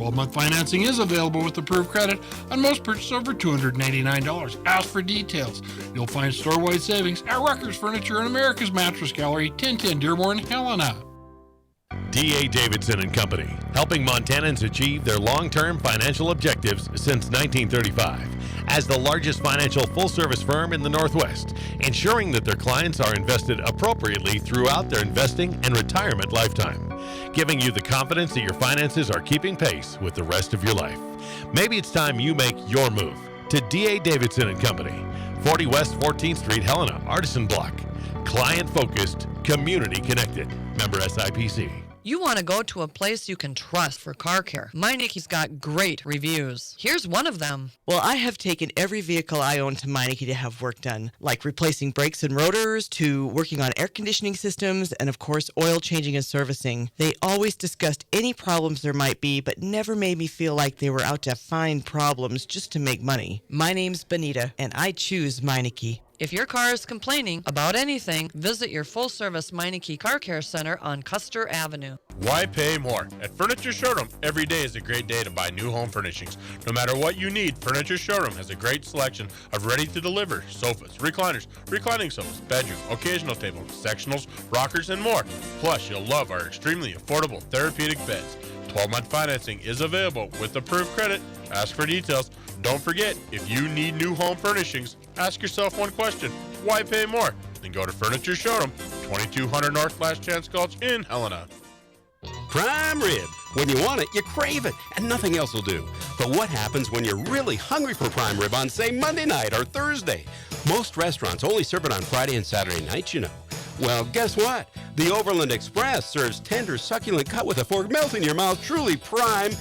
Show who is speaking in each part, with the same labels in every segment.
Speaker 1: 12-month financing is available with approved credit on most purchases over $299. Ask for details. You'll find store-wide savings at Rucker's Furniture and America's Mattress Gallery, 1010 Dearborn, Helena.
Speaker 2: D.A. Davidson and Company, helping Montanans achieve their long-term financial objectives since 1935. As the largest financial full-service firm in the Northwest, ensuring that their clients are invested appropriately throughout their investing and retirement lifetime, giving you the confidence that your finances are keeping pace with the rest of your life. Maybe it's time you make your move to D.A. Davidson and Company, 40 West 14th Street, Helena, Artisan Block. Client-focused, community-connected. Member SIPC.
Speaker 3: You want to go to a place you can trust for car care. Meinike's got great reviews. Here's one of them.
Speaker 4: Well, I have taken every vehicle I own to Meineke to have work done, like replacing brakes and rotors, to working on air conditioning systems, and of course, oil changing and servicing. They always discussed any problems there might be, but never made me feel like they were out to find problems just to make money. My name's Benita, and I choose Meineke.
Speaker 3: If your car is complaining about anything, visit your full-service Meineke Car Care Center on Custer Avenue.
Speaker 5: Why pay more? At Furniture Showroom, every day is a great day to buy new home furnishings. No matter what you need, Furniture Showroom has a great selection of ready-to-deliver sofas, recliners, reclining sofas, bedroom, occasional tables, sectionals, rockers, and more. Plus, you'll love our extremely affordable therapeutic beds. 12-month financing is available with approved credit. Ask for details. Don't forget, if you need new home furnishings, ask yourself one question: why pay more? Then go to Furniture Showroom, 2200 North Last Chance Gulch in Helena.
Speaker 6: Prime rib. When you want it, you crave it, and nothing else will do. But what happens when you're really hungry for prime rib on, say, Monday night or Thursday? Most restaurants only serve it on Friday and Saturday nights, you know. Well, guess what? The Overland Express serves tender, succulent cut with a fork, melt in your mouth, truly prime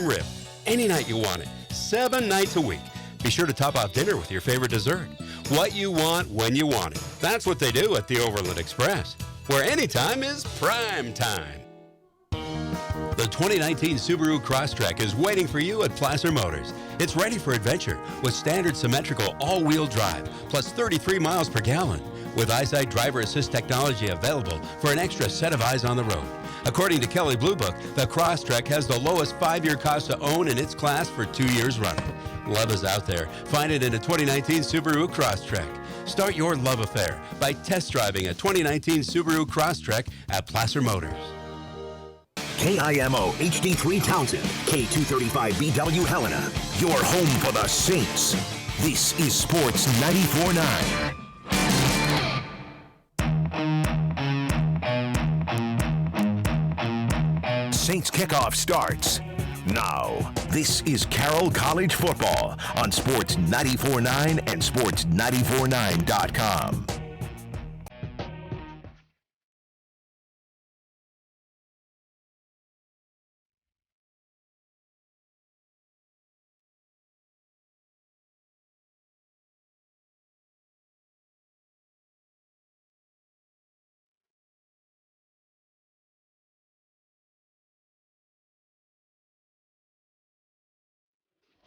Speaker 6: rib. Any night you want it, 7 nights a week. Be sure to top off dinner with your favorite dessert. What you want, when you want it. That's what they do at the Overland Express, where anytime is prime time. The 2019 Subaru Crosstrek is waiting for you at Placer Motors. It's ready for adventure with standard symmetrical all-wheel drive, plus 33 miles per gallon. With EyeSight driver assist technology available for an extra set of eyes on the road. According to Kelley Blue Book, the Crosstrek has the lowest 5-year cost to own in its class for 2 years running. Love is out there. Find it in a 2019 Subaru Crosstrek. Start your love affair by test driving a 2019 Subaru Crosstrek at Placer Motors.
Speaker 7: KIMO HD3 Townsend, K235BW Helena, your home for the Saints. This is Sports 94.9. Saints kickoff starts now. This is Carroll College football on Sports 94.9 and Sports949.com.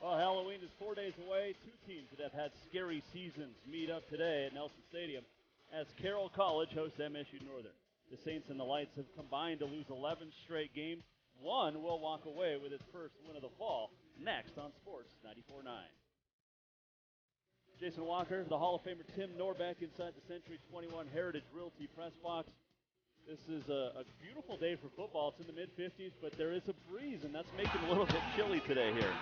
Speaker 8: Well, Halloween is 4 days away. Two teams that have had scary seasons meet up today at Nelson Stadium as Carroll College hosts MSU Northern. The Saints and the Lights have combined to lose 11 straight games. One will walk away with its first win of the fall. Next on Sports 94.9. Jason Walker, the Hall of Famer Tim Norbeck inside the Century 21 Heritage Realty press box. This is a beautiful day for football. It's in the mid-50s, but there is a breeze, and that's making it a little bit chilly today here.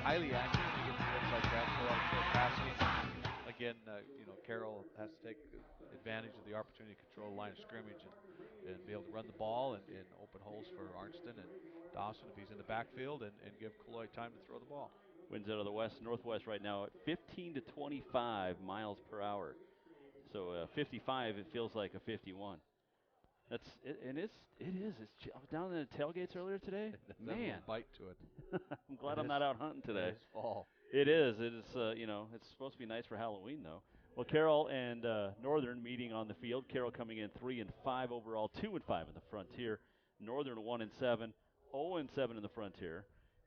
Speaker 9: Highly accurate. They get the hits like that, a lot of short passing. Again, Carroll has to take advantage of the opportunity to control the line of scrimmage and be able to run the ball and open holes for Arnston and Dawson if he's in the backfield and give Colloy time to throw the ball.
Speaker 8: Winds out of the west-northwest right now at 15 to 25 miles per hour. So 55, it feels like a 51. That's it, and it is. I was down in the tailgates earlier today. Man,
Speaker 9: bite to it.
Speaker 8: I'm glad I'm not out hunting today.
Speaker 9: It is fall.
Speaker 8: It is. It is. It's supposed to be nice for Halloween though. Well, Carroll and Northern meeting on the field. Carroll coming in 3-5 overall, 2-5 in the Frontier. Northern 1-7, 0-7 in the Frontier.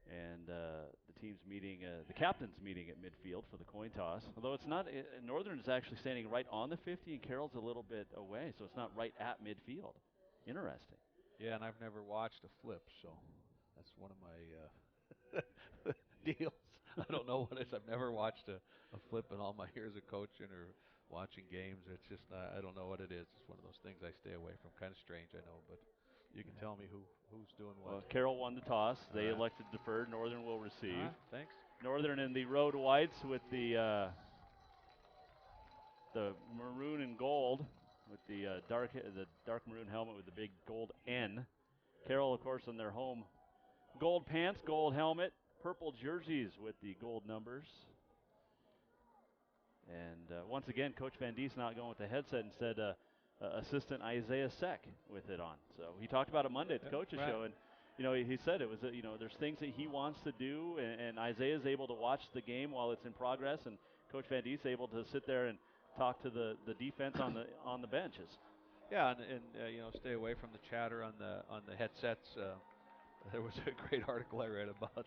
Speaker 8: And the team's meeting, the captain's meeting at midfield for the coin toss. Although it's not, Northern is actually standing right on the 50, and Carroll's a little bit away, so it's not right at midfield. Interesting.
Speaker 9: Yeah, and I've never watched a flip, so that's one of my deals. I don't know what it is. I've never watched a flip in all my years of coaching or watching games. It's just, I don't know what it is. It's one of those things I stay away from. Kind of strange, I know, but you can tell me who's doing what.
Speaker 8: Well, Carroll won the toss. They elected to defer. Northern will receive.
Speaker 9: Thanks.
Speaker 8: Northern in the road whites with the maroon and gold, with the dark maroon helmet with the big gold N. Carroll, of course, in their home gold pants, gold helmet, purple jerseys with the gold numbers. And once again, Coach Van Diest not going with the headset, instead assistant Isaiah Seck with it on. So he talked about it Monday at the coaches show, and he said it was there's things that he wants to do, and Isaiah's able to watch the game while it's in progress, and Coach Van Diest able to sit there and talk to the defense on the benches.
Speaker 9: Yeah, and stay away from the chatter on the headsets. There was a great article I read about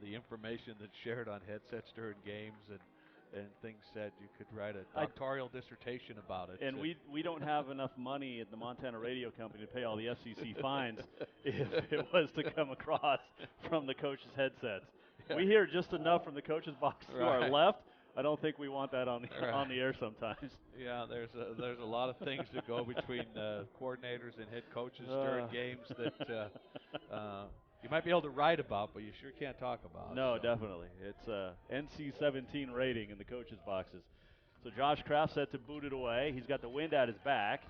Speaker 9: the information that's shared on headsets during games, and things said you could write a doctoral dissertation about it.
Speaker 8: And we don't have enough money at the Montana Radio Company to pay all the FCC fines if it was to come across from the coaches' headsets. Yeah. We hear just enough from the coaches' box to our left. I don't think we want that on the air sometimes.
Speaker 9: Yeah, there's a lot of things that go between coordinators and head coaches during games that you might be able to write about, but you sure can't talk about.
Speaker 8: No, definitely. It's NC-17 rating in the coaches' boxes. So Josh Kraft set to boot it away. He's got the wind at his back,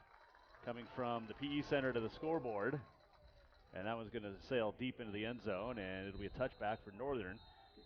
Speaker 8: coming from the PE center to the scoreboard. And that one's going to sail deep into the end zone, and it'll be a touchback for Northern.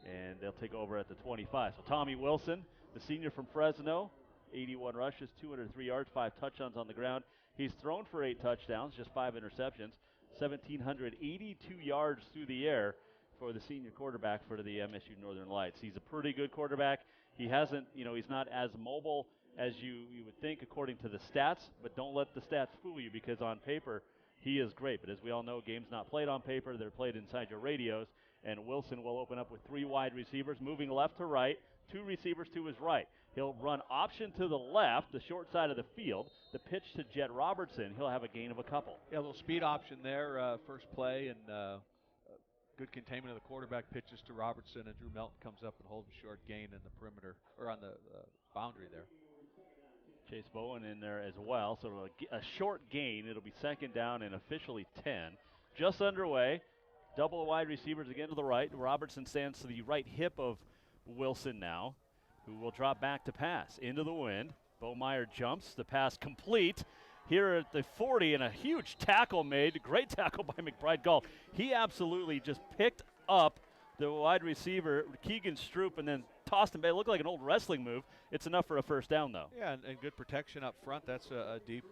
Speaker 8: And they'll take over at the 25. So Tommy Wilson, the senior from Fresno, 81 rushes, 203 yards, 5 touchdowns on the ground. He's thrown for 8 touchdowns, just 5 interceptions, 1,782 yards through the air for the senior quarterback for the MSU Northern Lights. He's a pretty good quarterback. He hasn't, he's not as mobile as you would think according to the stats, but don't let the stats fool you, because on paper he is great. But as we all know, games not played on paper, they're played inside your radios. And Wilson will open up with 3 wide receivers, moving left to right, 2 receivers to his right. He'll run option to the left, the short side of the field. The pitch to Jet Robertson, he'll have a gain of a couple.
Speaker 9: Yeah, a little speed option there, first play, and good containment of the quarterback, pitches to Robertson, and Drew Melton comes up and holds a short gain in the perimeter, or on the boundary there.
Speaker 8: Chase Bowen in there as well, so a short gain. It'll be second down and officially 10. Just underway. Double wide receivers again to the right. Robertson stands to the right hip of Wilson now, who will drop back to pass into the wind. Bohmeyer jumps. The pass complete here at the 40, and a huge tackle made. Great tackle by McBride Gall. He absolutely just picked up the wide receiver, Keegan Stroop, and then tossed him back. It looked like an old wrestling move. It's enough for a first down, though.
Speaker 9: Yeah, and good protection up front. That's a deep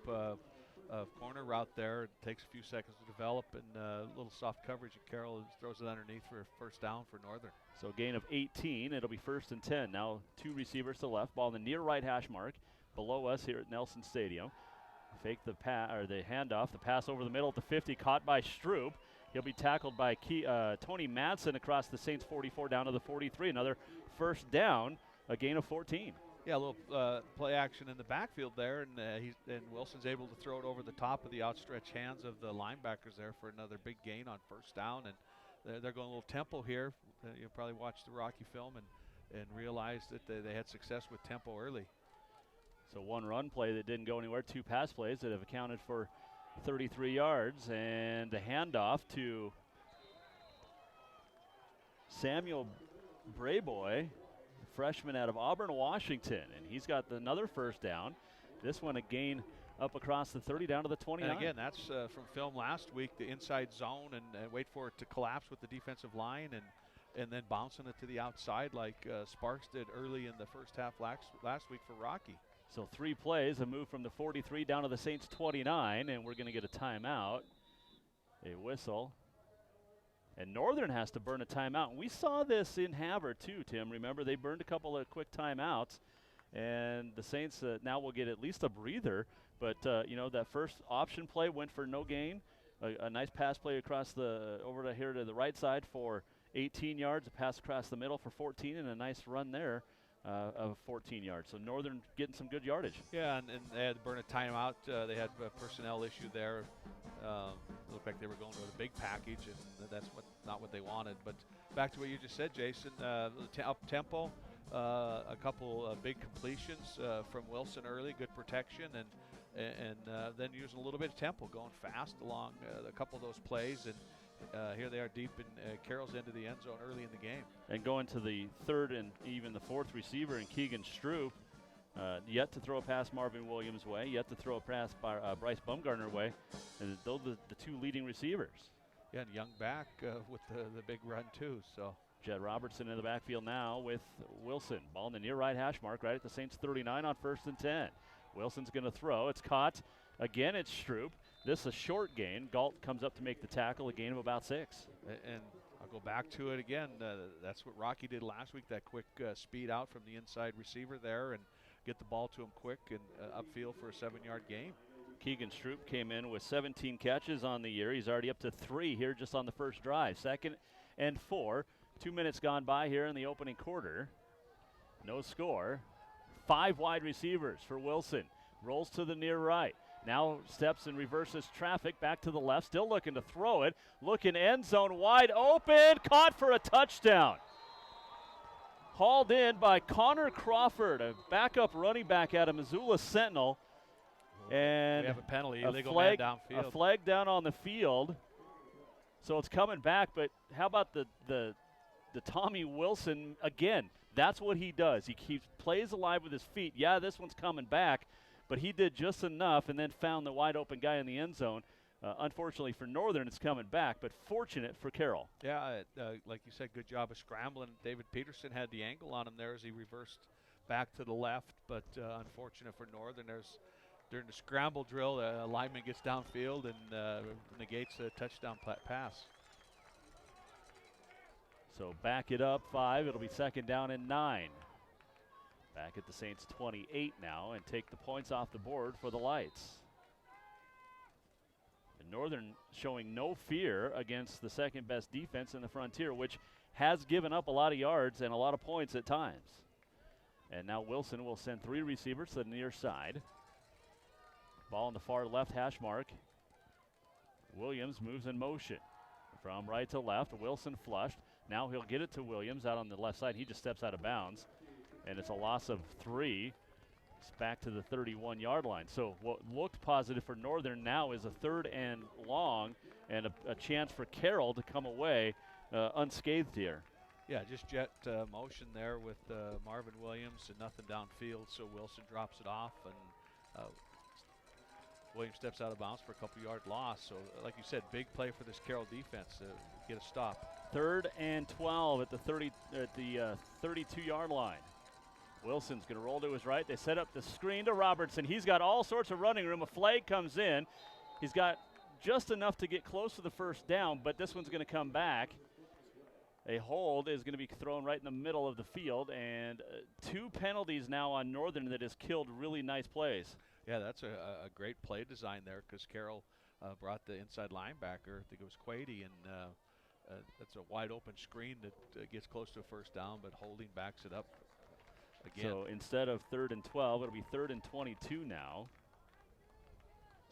Speaker 9: corner route there. It takes a few seconds to develop, and a little soft coverage, and Carroll throws it underneath for a first down for Northern.
Speaker 8: So gain of 18. It'll be first and 10. Now 2 receivers to the left. Ball in the near right hash mark below us here at Nelson Stadium. Fake the handoff. The pass over the middle at the 50, caught by Stroop. He'll be tackled by Tony Madsen across the Saints 44 down to the 43. Another first down, a gain of 14.
Speaker 9: Yeah, a little play action in the backfield there, and Wilson's able to throw it over the top of the outstretched hands of the linebackers there for another big gain on first down. And they're going a little tempo here. You'll probably watch the Rocky film and realize that they had success with tempo early.
Speaker 8: So 1 run play that didn't go anywhere, 2 pass plays that have accounted for 33 yards, and the handoff to Samuel Brayboy, freshman out of Auburn, Washington, and he's got another first down. This one a gain up across the 30 down to the 29.
Speaker 9: And again, that's from film last week, the inside zone, and wait for it to collapse with the defensive line, and then bouncing it to the outside like Sparks did early in the first half last week for Rocky.
Speaker 8: So 3 plays, a move from the 43 down to the Saints 29, and we're going to get a timeout, a whistle. And Northern has to burn a timeout. And we saw this in Havre too, Tim. Remember, they burned a couple of quick timeouts, and the Saints now will get at least a breather. But, that first option play went for no gain. A nice pass play across over to here to the right side for 18 yards, a pass across the middle for 14, and a nice run there of 14 yards. So Northern getting some good yardage.
Speaker 9: Yeah, and they had to burn a timeout. They had a personnel issue there. It looked like they were going to a big package, and that's not what they wanted. But back to what you just said, Jason, up tempo, a couple big completions from Wilson early, good protection, and then using a little bit of tempo, going fast along a couple of those plays. And here they are deep in Carroll's end of the end zone early in the game.
Speaker 8: And going to the third and even the fourth receiver in Keegan Stroop, yet to throw a pass Marvin Williams' way, yet to throw a pass by Bryce Bumgarner way. And those are the two leading receivers.
Speaker 9: Yeah, and Young back with the big run too. So
Speaker 8: Jed Robertson in the backfield now with Wilson. Ball in the near right hash mark, right at the Saints 39 on 1st and 10. Wilson's going to throw. It's caught. Again, it's Stroop. This is a short gain. Galt comes up to make the tackle, a gain of about 6.
Speaker 9: And I'll go back to it again. That's what Rocky did last week, that quick speed out from the inside receiver there and get the ball to him quick and upfield for a 7-yard gain.
Speaker 8: Keegan Stroop came in with 17 catches on the year. He's already up to 3 here just on the first drive. 2nd and 4. 2 minutes gone by here in the opening quarter. No score. 5 wide receivers for Wilson. Rolls to the near right. Now steps and reverses traffic back to the left. Still looking to throw it. Looking end zone wide open. Caught for a touchdown. Hauled in by Connor Crawford, a backup running back out of Missoula Sentinel. And
Speaker 9: we have a penalty, illegal
Speaker 8: flag,
Speaker 9: man downfield.
Speaker 8: A flag down on the field. So it's coming back, but how about the Tommy Wilson again? That's what he does. He plays alive with his feet. Yeah, this one's coming back, but he did just enough and then found the wide open guy in the end zone. Unfortunately for Northern, it's coming back, but fortunate for Carroll.
Speaker 9: Yeah, like you said, good job of scrambling. David Peterson had the angle on him there as he reversed back to the left, but unfortunate for Northern. During the scramble drill, a lineman gets downfield and negates a touchdown pass.
Speaker 8: So back it up 5. It'll be 2nd down and 9. Back at the Saints 28 now and take the points off the board for the Lights. And Northern showing no fear against the second best defense in the Frontier, which has given up a lot of yards and a lot of points at times. And now Wilson will send 3 receivers to the near side. Ball in the far left hash mark. Williams moves in motion. From right to left, Wilson flushed. Now he'll get it to Williams out on the left side. He just steps out of bounds, and it's a loss of 3. It's back to the 31-yard line. So what looked positive for Northern now is a 3rd and long and a chance for Carroll to come away unscathed here.
Speaker 9: Yeah, just jet motion there with Marvin Williams and nothing downfield, so Wilson drops it off, and Williams steps out of bounds for a couple-yard loss. So, like you said, big play for this Carroll defense to get a stop.
Speaker 8: 3rd and 12 at the 32-yard line. Wilson's going to roll to his right. They set up the screen to Robertson. He's got all sorts of running room. A flag comes in. He's got just enough to get close to the first down, but this one's going to come back. A hold is going to be thrown right in the middle of the field, and 2 penalties now on Northern that has killed really nice plays.
Speaker 9: Yeah, that's a great play design there because Carroll brought the inside linebacker, I think it was Quady, and that's a wide open screen that gets close to a first down, but holding backs it up again.
Speaker 8: So instead of 3rd and 12, it'll be 3rd and 22 now.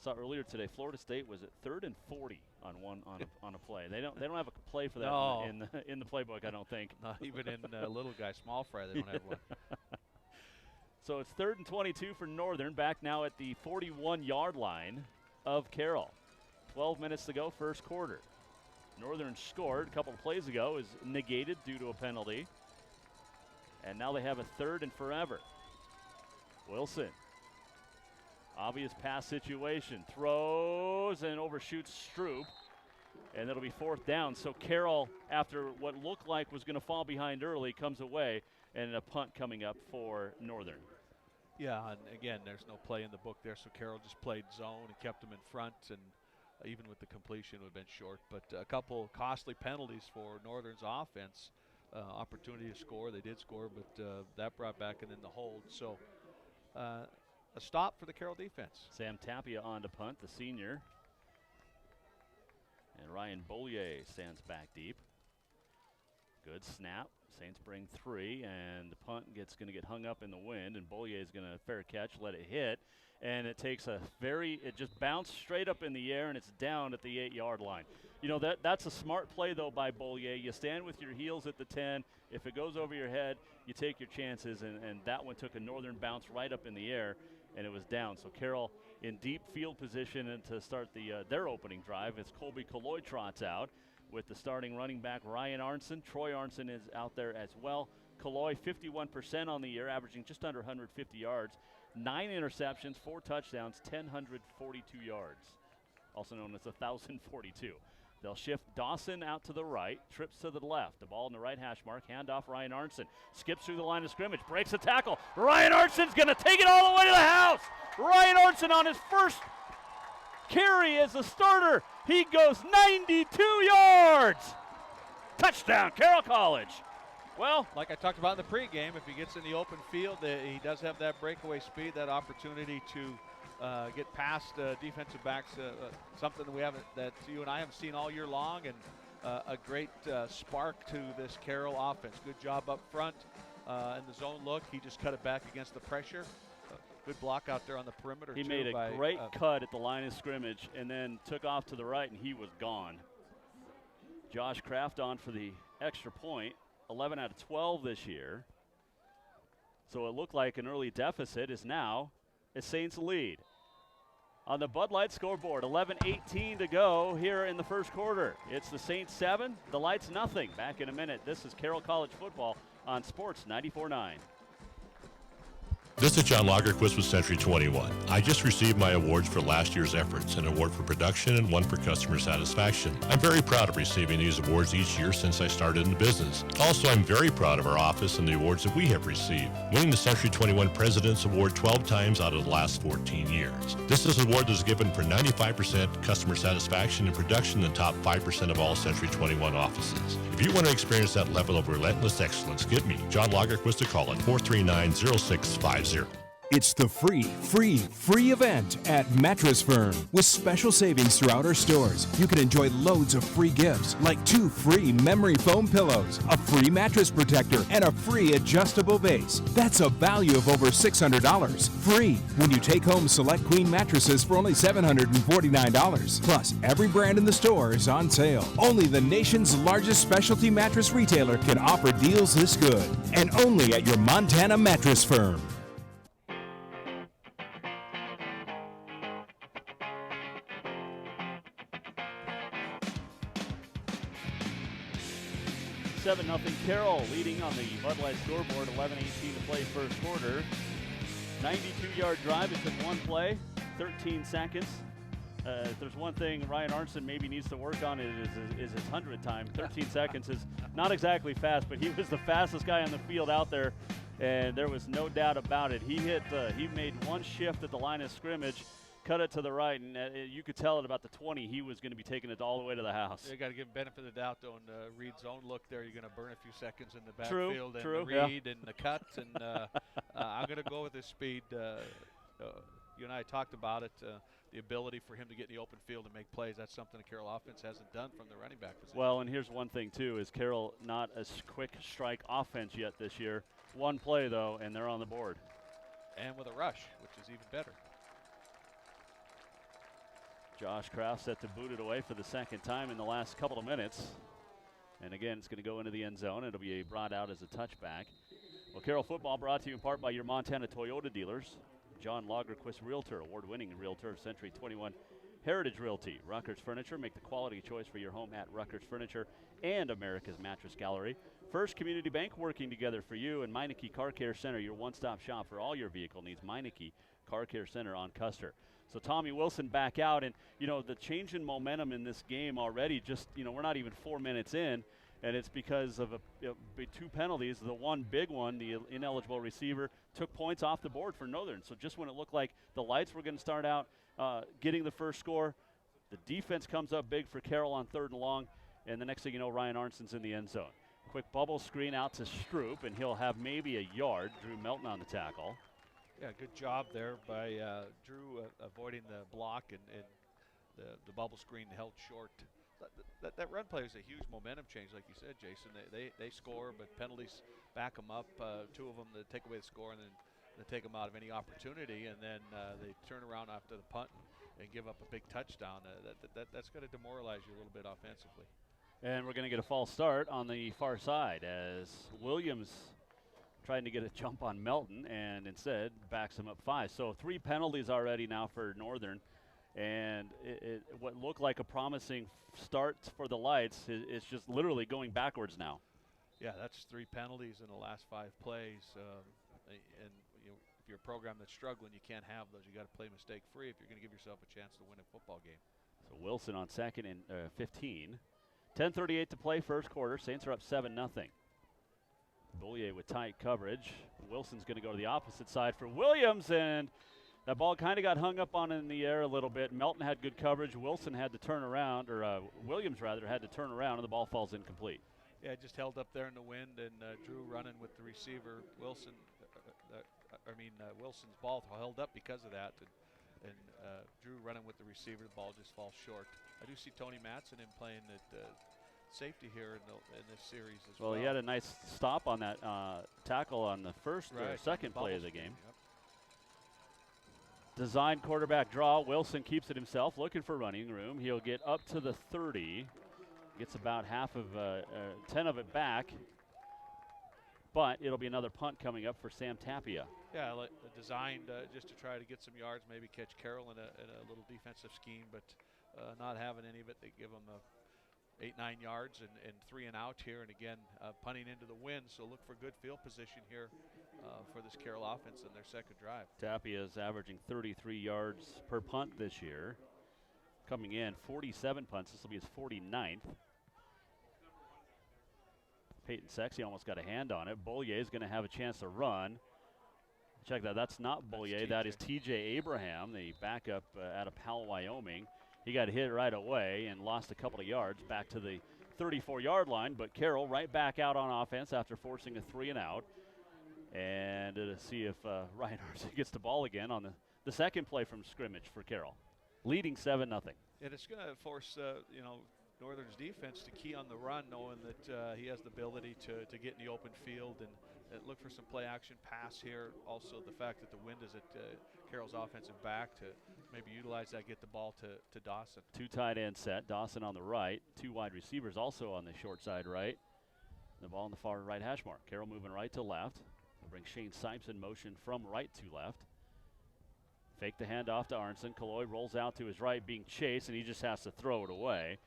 Speaker 8: Saw earlier today, Florida State was at 3rd and 40 on a play. They don't have a play for that
Speaker 9: no.
Speaker 8: in the playbook, I don't think.
Speaker 9: Not even in little guy, small fry, they don't have one.
Speaker 8: So it's 3rd and 22 for Northern, back now at the 41-yard line of Carroll. 12 minutes to go, first quarter. Northern scored a couple of plays ago, is negated due to a penalty. And now they have a 3rd and forever. Wilson. Obvious pass situation. Throws and overshoots Stroop. And it'll be 4th down. So Carroll, after what looked like was going to fall behind early, comes away. And a punt coming up for Northern.
Speaker 9: Yeah, and again, there's no play in the book there, so Carroll just played zone and kept them in front, and even with the completion, it would have been short. But a couple costly penalties for Northern's offense. Opportunity to score. They did score, but that brought back and then the hold. So a stop for the Carroll defense.
Speaker 8: Sam Tapia on to punt, the senior. And Ryan Beaulier stands back deep. Good snap. Saints bring 3, and the punt going to get hung up in the wind, and Bollier is going to fair catch, let it hit, and it takes it just bounced straight up in the air, and it's down at the 8-yard line. You know, that's a smart play, though, by Bollier. You stand with your heels at the 10. If it goes over your head, you take your chances, and that one took a northern bounce right up in the air, and it was down. So Carroll in deep field position and to start their opening drive as Colby Colloy trots out with the starting running back Ryan Arnson. Troy Arnson is out there as well. Colloy 51% on the year, averaging just under 150 yards, 9 interceptions, 4 touchdowns, 1,042 yards, also known as 1,042. They'll shift Dawson out to the right, trips to the left. The ball in the right hash mark, handoff Ryan Arnson. Skips through the line of scrimmage, breaks a tackle. Ryan Arnson's going to take it all the way to the house. Ryan Arnson on his first carry as a starter. He goes 92 yards. Touchdown, Carroll College.
Speaker 9: Well, like I talked about in the pregame, if he gets in the open field, he does have that breakaway speed, that opportunity to get past defensive backs, something that you and I haven't seen all year long, and a great spark to this Carroll offense. Good job up front in the zone look. He just cut it back against the pressure. Good block out there on the perimeter.
Speaker 8: He made a great cut at the line of scrimmage and then took off to the right, and he was gone. Josh Kraft on for the extra point. 11 out of 12 this year. So it looked like an early deficit is now a Saints lead. On the Bud Light scoreboard, 11:18 to go here in the first quarter. It's the Saints 7, the Lights nothing. Back in a minute. This is Carroll College football on Sports 94.9.
Speaker 2: This is John Lagerquist with Century 21. I just received my awards for last year's efforts, an award for production and one for customer satisfaction. I'm very proud of receiving these awards each year since I started in the business. Also, I'm very proud of our office and the awards that we have received, winning the Century 21 President's Award 12 times out of the last 14 years. This is an award that is given for 95% customer satisfaction and production in the top 5% of all Century 21 offices. If you want to experience that level of relentless excellence, give me, John Lagerquist, a call at 439-0650.
Speaker 10: It's the free event at Mattress Firm. With special savings throughout our stores, you can enjoy loads of free gifts like 2 free memory foam pillows, a free mattress protector, and a free adjustable base. That's a value of over $600. Free when you take home select queen mattresses for only $749. Plus, every brand in the store is on sale. Only the nation's largest specialty mattress retailer can offer deals this good. And only at your Montana Mattress Firm.
Speaker 8: Nothing. Carroll leading on the Bud Light scoreboard, 11:18 to play first quarter. 92-yard drive. It took one play, 13 seconds. If there's one thing Ryan Arnson maybe needs to work on is his 100 time. 13 seconds is not exactly fast, but he was the fastest guy on the field out there, and there was no doubt about it. He made one shift at the line of scrimmage, cut it to the right, and you could tell at about the 20 he was going to be taking it all the way to the house.
Speaker 9: You got to give him benefit of the doubt, though, and Reed's own look there. You're going to burn a few seconds in the backfield, and the Reed and the cuts, and I'm going to go with his speed. You and I talked about it, the ability for him to get in the open field and make plays. That's something the Carroll offense hasn't done from the running back position.
Speaker 8: Well, and here's one thing, too, is Carroll not a quick strike offense yet this year. One play, though, and they're on the board.
Speaker 9: And with a rush, which is even better.
Speaker 8: Josh Kraft set to boot it away for the second time in the last couple of minutes. And again, it's going to go into the end zone. It'll be brought out as a touchback. Well, Carroll football brought to you in part by your Montana Toyota dealers. John Lagerquist Realtor, award-winning realtor of Century 21 Heritage Realty. Rucker's Furniture, make the quality choice for your home at Rucker's Furniture and America's Mattress Gallery. First Community Bank working together for you, and Meineke Car Care Center, your one-stop shop for all your vehicle needs. Meineke Car Care Center on Custer. So Tommy Wilson back out, and, the change in momentum in this game already, just, we're not even 4 minutes in, and it's because of two penalties. The one big one, the ineligible receiver, took points off the board for Northern. So just when it looked like the Lights were going to start out getting the first score, the defense comes up big for Carroll on 3rd and long, and the next thing you know, Ryan Arnson's in the end zone. Quick bubble screen out to Stroop, and he'll have maybe a yard. Drew Melton on the tackle.
Speaker 9: Yeah, good job there by Drew avoiding the block, and the bubble screen held short that run play is a huge momentum change, like you said, Jason. They score, but penalties back them up. 2 of them that take away the score, and then they take them out of any opportunity, and then they turn around after the punt and give up a big touchdown. That's going to demoralize you a little bit offensively.
Speaker 8: And we're going to get a false start on the far side as Williams trying to get a jump on Melton and instead backs him up 5. So 3 penalties already now for Northern. And what looked like a promising start for the Lights is just literally going backwards now.
Speaker 9: Yeah, that's 3 penalties in the last 5 plays. And if you're a program that's struggling, you can't have those. You got to play mistake-free if you're going to give yourself a chance to win a football game.
Speaker 8: So Wilson on 2nd and 15. 10:38 to play, first quarter. Saints are up 7-0. Beaulier with tight coverage. Wilson's going to go to the opposite side for Williams, and that ball kind of got hung up on in the air a little bit. Melton had good coverage. Wilson had to turn around, or Williams rather, had to turn around, and the ball falls incomplete.
Speaker 9: Yeah, just held up there in the wind, and Drew running with the receiver. Wilson's ball held up because of that, and Drew running with the receiver. The ball just falls short. I do see Tony Matson in playing at safety here in this series as well.
Speaker 8: Well, he had a nice stop on that tackle on the first or second play of the game.
Speaker 9: Yep.
Speaker 8: Design quarterback draw. Wilson keeps it himself, looking for running room. He'll get up to the 30. Gets about half of 10 of it back. But it'll be another punt coming up for Sam Tapia.
Speaker 9: Yeah, designed just to try to get some yards, maybe catch Carroll in a little defensive scheme, but not having any of it. They give them 8-9 yards and 3 and out here, and again punting into the wind. So look for good field position here for this Carroll offense in their second drive.
Speaker 8: Tapia is averaging 33 yards per punt this year. Coming in 47 punts. This will be his 49th. Peyton Sexy almost got a hand on it. Beaulier is going to have a chance to run. Check that. That's not Beaulier. That is TJ Abraham, the backup out of Powell, Wyoming. He got hit right away and lost a couple of yards back to the 34-yard line, but Carroll right back out on offense after forcing a 3 and out. And to see if Ryan Arce gets the ball again on the second play from scrimmage for Carroll, leading 7-0.
Speaker 9: And it's going to force Northern's defense to key on the run, knowing that he has the ability to get in the open field and look for some play action pass here. Also the fact that the wind is at Carroll's offensive back to maybe utilize that, get the ball to Dawson.
Speaker 8: 2 tight end set. Dawson on the right. 2 wide receivers also on the short side right. The ball in the far right hash mark. Carroll moving right to left. They'll bring Shane Sipes in motion from right to left. Fake the handoff to Arnson. Kaloy rolls out to his right, being chased, and he just has to throw it away.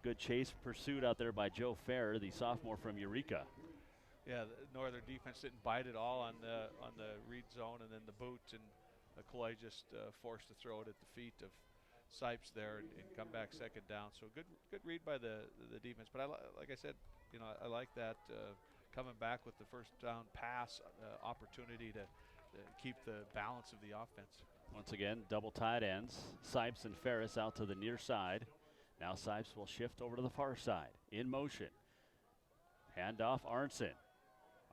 Speaker 8: Good chase pursuit out there by Joe Farrer, the sophomore from Eureka.
Speaker 9: Yeah, the Northern defense didn't bite at all on the read zone and then the boot, and Kaloy just forced to throw it at the feet of Sipes there and come back second down. So good read by the defense. But like I said, I like that coming back with the first down pass opportunity to keep the balance of the offense.
Speaker 8: Once again, double tight ends. Sipes and Ferris out to the near side. Now Sipes will shift over to the far side. In motion. Handoff Arnson.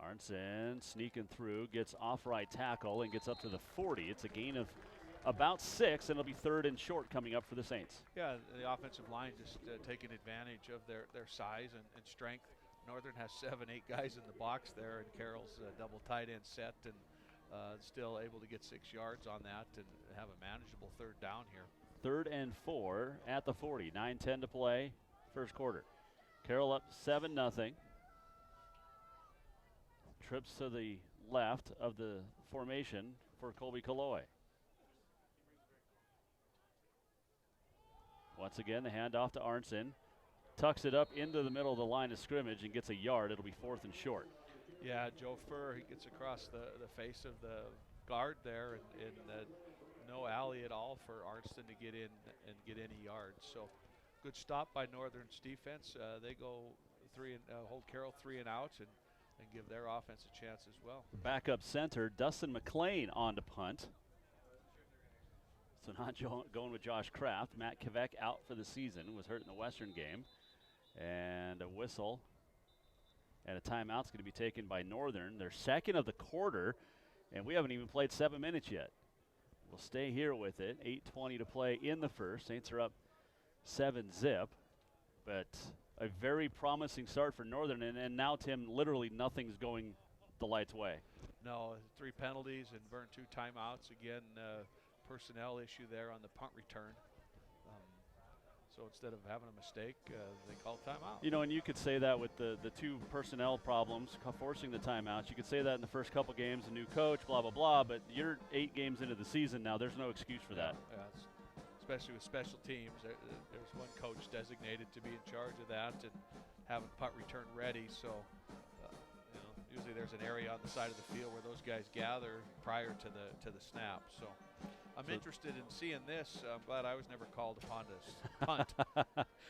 Speaker 8: Arnson sneaking through, gets off right tackle and gets up to the 40. It's a gain of about 6, and it'll be 3rd and short coming up for the Saints.
Speaker 9: Yeah, the offensive line just taking advantage of their size and strength. Northern has 7-8 guys in the box there, and Carroll's double tight end set, and still able to get 6 yards on that and have a manageable 3rd down here.
Speaker 8: 3rd and 4 at the 40. 9:10 to play, first quarter. Carroll up 7-0. Trips to the left of the formation for Colby Kaloy. Once again, the handoff to Arnson. Tucks it up into the middle of the line of scrimmage and gets a yard. It'll be 4th and short.
Speaker 9: Yeah, Joe Furr, he gets across the face of the guard there, and no alley at all for Arnston to get in and get any yards. So good stop by Northern's defense. They go hold Carroll 3 and out and give their offense a chance as well.
Speaker 8: Backup center, Dustin McClain on to punt. So not going with Josh Kraft. Matt Kvek out for the season, was hurt in the Western game. And a whistle and a timeout's going to be taken by Northern. Their second of the quarter, and we haven't even played 7 minutes yet. We'll stay here with it. 8:20 to play in the first. Saints are up 7-0. But a very promising start for Northern, and now, Tim, literally nothing's going the Lights' way.
Speaker 9: No, 3 penalties and burned 2 timeouts. Again, personnel issue there on the punt return. So instead of having a mistake, they call timeout.
Speaker 8: You know, and you could say that with the 2 personnel problems forcing the timeouts. You could say that in the first couple games, a new coach, blah, blah, blah, but you're 8 games into the season now. There's no excuse for that.
Speaker 9: Yeah, especially with special teams. There's one coach designated to be in charge of that and having punt return ready. So, you know, usually there's an area on the side of the field where those guys gather prior to the snap. So I'm interested in seeing this. I'm glad I was never called upon to punt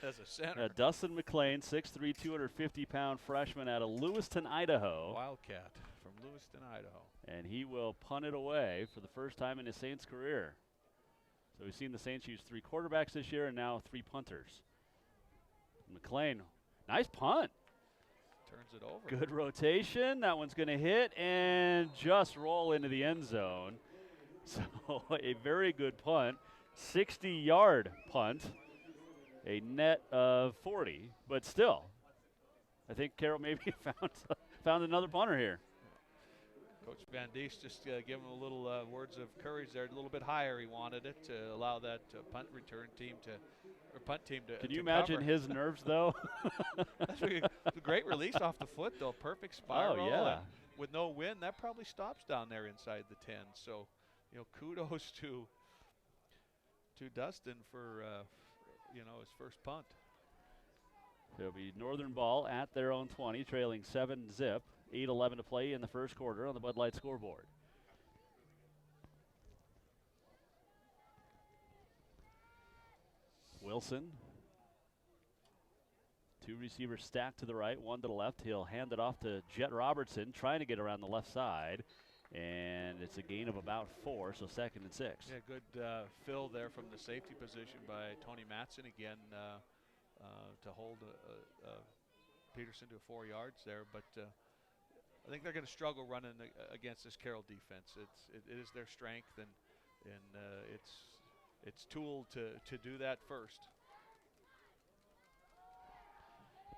Speaker 9: as a center.
Speaker 8: Dustin Mcclain, 6'3", 250-pound freshman out of Lewiston, Idaho.
Speaker 9: Wildcat from Lewiston, Idaho.
Speaker 8: And he will punt it away for the first time in his Saints career. So we've seen the Saints use 3 quarterbacks this year and now 3 punters. Mcclain, nice punt.
Speaker 9: Turns it over.
Speaker 8: Good rotation. That one's going to hit and just roll into the end zone. So a very good punt, 60-yard punt, a net of 40, but still, I think Carroll maybe found another punter here.
Speaker 9: Coach Van Diest just giving him a little words of courage there, a little bit higher. He wanted it to allow that punt team to.
Speaker 8: Can you imagine
Speaker 9: cover.
Speaker 8: his nerves though?
Speaker 9: That's a great release off the foot though, perfect spiral.
Speaker 8: Oh yeah.
Speaker 9: With no wind, that probably stops down there inside the 10. So. You know, kudos to Dustin for his first punt.
Speaker 8: It'll be Northern ball at their own 20, trailing 7-zip. 8:11 to play in the first quarter on the Bud Light scoreboard. Wilson. 2 receivers stacked to the right, 1 to the left. He'll hand it off to Jet Robertson, trying to get around the left side. And it's a gain of about 4, so 2nd and 6.
Speaker 9: Yeah, good fill there from the safety position by Tony Matson again to hold Peterson to 4 yards there. But I think they're going to struggle running against this Carroll defense. It is their strength, and it's tool to do that first.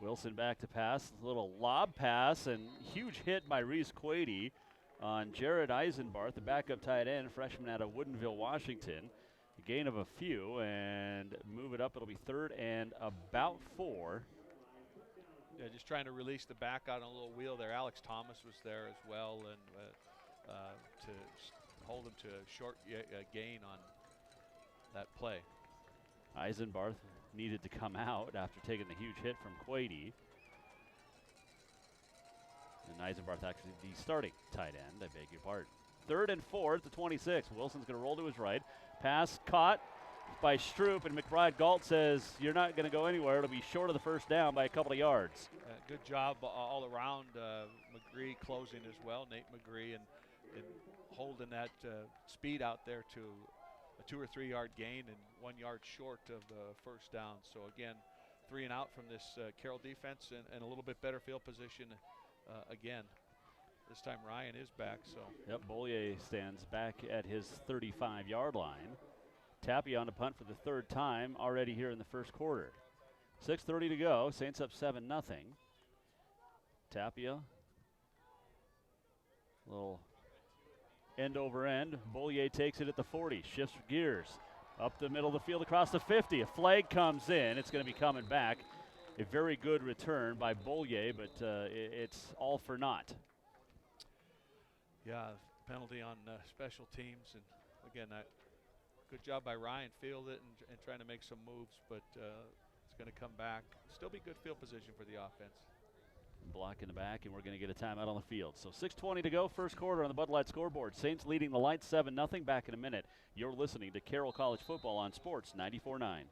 Speaker 8: Wilson back to pass, a little lob pass, and huge hit by Reese Quady on Jared Eisenbarth, the backup tight end, freshman out of Woodinville, Washington. A gain of a few, and move it up. It'll be 3rd and about 4.
Speaker 9: Yeah, just trying to release the back out on a little wheel there. Alex Thomas was there as well, and to hold him to a short gain on that play.
Speaker 8: Eisenbarth needed to come out after taking the huge hit from Quady. And Eisenbarth actually the starting tight end, I beg your pardon. 3rd and 4 at the 26. Wilson's going to roll to his right. Pass caught by Stroop, and McBride Galt says, you're not going to go anywhere. It'll be short of the first down by a couple of yards.
Speaker 9: Good job all around. McGree closing as well, Nate McGree, and holding that speed out there to a 2 or 3 yard gain and 1 yard short of the first down. So again, 3 and out from this Carroll defense and a little bit better field position again. This time Ryan is back. So
Speaker 8: yep, Bollier stands back at his 35-yard line. Tapia on to punt for the 3rd time already here in the first quarter. 6:30 to go. Saints up 7-0. Tapia, little end over end. Bollier takes it at the 40. Shifts gears up the middle of the field across the 50. A flag comes in. It's going to be coming back. A very good return by Bollier, but it's all for naught.
Speaker 9: Yeah, penalty on special teams, and again, good job by Ryan. Field it and trying to make some moves, but it's going to come back. Still be good field position for the offense.
Speaker 8: Block in the back, and we're going to get a timeout on the field. So 6:20 to go, first quarter on the Bud Light scoreboard. Saints leading the Lights 7-0. Back in a minute. You're listening to Carroll College Football on Sports 94.9.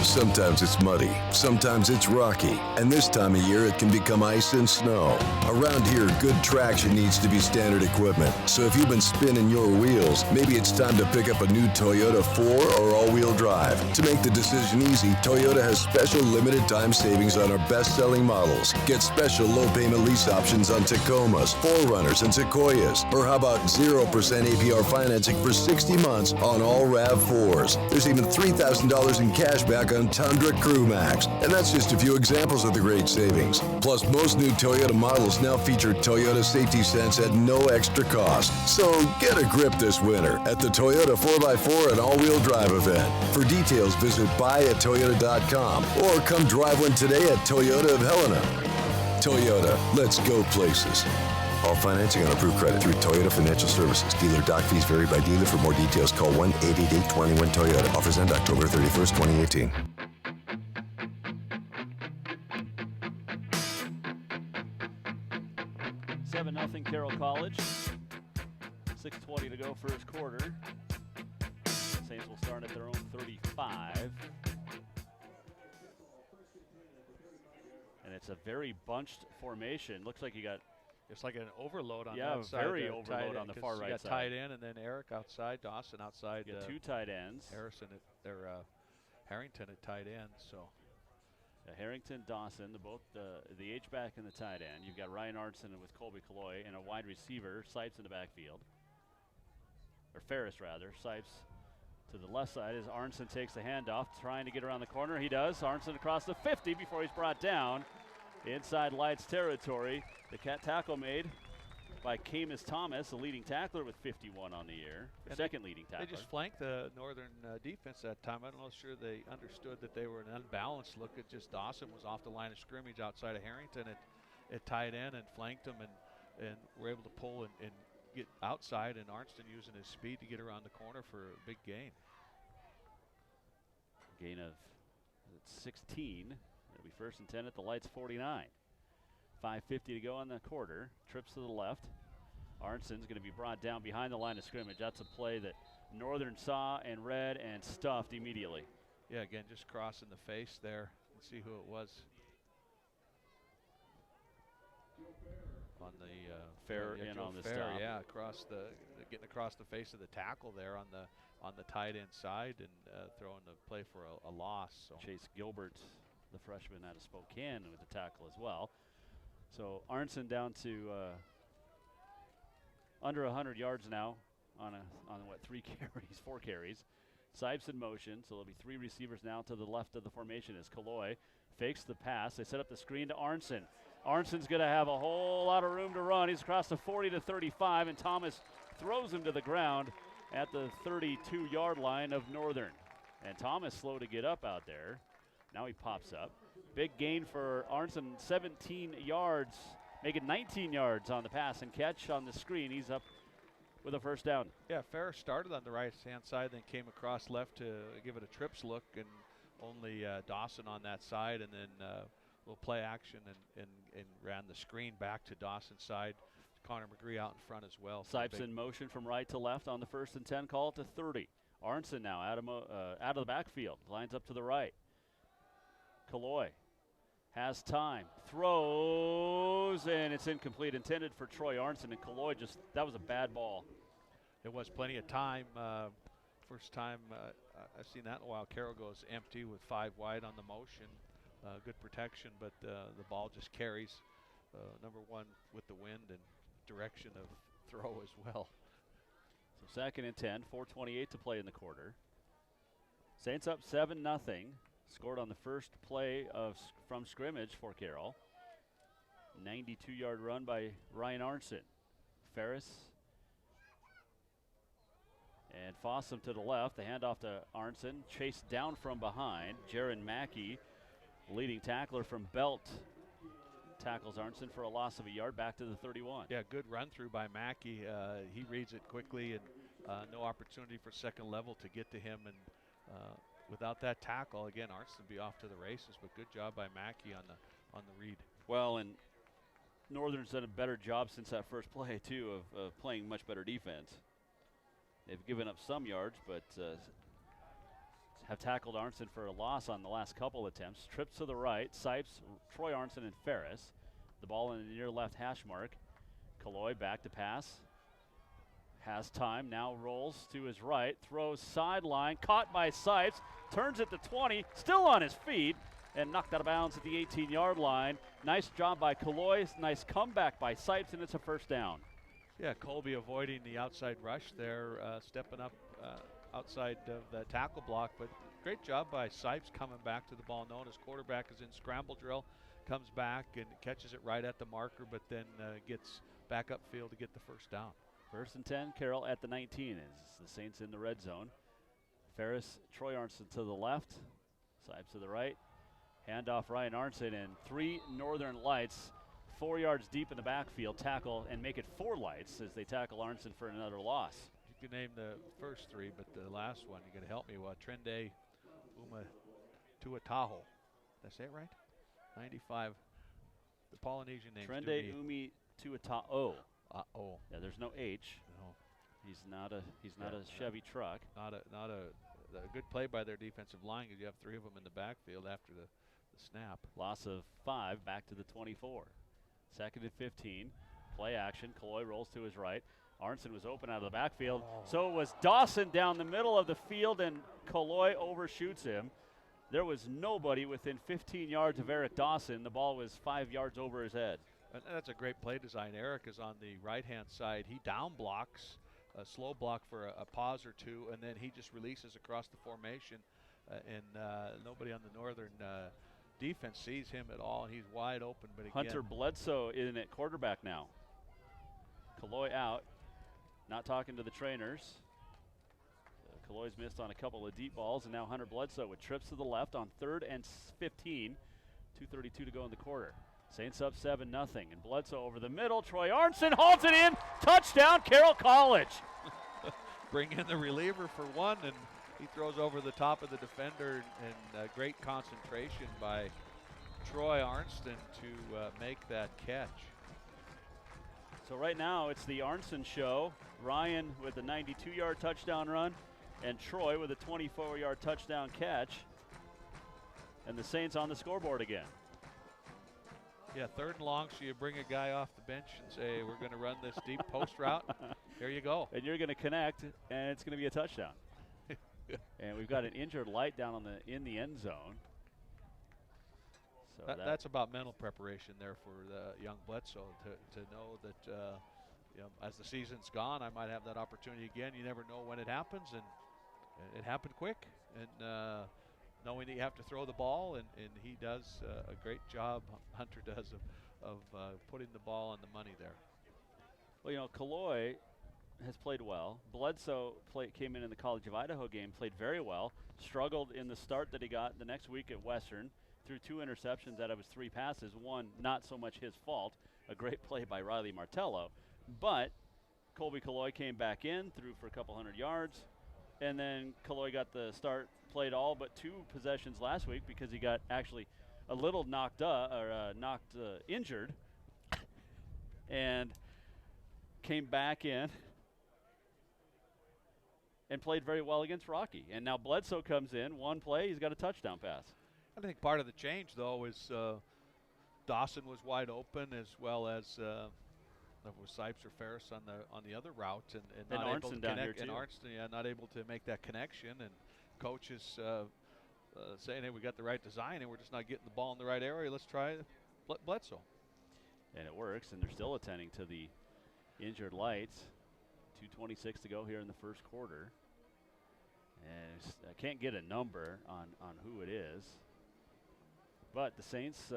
Speaker 11: Sometimes it's muddy, sometimes it's rocky, and this time of year it can become ice and snow. Around here, good traction needs to be standard equipment. So if you've been spinning your wheels, maybe it's time to pick up a new Toyota 4 or all-wheel drive. To make the decision easy, Toyota has special limited time savings on our best-selling models. Get special low-payment lease options on Tacomas, 4Runners, and Sequoias. Or how about 0% APR financing for 60 months on all RAV4s? There's even $3,000 in cash back back on Tundra Crew Max. And that's just a few examples of the great savings. Plus, most new Toyota models now feature Toyota Safety Sense at no extra cost. So get a grip this winter at the Toyota 4x4 and all-wheel drive event. For details, visit buy@toyota.com or come drive one today at Toyota of Helena. Toyota, let's go places. All financing on approved credit through Toyota Financial Services. Dealer doc fees vary by dealer. For more details, call 1-888-21-TOYOTA. Offers end October 31st, 2018.
Speaker 8: Nothing Carroll College. 6:20 to go first quarter. Saints will start at their own 35. And it's a very bunched formation. Looks like you got...
Speaker 9: It's like an overload on
Speaker 8: yeah,
Speaker 9: that side.
Speaker 8: Yeah, very overload on the far right
Speaker 9: side.
Speaker 8: side.
Speaker 9: You got tight end and then Eric outside, Dawson outside.
Speaker 8: You got two tight ends.
Speaker 9: Harrington at tight end, so...
Speaker 8: Harrington, Dawson, the H-back and the tight end. You've got Ryan Arnson with Colby Kaloy and a wide receiver, Sipes in the backfield. Or Ferris, rather. Sipes to the left side as Arnson takes the handoff, trying to get around the corner. He does. Arnson across the 50 before he's brought down. Inside Lights territory. The tackle made by Camus Thomas, the leading tackler with 51 on the year. Second leading tackler.
Speaker 9: They just flanked the Northern defense that time. I'm not sure they understood that they were an unbalanced look. At just Dawson was off the line of scrimmage outside of Harrington at tight end and flanked him and were able to pull and get outside, and Arnston using his speed to get around the corner for a big gain.
Speaker 8: Gain of 16. It'll be first and 10 at the Lights 49. 5:50 to go on the quarter. Trips to the left. Arnson's going to be brought down behind the line of scrimmage. That's a play that Northern saw and read and stuffed immediately.
Speaker 9: Yeah, again, just crossing the face there. Let's see who it was. On the
Speaker 8: fair in on the stop.
Speaker 9: Yeah, getting across the face of the tackle there on the tight end side and throwing the play for a loss. So
Speaker 8: Chase Gilbert, the freshman out of Spokane, with the tackle as well. So Arnson down to under 100 yards now on what, 4 carries. Sipes in motion, so there'll be 3 receivers now to the left of the formation as Kaloy fakes the pass. They set up the screen to Arnson. Arnson's going to have a whole lot of room to run. He's across the 40 to 35, and Thomas throws him to the ground at the 32-yard line of Northern. And Thomas slow to get up out there. Now he pops up. Big gain for Arnson, 17 yards, making 19 yards on the pass and catch on the screen. He's up with a first down.
Speaker 9: Yeah, Ferris started on the right-hand side, then came across left to give it a trips look, and only Dawson on that side, and then little play action and ran the screen back to Dawson's side. Connor McGree out in front as well.
Speaker 8: Sipes in motion from right to left on the 1st and 10 call to 30. Arnson now out of the backfield, lines up to the right. Kaloy has time, throws, and it's incomplete. Intended for Troy Arnson, and Kaloy that was a bad ball.
Speaker 9: There was plenty of time. First time I've seen that in a while. Carroll goes empty with 5 wide on the motion. Good protection, but the ball just carries. Number 1 with the wind and direction of throw as well.
Speaker 8: So 2nd and 10, 4:28 to play in the quarter. Saints up 7-0. Scored on the first play from scrimmage for Carroll. 92-yard run by Ryan Arnson. Ferris and Fossum to the left. The handoff to Arnson. Chased down from behind. Jaron Mackey, leading tackler from Belt, tackles Arnson for a loss of a yard back to the 31.
Speaker 9: Yeah, good run through by Mackey. He reads it quickly, and no opportunity for second level to get to him. And without that tackle, again, Arnson would be off to the races, but good job by Mackey on the read.
Speaker 8: Well, and Northern's done a better job since that first play, too, of playing much better defense. They've given up some yards, but have tackled Arnson for a loss on the last couple attempts. Trips to the right, Sipes, Troy Arnson, and Ferris. The ball in the near left hash mark. Kaloy back to pass. Has time, now rolls to his right, throws sideline, caught by Sipes, turns at the 20, still on his feet, and knocked out of bounds at the 18-yard line. Nice job by Kaloy, nice comeback by Sipes, and it's a first down.
Speaker 9: Yeah, Colby avoiding the outside rush there, stepping up outside of the tackle block, but great job by Sipes coming back to the ball. Known as quarterback is in scramble drill, comes back and catches it right at the marker, but then gets back upfield to get the first down.
Speaker 8: 1st and 10, Carroll at the 19 as the Saints in the red zone. Ferris, Troy Arnson to the left, Sipes to the right. Handoff Ryan Arnson and 3 Northern Lights 4 yards deep in the backfield, tackle and make it 4 Lights as they tackle Arnson for another loss.
Speaker 9: You can name the first 3, but the last one, you're going to help me with Trende Tuataho. Did I say it right? 95. The Polynesian name.
Speaker 8: Trende Umi Tuataho.
Speaker 9: Oh.
Speaker 8: Yeah, there's no H.
Speaker 9: No.
Speaker 8: He's not a Chevy truck.
Speaker 9: Not a good play by their defensive line because you have 3 of them in the backfield after the snap.
Speaker 8: Loss of 5, back to the 24. 2nd and 15. Play action. Kaloy rolls to his right. Arnson was open out of the backfield. So was Dawson down the middle of the field, and Kaloy overshoots him. There was nobody within 15 yards of Eric Dawson. The ball was 5 yards over his head.
Speaker 9: And that's a great play design. Eric is on the right-hand side. He down blocks, a slow block for a pause or 2, and then he just releases across the formation. And nobody on the Northern defense sees him at all. He's wide open, but again,
Speaker 8: Hunter Bledsoe in at quarterback now. Kaloy out, not talking to the trainers. Kaloy's missed on a couple of deep balls, and now Hunter Bledsoe with trips to the left on 3rd and 15. 2:32 to go in the quarter. Saints up 7-0, and Bledsoe over the middle. Troy Arnson hauls it in. Touchdown, Carroll College.
Speaker 9: Bring in the reliever for 1, and he throws over the top of the defender, and great concentration by Troy Arnston to make that catch.
Speaker 8: So right now it's the Arnson show. Ryan with a 92-yard touchdown run, and Troy with a 24-yard touchdown catch. And the Saints on the scoreboard again.
Speaker 9: Yeah, 3rd and long, so you bring a guy off the bench and say, we're going to run this deep post route. There you go.
Speaker 8: And you're going to connect, and it's going to be a touchdown. And we've got an injured Light down in the end zone. So
Speaker 9: that's about mental preparation there for the young Bledsoe to know that as the season's gone, I might have that opportunity again. You never know when it happens, and it happened quick. And knowing that you have to throw the ball, and he does a great job, Hunter does, of putting the ball on the money there.
Speaker 8: Well, Kaloy has played well. Bledsoe came in the College of Idaho game, played very well, struggled in the start that he got the next week at Western, threw 2 interceptions out of his 3 passes, one not so much his fault, a great play by Riley Martello. But Colby Kaloy came back in, threw for a couple hundred yards, and then Kaloy got the start, played all but 2 possessions last week because he got actually a little knocked injured, and came back in and played very well against Rocky. And now Bledsoe comes in, 1 play, he's got a touchdown pass.
Speaker 9: I think part of the change, though, is Dawson was wide open, as well as was Sipes or Ferris on the other route, and not able to connect. And Arnston, not able to make that connection. And coaches saying, "Hey, we got the right design, and we're just not getting the ball in the right area. Let's try Bledsoe."
Speaker 8: And it works, and they're still attending to the injured Lights. 2:26 to go here in the first quarter. And I can't get a number on who it is. But the Saints,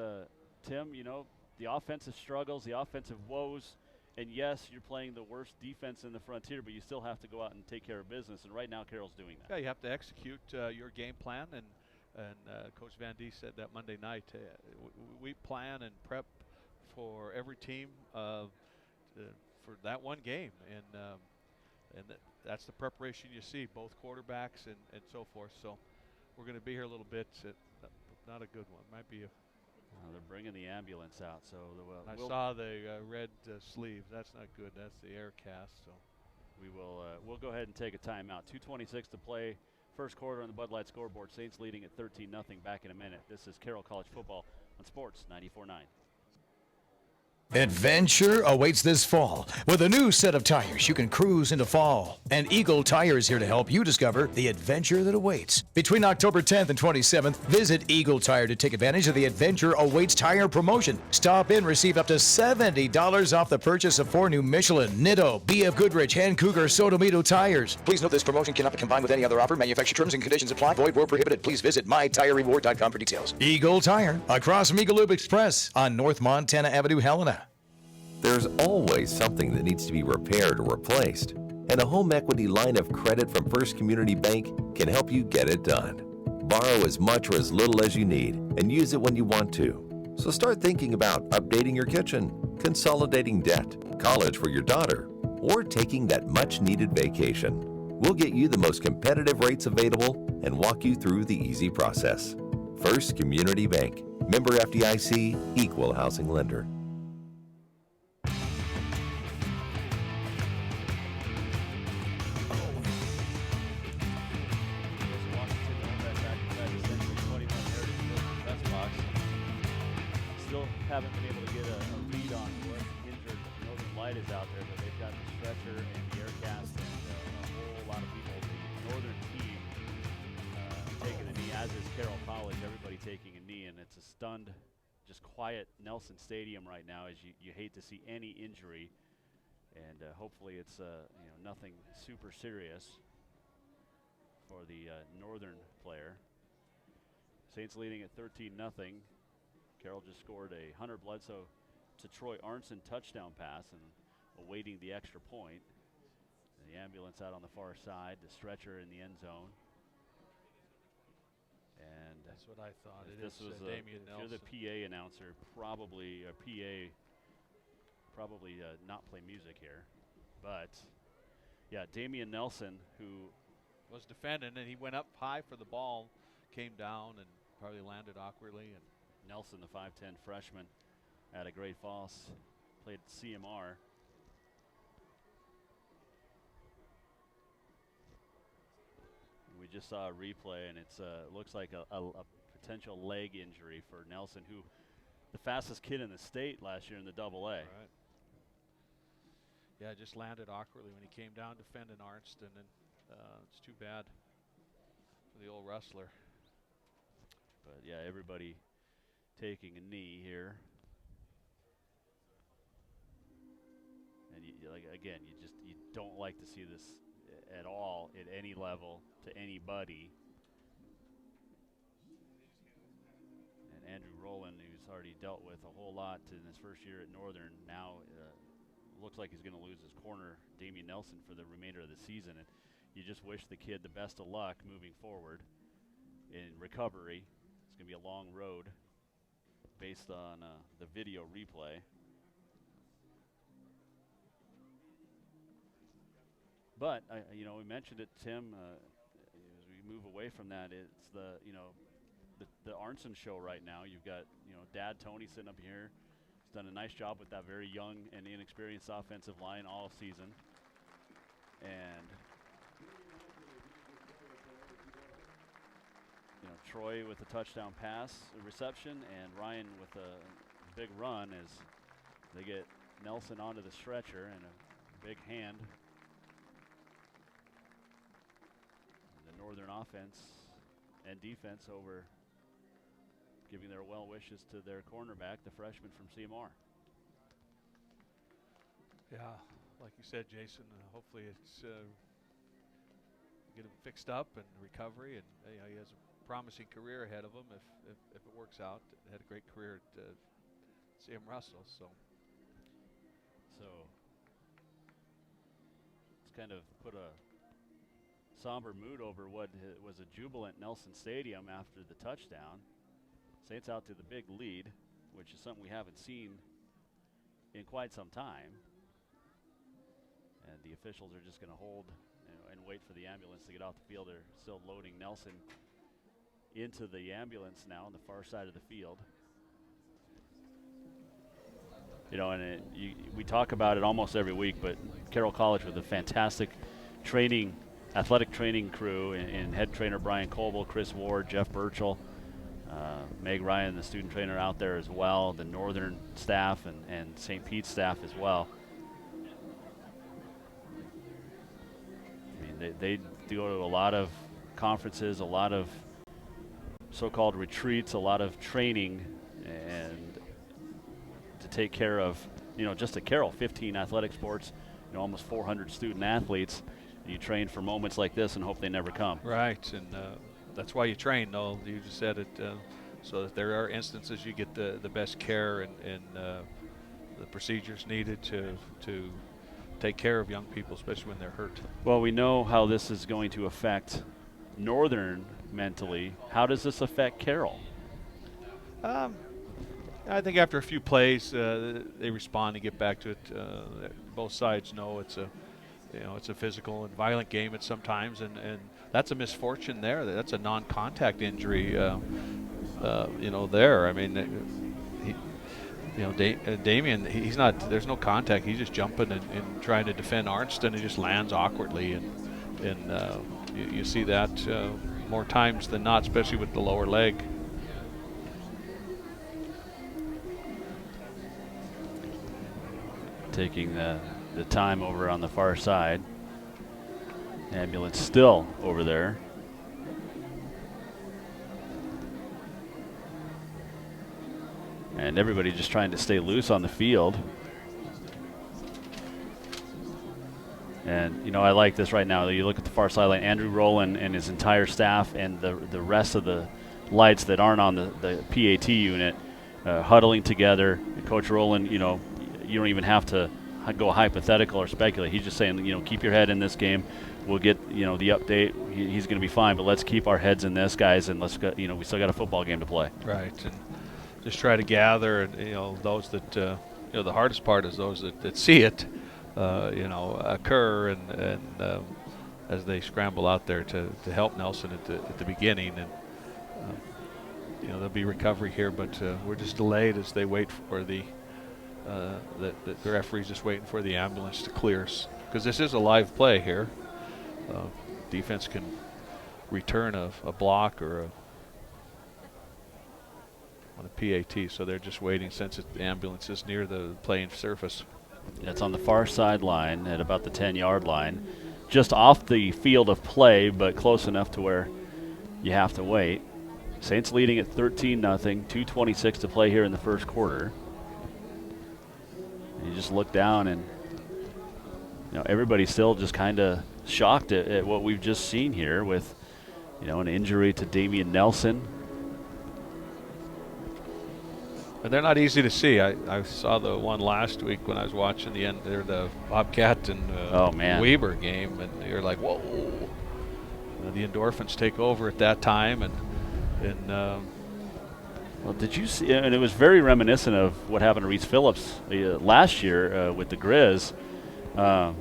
Speaker 8: Tim, the offensive struggles, the offensive woes, and yes, you're playing the worst defense in the Frontier, but you still have to go out and take care of business, and right now Carroll's doing that.
Speaker 9: Yeah, you have to execute your game plan, and Coach Van D said that Monday night. We plan and prep for every team for that one game, and that's the preparation you see, both quarterbacks and so forth. So we're going to be here a little bit. Not a good one. Might be a.
Speaker 8: They're bringing the ambulance out. So
Speaker 9: I saw the red sleeves. That's not good. That's the air cast. So
Speaker 8: we'll go ahead and take a timeout. 2:26 to play. First quarter on the Bud Light scoreboard. Saints leading at 13-0. Back in a minute. This is Carroll College football on Sports 94.9.
Speaker 12: Adventure awaits this fall. With a new set of tires, you can cruise into fall. And Eagle Tire is here to help you discover the adventure that awaits. Between October 10th and 27th, visit Eagle Tire to take advantage of the Adventure Awaits Tire promotion. Stop in, receive up to $70 off the purchase of 4 new Michelin, Nitto, BF Goodrich, and Cougar Sotomito tires. Please note this promotion cannot be combined with any other offer. Manufacturer terms and conditions apply. Void where prohibited. Please visit mytirereward.com for details. Eagle Tire, across from Eagle Loop Express on North Montana Avenue, Helena.
Speaker 13: There's always something that needs to be repaired or replaced, and a home equity line of credit from First Community Bank can help you get it done. Borrow as much or as little as you need and use it when you want to. So start thinking about updating your kitchen, consolidating debt, college for your daughter, or taking that much-needed vacation. We'll get you the most competitive rates available and walk you through the easy process. First Community Bank, member FDIC, equal housing lender.
Speaker 8: Haven't been able to get a read on what injured Northern Light is out there, but they've got the stretcher and the air cast and a whole lot of people. The Northern team taking a knee, as is Carroll College, everybody taking a knee, and it's a stunned, just quiet Nelson Stadium right now, as you hate to see any injury, and hopefully it's nothing super serious for the Northern player. Saints leading at 13-0. Carroll just scored a Hunter Bledsoe to Troy Arnson touchdown pass and awaiting the extra point. And the ambulance out on the far side, the stretcher in the end zone. And
Speaker 9: that's what I thought.
Speaker 8: This was
Speaker 9: Damian Nelson.
Speaker 8: If you're the PA announcer, probably not play music here. But yeah, Damian Nelson, who
Speaker 9: was defending, and he went up high for the ball, came down and probably landed awkwardly. And
Speaker 8: Nelson, the 5'10 freshman out of Great Falls, played CMR. We just saw a replay, and it looks like a potential leg injury for Nelson, who the fastest kid in the state last year in the AA.
Speaker 9: Right. Yeah, just landed awkwardly when he came down defending Arnston, and it's too bad for the old wrestler.
Speaker 8: But yeah, everybody taking a knee here, and you don't like to see this at all at any level to anybody. And Andrew Rowland, who's already dealt with a whole lot in his first year at Northern, now looks like he's going to lose his corner, Damian Nelson, for the remainder of the season. And you just wish the kid the best of luck moving forward in recovery. It's going to be a long road based on the video replay. But we mentioned it, Tim. As we move away from that, it's the Arnson show right now. You've got Dad Tony sitting up here. He's done a nice job with that very young and inexperienced offensive line all season, and Troy with a touchdown pass reception, and Ryan with a big run as they get Nelson onto the stretcher, and a big hand. And the Northern offense and defense over giving their well wishes to their cornerback, the freshman from CMR.
Speaker 9: Yeah, like you said, Jason, hopefully it's get him fixed up and recovery, and he has a promising career ahead of him if it works out. Had a great career at Sam Russell, so
Speaker 8: it's kind of put a somber mood over what was a jubilant Nelson Stadium after the touchdown. Saints out to the big lead, which is something we haven't seen in quite some time. And the officials are just going to hold and wait for the ambulance to get off the field. They're still loading Nelson into the ambulance now on the far side of the field. We talk about it almost every week, but Carroll College with a fantastic athletic training crew, and head trainer Brian Coble, Chris Ward, Jeff Burchell, Meg Ryan, the student trainer, out there as well, the Northern staff and St. Pete's staff as well. I mean, they go to a lot of conferences, a lot of so-called retreats, a lot of training, and to take care of, just at Carroll, 15 athletic sports, almost 400 student athletes. You train for moments like this and hope they never come.
Speaker 9: Right, and that's why you train, though. You just said it, so that there are instances you get the best care and the procedures needed to take care of young people, especially when they're hurt.
Speaker 8: Well, we know how this is going to affect Northern mentally. How does this affect Carroll?
Speaker 9: I think after a few plays, they respond and get back to it. Both sides know it's a physical and violent game at sometimes, and that's a misfortune there. That's a non-contact injury. There. I mean, Damien, he's not. There's no contact. He's just jumping and trying to defend Arnston. He just lands awkwardly, and you see that more times than not, especially with the lower leg.
Speaker 8: Taking the time over on the far side. Ambulance still over there. And everybody just trying to stay loose on the field. And, I like this right now. You look at the far sideline, Andrew Rowland and his entire staff and the rest of the lights that aren't on the PAT unit huddling together. And Coach Rowland, you don't even have to go hypothetical or speculate. He's just saying, keep your head in this game. We'll get, the update. He's going to be fine, but let's keep our heads in this, guys, and let's go. We still got a football game to play.
Speaker 9: Right, and just try to gather, and those that, the hardest part is those that see it, occur, and as they scramble out there to help Nelson at the beginning, and there'll be recovery here, but we're just delayed as they wait for the referee's just waiting for the ambulance to clear us, because this is a live play here. Defense can return a block or on a PAT, so they're just waiting since the ambulance is near the playing surface.
Speaker 8: It's on the far sideline at about the 10-yard line, just off the field of play, but close enough to where you have to wait. Saints leading at 13-0, 2:26 to play here in the first quarter. You just look down and everybody's still just kind of shocked at what we've just seen here with an injury to Damian Nelson.
Speaker 9: And they're not easy to see. I saw the one last week when I was watching the Bobcat and Weber game, and you're like, whoa. The endorphins take over at that time, and
Speaker 8: well, did you see? And it was very reminiscent of what happened to Reese Phillips last year with the Grizz. But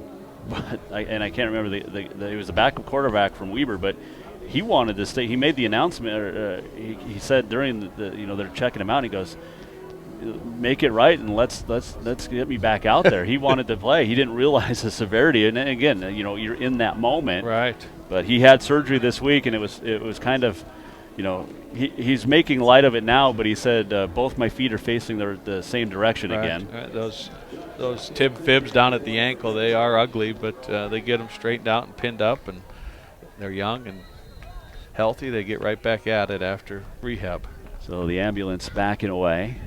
Speaker 8: I can't remember he was a backup quarterback from Weber, but he wanted to stay. He made the announcement. He said during they're checking him out. He goes, "Make it right and let's get me back out there." He wanted to play. He didn't realize the severity. And again, you're in that moment.
Speaker 9: Right.
Speaker 8: But he had surgery this week, and it was kind of. He's making light of it now, but he said both my feet are facing the same direction again.
Speaker 9: Right. Those tib fibs down at the ankle, they are ugly, but they get them straightened out and pinned up, and they're young and healthy. They get right back at it after rehab.
Speaker 8: So the ambulance backing away,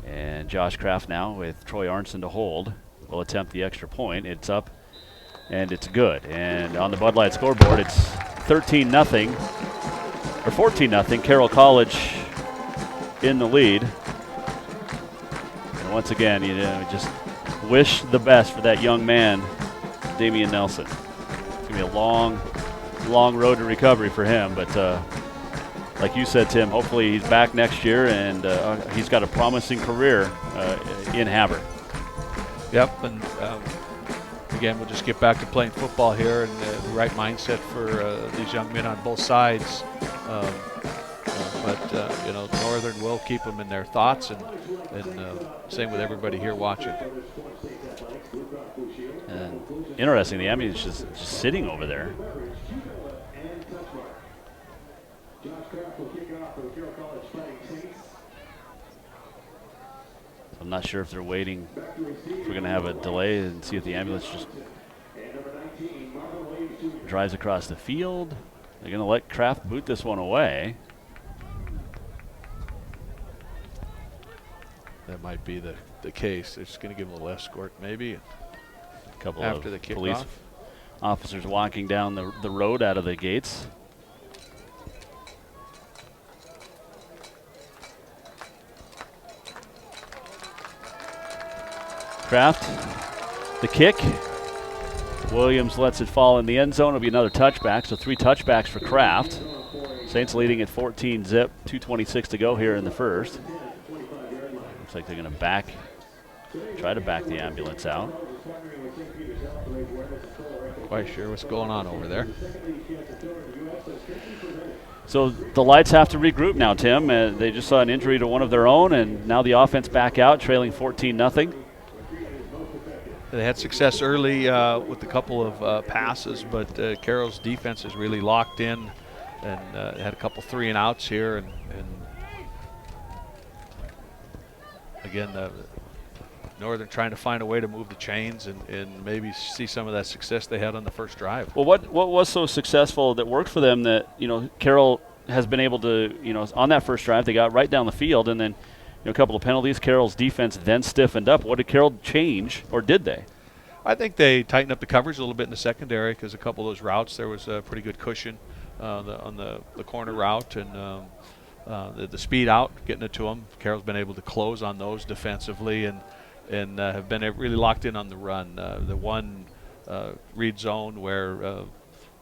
Speaker 8: and Josh Kraft now with Troy Arnson to hold will attempt the extra point. It's up, and it's good. And on the Bud Light scoreboard, it's 13-0. Or 14-0, Carroll College in the lead. And once again, just wish the best for that young man, Damian Nelson. It's going to be a long, long road to recovery for him. But like you said, Tim, hopefully he's back next year, and he's got a promising career in Havre.
Speaker 9: Yep, and again, we'll just get back to playing football here, and the right mindset for these young men on both sides. But Northern will keep them in their thoughts, and same with everybody here watching.
Speaker 8: And interesting, the ambulance is just sitting over there. I'm not sure if they're waiting, if we're going to have a delay and see if the ambulance just drives across the field. They're going to let Kraft boot this one away.
Speaker 9: That might be the case. They're just going to give him a little escort maybe.
Speaker 8: A couple
Speaker 9: after
Speaker 8: of
Speaker 9: the kickoff.
Speaker 8: police officers walking down the road out of the gates. Kraft, the kick. Williams lets it fall in the end zone. It'll be another touchback, so 3 touchbacks for Kraft. Saints leading at 14 zip, 2:26 to go here in the first. Looks like they're going to try to back the ambulance out.
Speaker 9: Quite sure what's going on over there.
Speaker 8: So the Lights have to regroup now, Tim. They just saw an injury to one of their own, and now the offense back out, trailing 14-0.
Speaker 9: They had success early with a couple of passes, but Carroll's defense is really locked in and had a couple 3-and-outs here. And again, Northern trying to find a way to move the chains and maybe see some of that success they had on the first drive.
Speaker 8: Well, what was so successful that worked for them that, Carroll has been able to, on that first drive, they got right down the field, and then a couple of penalties. Carroll's defense then stiffened up. What did Carroll change, or did they?
Speaker 9: I think they tightened up the coverage a little bit in the secondary because a couple of those routes, there was a pretty good cushion on the corner route and the speed out, getting it to them. Carroll's been able to close on those defensively and have been really locked in on the run. The one read zone where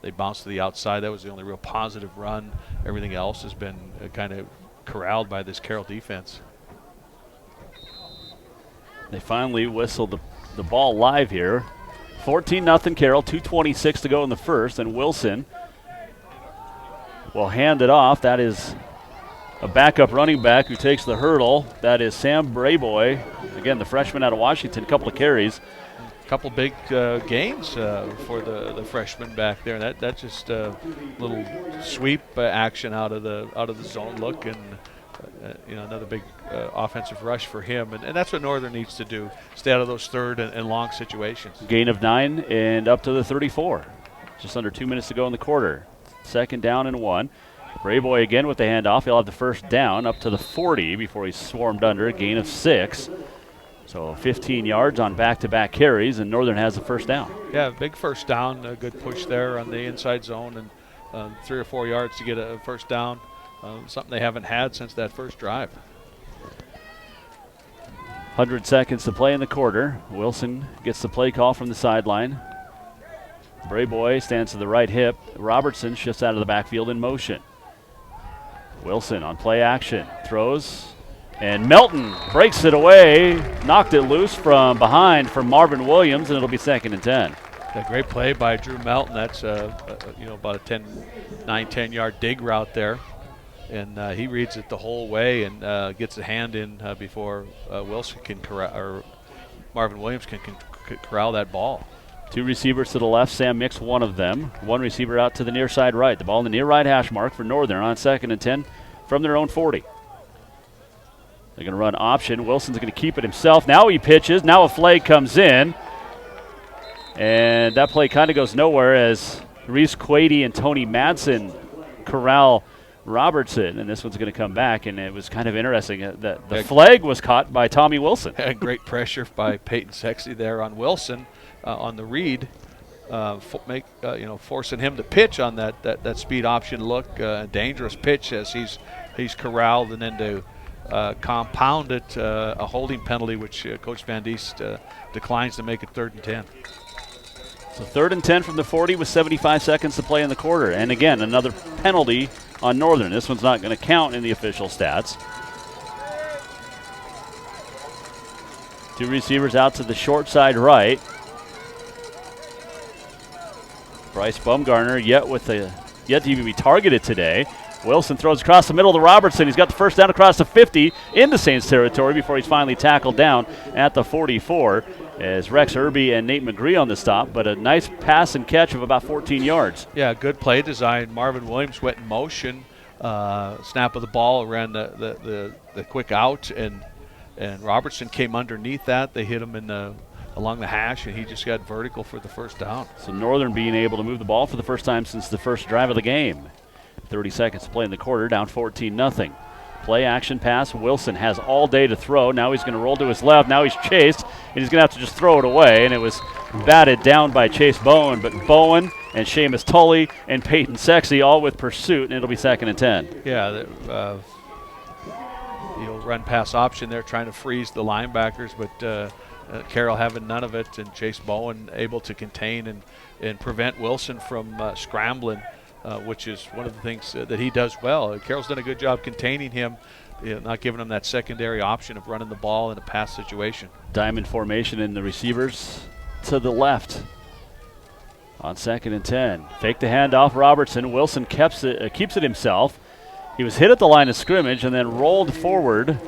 Speaker 9: they bounced to the outside, that was the only real positive run. Everything else has been kind of corralled by this Carroll defense.
Speaker 8: They finally whistled the ball live here. 14-0 Carroll, 2:26 to go in the first, and Wilson will hand it off. That is a backup running back who takes the hurdle. That is Sam Brayboy, again, the freshman out of Washington, a couple of carries.
Speaker 9: A couple big gains for the freshman back there. That's just a little sweep action out of the zone look, and another big offensive rush for him. And that's what Northern needs to do, stay out of those third and long situations.
Speaker 8: Gain of 9 and up to the 34. Just under 2 minutes to go in the quarter. 2nd down and 1. Brayboy again with the handoff. He'll have the first down up to the 40 before he's swarmed under. A gain of 6. So 15 yards on back-to-back carries, and Northern has the first down.
Speaker 9: Yeah, big first down. A good push there on the inside zone, and 3 or 4 yards to get a first down. Something they haven't had since that first drive.
Speaker 8: 100 seconds to play in the quarter. Wilson gets the play call from the sideline. Brayboy stands to the right hip. Robertson shifts out of the backfield in motion. Wilson on play action. Throws. And Melton breaks it away. Knocked it loose from behind from Marvin Williams, and it'll be 2nd and 10.
Speaker 9: A great play by Drew Melton. That's about a 9-10 yard dig route there. And he reads it the whole way and gets a hand in before Wilson can or Marvin Williams can corral that ball.
Speaker 8: 2 receivers to the left. Sam Mix, one of them. 1 receiver out to the near side right. The ball in the near right hash mark for Northern on 2nd and 10 from their own 40. They're going to run option. Wilson's going to keep it himself. Now he pitches. Now a flag comes in. And that play kind of goes nowhere as Reese Quady and Tony Madsen corral Robertson, and this one's going to come back, and it was kind of interesting that the flag was caught by Tommy Wilson.
Speaker 9: Great pressure by Peyton Sexy there on Wilson on the read, forcing him to pitch on that speed option look. Dangerous pitch as he's corralled, and then to compound it, a holding penalty, which Coach Van Diest declines to make it 3rd and 10.
Speaker 8: So 3rd and 10 from the 40 with 75 seconds to play in the quarter. And again, another penalty on Northern. This one's not going to count in the official stats. 2 receivers out to the short side right. Bryce Bumgarner yet to even be targeted today. Wilson throws across the middle to Robertson. He's got the first down across the 50 into Saints territory before he's finally tackled down at the 44 as Rex Irby and Nate McGree on the stop, but a nice pass and catch of about 14 yards.
Speaker 9: Yeah, good play design. Marvin Williams went in motion. Snap of the ball, ran the quick out, and and Robertson came underneath that. They hit him along the hash, and he just got vertical for the first down.
Speaker 8: So Northern being able to move the ball for the first time since the first drive of the game. 30 seconds to play in the quarter, down 14-0. Play action pass. Wilson has all day to throw. Now he's going to roll to his left. Now he's chased, and he's going to have to just throw it away. And it was batted down by Chase Bowen. But Bowen and Seamus Tully and Peyton Sexy all with pursuit, and it'll be 2nd and 10.
Speaker 9: Yeah, run pass option there, trying to freeze the linebackers, but Carroll having none of it, and Chase Bowen able to contain and prevent Wilson from scrambling. Which is one of the things that he does well. Carroll's done a good job containing him, not giving him that secondary option of running the ball in a pass situation.
Speaker 8: Diamond formation in the receivers to the left on 2nd and 10. Fake the handoff, Robertson. Wilson keeps it himself. He was hit at the line of scrimmage and then rolled forward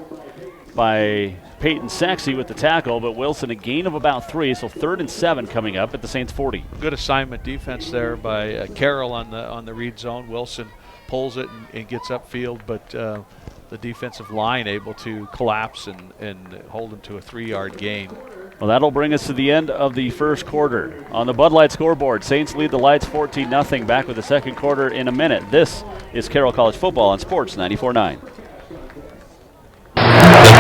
Speaker 8: by Peyton Sexy with the tackle, but Wilson a gain of about 3, so 3rd and 7 coming up at the Saints 40.
Speaker 9: Good assignment defense there by Carroll on the read zone. Wilson pulls it and gets upfield, but the defensive line able to collapse and hold him to a 3-yard gain.
Speaker 8: Well, that'll bring us to the end of the first quarter. On the Bud Light scoreboard, Saints lead the Lights 14-0. Back with the second quarter in a minute. This is Carroll College Football on Sports 94.9.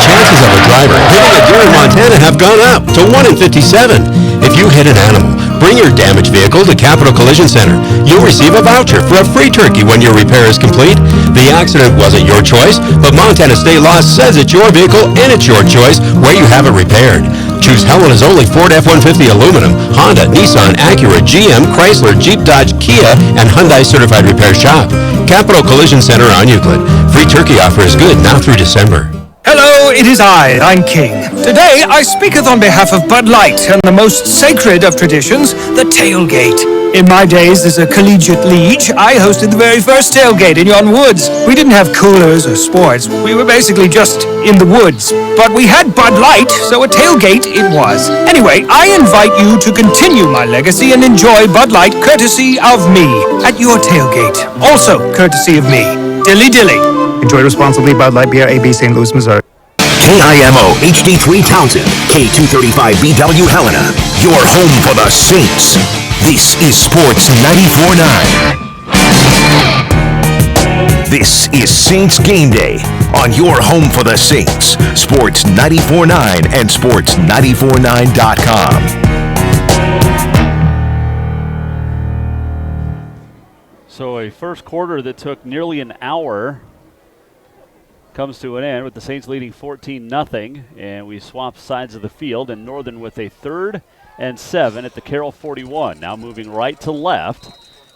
Speaker 6: Chances of a driver hitting a deer in Montana have gone up to 1 in 57. If you hit an animal, bring your damaged vehicle to Capital Collision Center. You'll receive a voucher for a free turkey when your repair is complete. The accident wasn't your choice, but Montana state law says it's your vehicle and it's your choice where you have it repaired. Choose Helena's only Ford F-150 aluminum, Honda, Nissan, Acura, GM, Chrysler, Jeep, Dodge, Kia, and Hyundai certified repair shop. Capital Collision Center on Euclid. Free turkey offer is good now through December.
Speaker 14: Hello, it is I'm King. Today I speaketh on behalf of Bud Light and the most sacred of traditions, the tailgate. In my days as a collegiate liege, I hosted the very first tailgate in yon woods. We didn't have coolers or sports. We were basically just in the woods. But we had Bud Light, so a tailgate it was. Anyway, I invite you to continue my legacy and enjoy Bud Light courtesy of me at your tailgate. Also courtesy of me. Dilly dilly.
Speaker 15: Enjoy responsibly. Bud Light Beer, AB, St. Louis, Missouri.
Speaker 7: KIMO HD3 Townsend, K235BW Helena, your home for the Saints. This is Sports 94.9. This is Saints Game Day on your home for the Saints, Sports 94.9 and Sports949.com.
Speaker 8: So a first quarter that took nearly an hour comes to an end with the Saints leading 14-0, and we swap sides of the field, and Northern with a 3rd and 7 at the Carroll 41. Now moving right to left.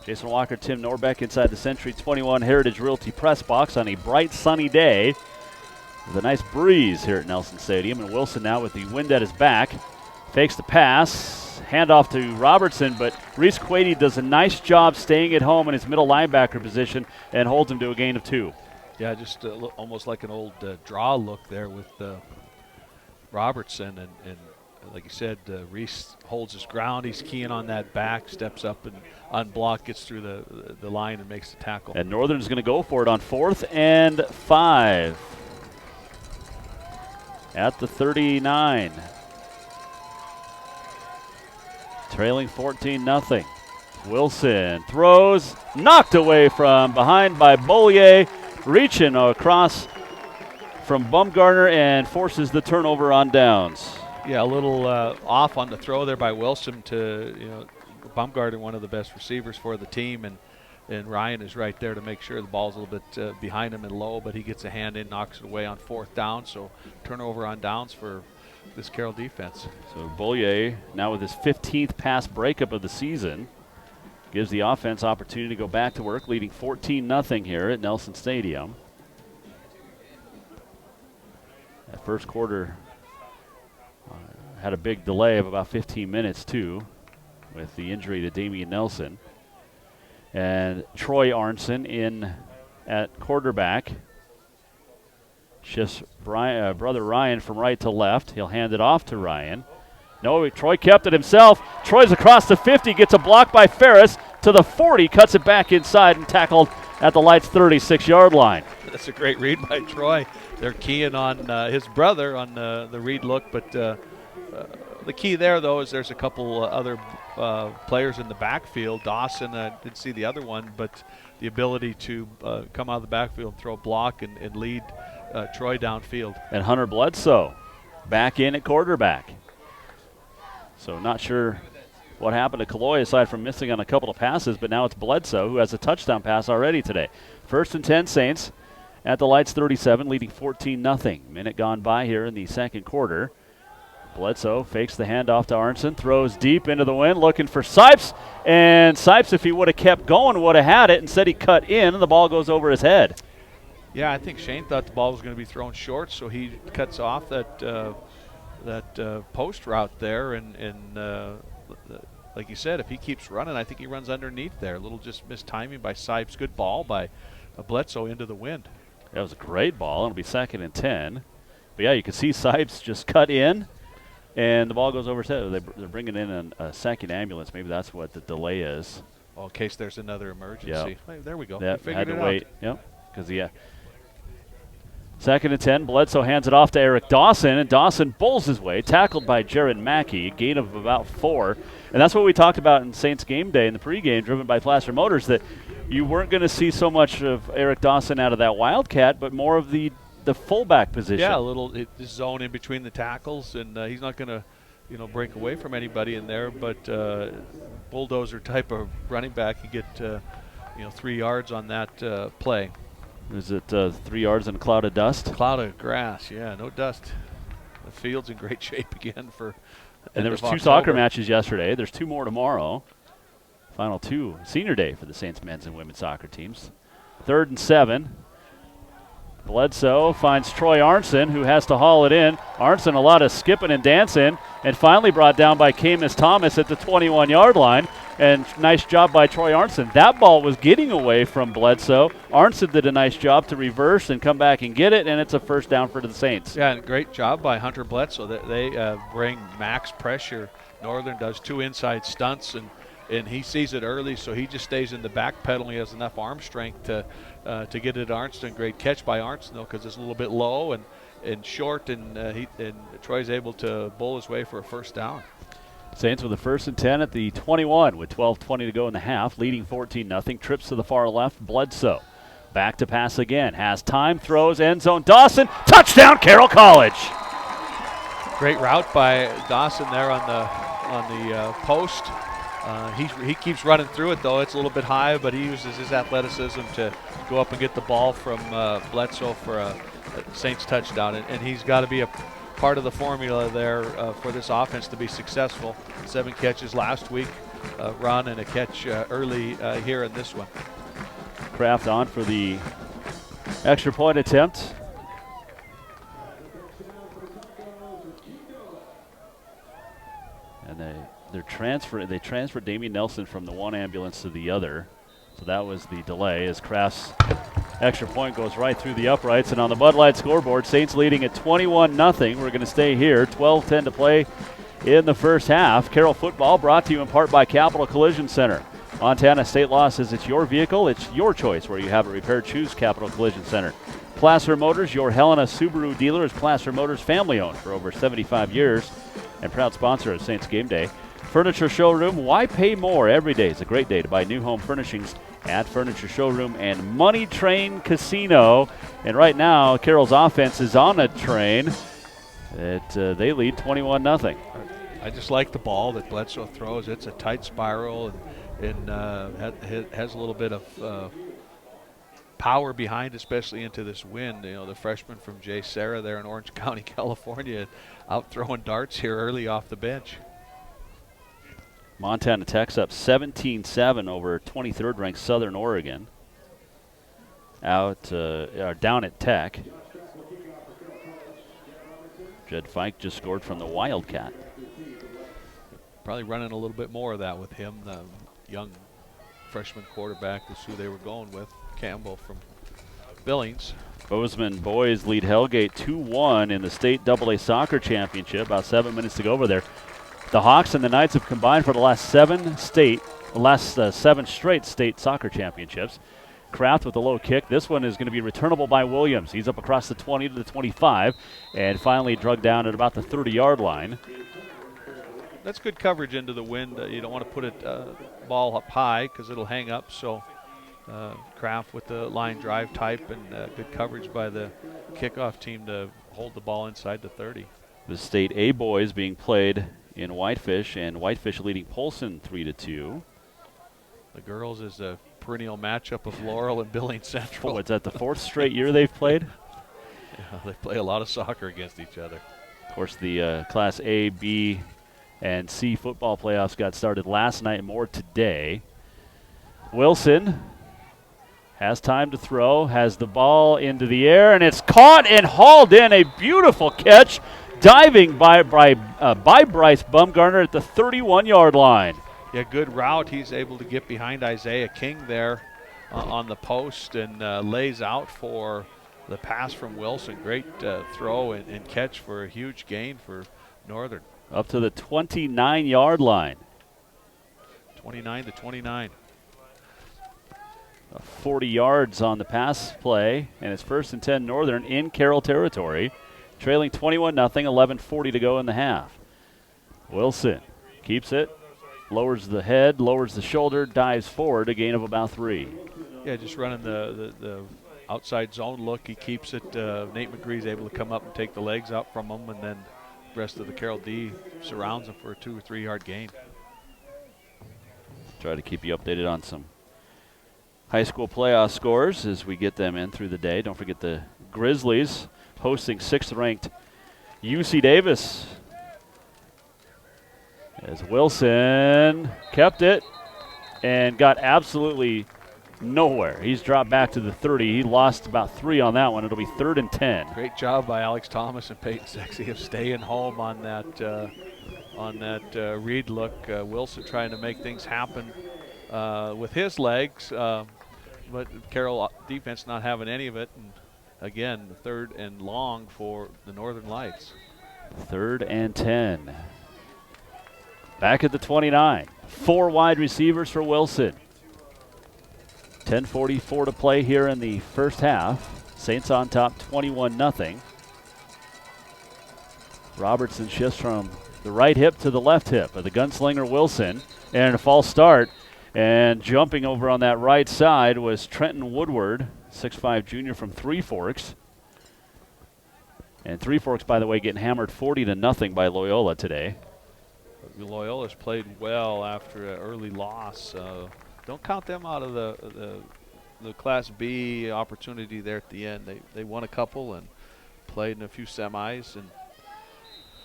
Speaker 8: Jason Walker, Tim Norbeck inside the Century 21 Heritage Realty press box on a bright sunny day with a nice breeze here at Nelson Stadium, and Wilson now with the wind at his back. Fakes the pass, handoff to Robertson, but Reese Quady does a nice job staying at home in his middle linebacker position and holds him to a gain of 2.
Speaker 9: Yeah, just almost like an old draw look there with Robertson. And like you said, Reese holds his ground. He's keying on that back, steps up and unblocked, gets through the line and makes the tackle.
Speaker 8: And Northern's going to go for it on 4th and 5 at the 39. Trailing 14-0. Wilson throws, knocked away from behind by Bollier. Reaching across from Bumgarner and forces the turnover on downs.
Speaker 9: Yeah, a little off on the throw there by Wilson to, Bumgarner, one of the best receivers for the team, and Ryan is right there to make sure the ball's a little bit behind him and low, but he gets a hand in, knocks it away on 4th down, so turnover on downs for this Carroll defense.
Speaker 8: So Bollier now with his 15th pass breakup of the season. Gives the offense opportunity to go back to work, leading 14-0 here at Nelson Stadium. That first quarter had a big delay of about 15 minutes, too, with the injury to Damian Nelson. And Troy Arnson in at quarterback. Shifts brother Ryan from right to left. He'll hand it off to Ryan. No, Troy kept it himself. Troy's across the 50, gets a block by Ferris to the 40, cuts it back inside and tackled at the Lights 36-yard line.
Speaker 9: That's a great read by Troy. They're keying on his brother on the read look, but the key there, though, is there's a couple other players in the backfield. Dawson, didn't see the other one, but the ability to come out of the backfield and throw a block and lead Troy downfield.
Speaker 8: And Hunter Bledsoe back in at quarterback. So not sure what happened to Kaloy aside from missing on a couple of passes, but now it's Bledsoe who has a touchdown pass already today. 1st and 10 Saints at the Lights 37, leading 14-0. Minute gone by here in the second quarter. Bledsoe fakes the handoff to Arnson, throws deep into the wind, looking for Sipes. And Sipes, if he would have kept going, would have had it. Instead, he cut in, and the ball goes over his head.
Speaker 9: Yeah, I think Shane thought the ball was going to be thrown short, so he cuts off that post route there. And like you said, if he keeps running, I think he runs underneath there. A little just missed timing by Sipes. Good ball by Bledsoe into the wind.
Speaker 8: That was a great ball. It'll be 2nd and 10. But, yeah, you can see Sipes just cut in. And the ball goes over his head. They're bringing in a second ambulance. Maybe that's what the delay is.
Speaker 9: Oh, in case there's another emergency.
Speaker 8: Yep.
Speaker 9: Hey, there we go.
Speaker 8: Yep,
Speaker 9: We
Speaker 8: had
Speaker 9: figured
Speaker 8: to
Speaker 9: it
Speaker 8: wait.
Speaker 9: out.
Speaker 8: Yep. Because 2nd and 10. Bledsoe hands it off to Eric Dawson, and Dawson bowls his way, tackled by Jaron Mackey, a gain of about 4. And that's what we talked about in Saints game day in the pregame, driven by Placer Motors, that you weren't going to see so much of Eric Dawson out of that Wildcat, but more of the fullback position.
Speaker 9: Yeah, a little zone in between the tackles, and he's not going to break away from anybody in there, but bulldozer type of running back, you get 3 yards on that play.
Speaker 8: Is it 3 yards in a cloud of dust?
Speaker 9: Cloud of grass, yeah, no dust. The field's in great shape again for.
Speaker 8: And there was 2 soccer matches yesterday. There's 2 more tomorrow. Final 2, senior day for the Saints men's and women's soccer teams. 3rd and 7. Bledsoe finds Troy Arnson, who has to haul it in. Arnson, a lot of skipping and dancing, and finally brought down by Camus Thomas at the 21-yard line. And nice job by Troy Arnson. That ball was getting away from Bledsoe. Arnson did a nice job to reverse and come back and get it, and it's a first down for the Saints.
Speaker 9: Yeah, and great job by Hunter Bledsoe. They bring max pressure. Northern does 2 inside stunts, and he sees it early, so he just stays in the back pedal. He has enough arm strength to get it to Arnson. Great catch by Arnson, though, because it's a little bit low and short, and Troy's able to bowl his way for a first down.
Speaker 8: Saints with a 1st and 10 at the 21 with 12:20 to go in the half, leading 14-0. Trips to the far left, Bledsoe. Back to pass again, has time, throws, end zone. Dawson, touchdown, Carroll College.
Speaker 9: Great route by Dawson there on the post. He keeps running through it, though. It's a little bit high, but he uses his athleticism to go up and get the ball from Bledsoe for a Saints touchdown. And he's got to be a part of the formula there for this offense to be successful. 7 catches last week, run, and a catch early here in this one.
Speaker 8: Kraft on for the extra point attempt. And they transferred Damian Nelson from the one ambulance to the other. So that was the delay as Kraft's extra point goes right through the uprights. And on the Bud Light scoreboard, Saints leading at 21-0. We're going to stay here. 12:10 to play in the first half. Carroll football brought to you in part by Capital Collision Center. Montana State Law says it's your vehicle, it's your choice where you have it repaired. Choose Capital Collision Center. Placer Motors, your Helena Subaru dealer, is Placer Motors, family owned for over 75 years and proud sponsor of Saints Game Day. Furniture Showroom, why pay more? Every day is a great day to buy new home furnishings at Furniture Showroom and Money Train Casino. And right now, Carroll's offense is on a train. They lead 21-0.
Speaker 9: I just like the ball that Bledsoe throws. It's a tight spiral and has a little bit of power behind, especially into this wind. The freshman from J. Sarah there in Orange County, California, out throwing darts here early off the bench.
Speaker 8: Montana Tech's up 17-7 over 23rd ranked Southern Oregon. Down at Tech. Jed Fike just scored from the Wildcat.
Speaker 9: Probably running a little bit more of that with him. The young freshman quarterback is who they were going with, Campbell from Billings.
Speaker 8: Bozeman boys lead Hellgate 2-1 in the state AA soccer championship. About 7 minutes to go over there. The Hawks and the Knights have combined for the last 7 straight state soccer championships. Kraft with a low kick. This one is going to be returnable by Williams. He's up across the 20 to the 25 and finally drugged down at about the 30-yard line.
Speaker 9: That's good coverage into the wind. You don't want to put it ball up high because it'll hang up. So Kraft with the line drive type and good coverage by the kickoff team to hold the ball inside the 30.
Speaker 8: The State A boys being played in Whitefish, and Whitefish leading Polson 3-2.
Speaker 9: The girls is a perennial matchup of Laurel and Billings Central.
Speaker 8: It's at the 4th straight year they've played.
Speaker 9: Yeah, they play a lot of soccer against each other.
Speaker 8: Of course, the Class A, B, and C football playoffs got started last night, more today. Wilson has time to throw, has the ball into the air, and it's caught and hauled in. A beautiful catch, diving by Bryce Bumgarner at the 31-yard line.
Speaker 9: Yeah, good route. He's able to get behind Isaiah King there on the post and lays out for the pass from Wilson. Great throw and catch for a huge gain for Northern.
Speaker 8: Up to the 29-yard line.
Speaker 9: 29 to 29.
Speaker 8: 40 yards on the pass play, and it's 1st and 10 Northern in Carroll territory, trailing 21-0, 11:40 to go in the half. Wilson keeps it, lowers the head, lowers the shoulder, dives forward, a gain of about 3.
Speaker 9: Yeah, just running the outside zone look. He keeps it. Nate McGree's able to come up and take the legs out from him, and then the rest of the Carroll D surrounds him for a 2 or 3 yard gain.
Speaker 8: Try to keep you updated on some high school playoff scores as we get them in through the day. Don't forget the Grizzlies hosting 6th-ranked UC Davis. As Wilson kept it and got absolutely nowhere. He's dropped back to the 30. He lost about 3 on that one. It'll be 3rd and 10.
Speaker 9: Great job by Alex Thomas and Peyton Sexy of staying home on that read look. Wilson trying to make things happen with his legs, but Carroll defense not having any of it. And again, 3rd and long for the Northern Lights.
Speaker 8: 3rd and 10. Back at the 29. 4 wide receivers for Wilson. 10:44 to play here in the first half. Saints on top 21-0. Robertson shifts from the right hip to the left hip of the gunslinger Wilson. And a false start. And jumping over on that right side was Trenton Woodward, 6'5" junior from Three Forks. And Three Forks, by the way, getting hammered 40-0 by Loyola today.
Speaker 9: Loyola's played well after an early loss. Don't count them out of the Class B opportunity there at the end. They won a couple and played in a few semis. And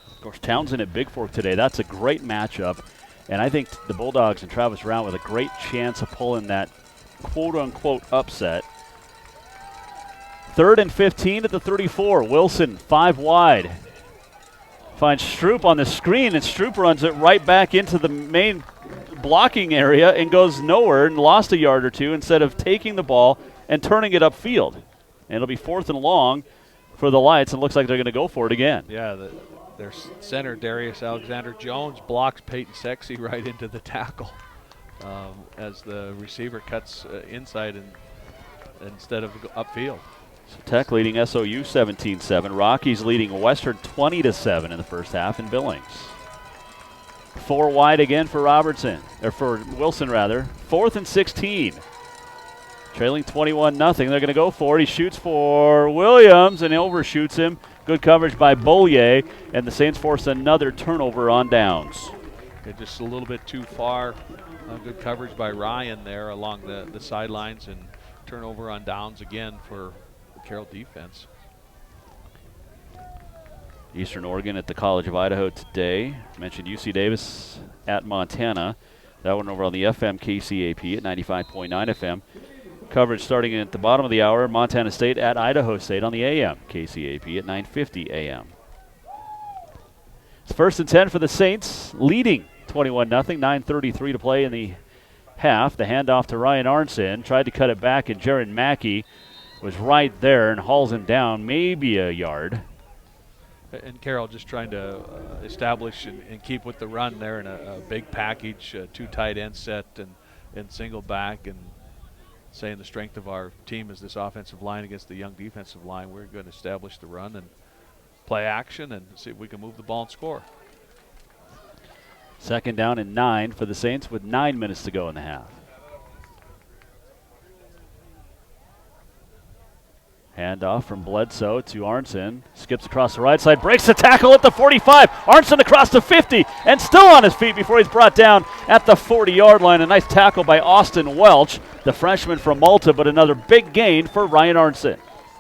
Speaker 8: of course, Townsend at Big Fork today. That's a great matchup. And I think the Bulldogs and Travis Brown with a great chance of pulling that quote-unquote upset. 3rd and 15 at the 34. Wilson 5 wide. Finds Stroop on the screen, and Stroop runs it right back into the main blocking area and goes nowhere and lost a yard or 2 instead of taking the ball and turning it upfield. And it'll be 4th and long for the Lights, and looks like they're going to go for it again.
Speaker 9: Yeah, their center, Darius Alexander-Jones, blocks Peyton Sexy right into the tackle as the receiver cuts inside instead of upfield.
Speaker 8: So Tech leading SOU 17-7. Rockies leading Western 20-7 in the first half in Billings. 4 wide again for Wilson rather. 4th and 16. Trailing 21-0. They're going to go for it. He shoots for Williams and overshoots him. Good coverage by Bollier, and the Saints force another turnover on downs.
Speaker 9: Okay, just a little bit too far. Good coverage by Ryan there along the sidelines, and turnover on downs again for the Carroll defense.
Speaker 8: Eastern Oregon at the College of Idaho today. Mentioned UC Davis at Montana. That one over on the FM KCAP at 95.9 FM. Coverage starting at the bottom of the hour. Montana State at Idaho State on the AM KCAP at 9:50 AM. It's 1st and 10 for the Saints, leading 21-0. 9:33 to play in the half. The handoff to Ryan Arnson. Tried to cut it back, and Jaron Mackey was right there and hauls him down maybe a yard.
Speaker 9: And Carroll just trying to establish and keep with the run there in a big package, 2 tight end set and single back, and saying the strength of our team is this offensive line against the young defensive line. We're going to establish the run and play action and see if we can move the ball and score.
Speaker 16: 2nd down and 9 for the Saints with 9 minutes to go in the half. Handoff from Bledsoe to Arnson. Skips across the right side, breaks the tackle at the 45. Arnson across the 50 and still on his feet before he's brought down at the 40-yard line. A nice tackle by Austin Welch, the freshman from Malta, but another big gain for Ryan Arnson.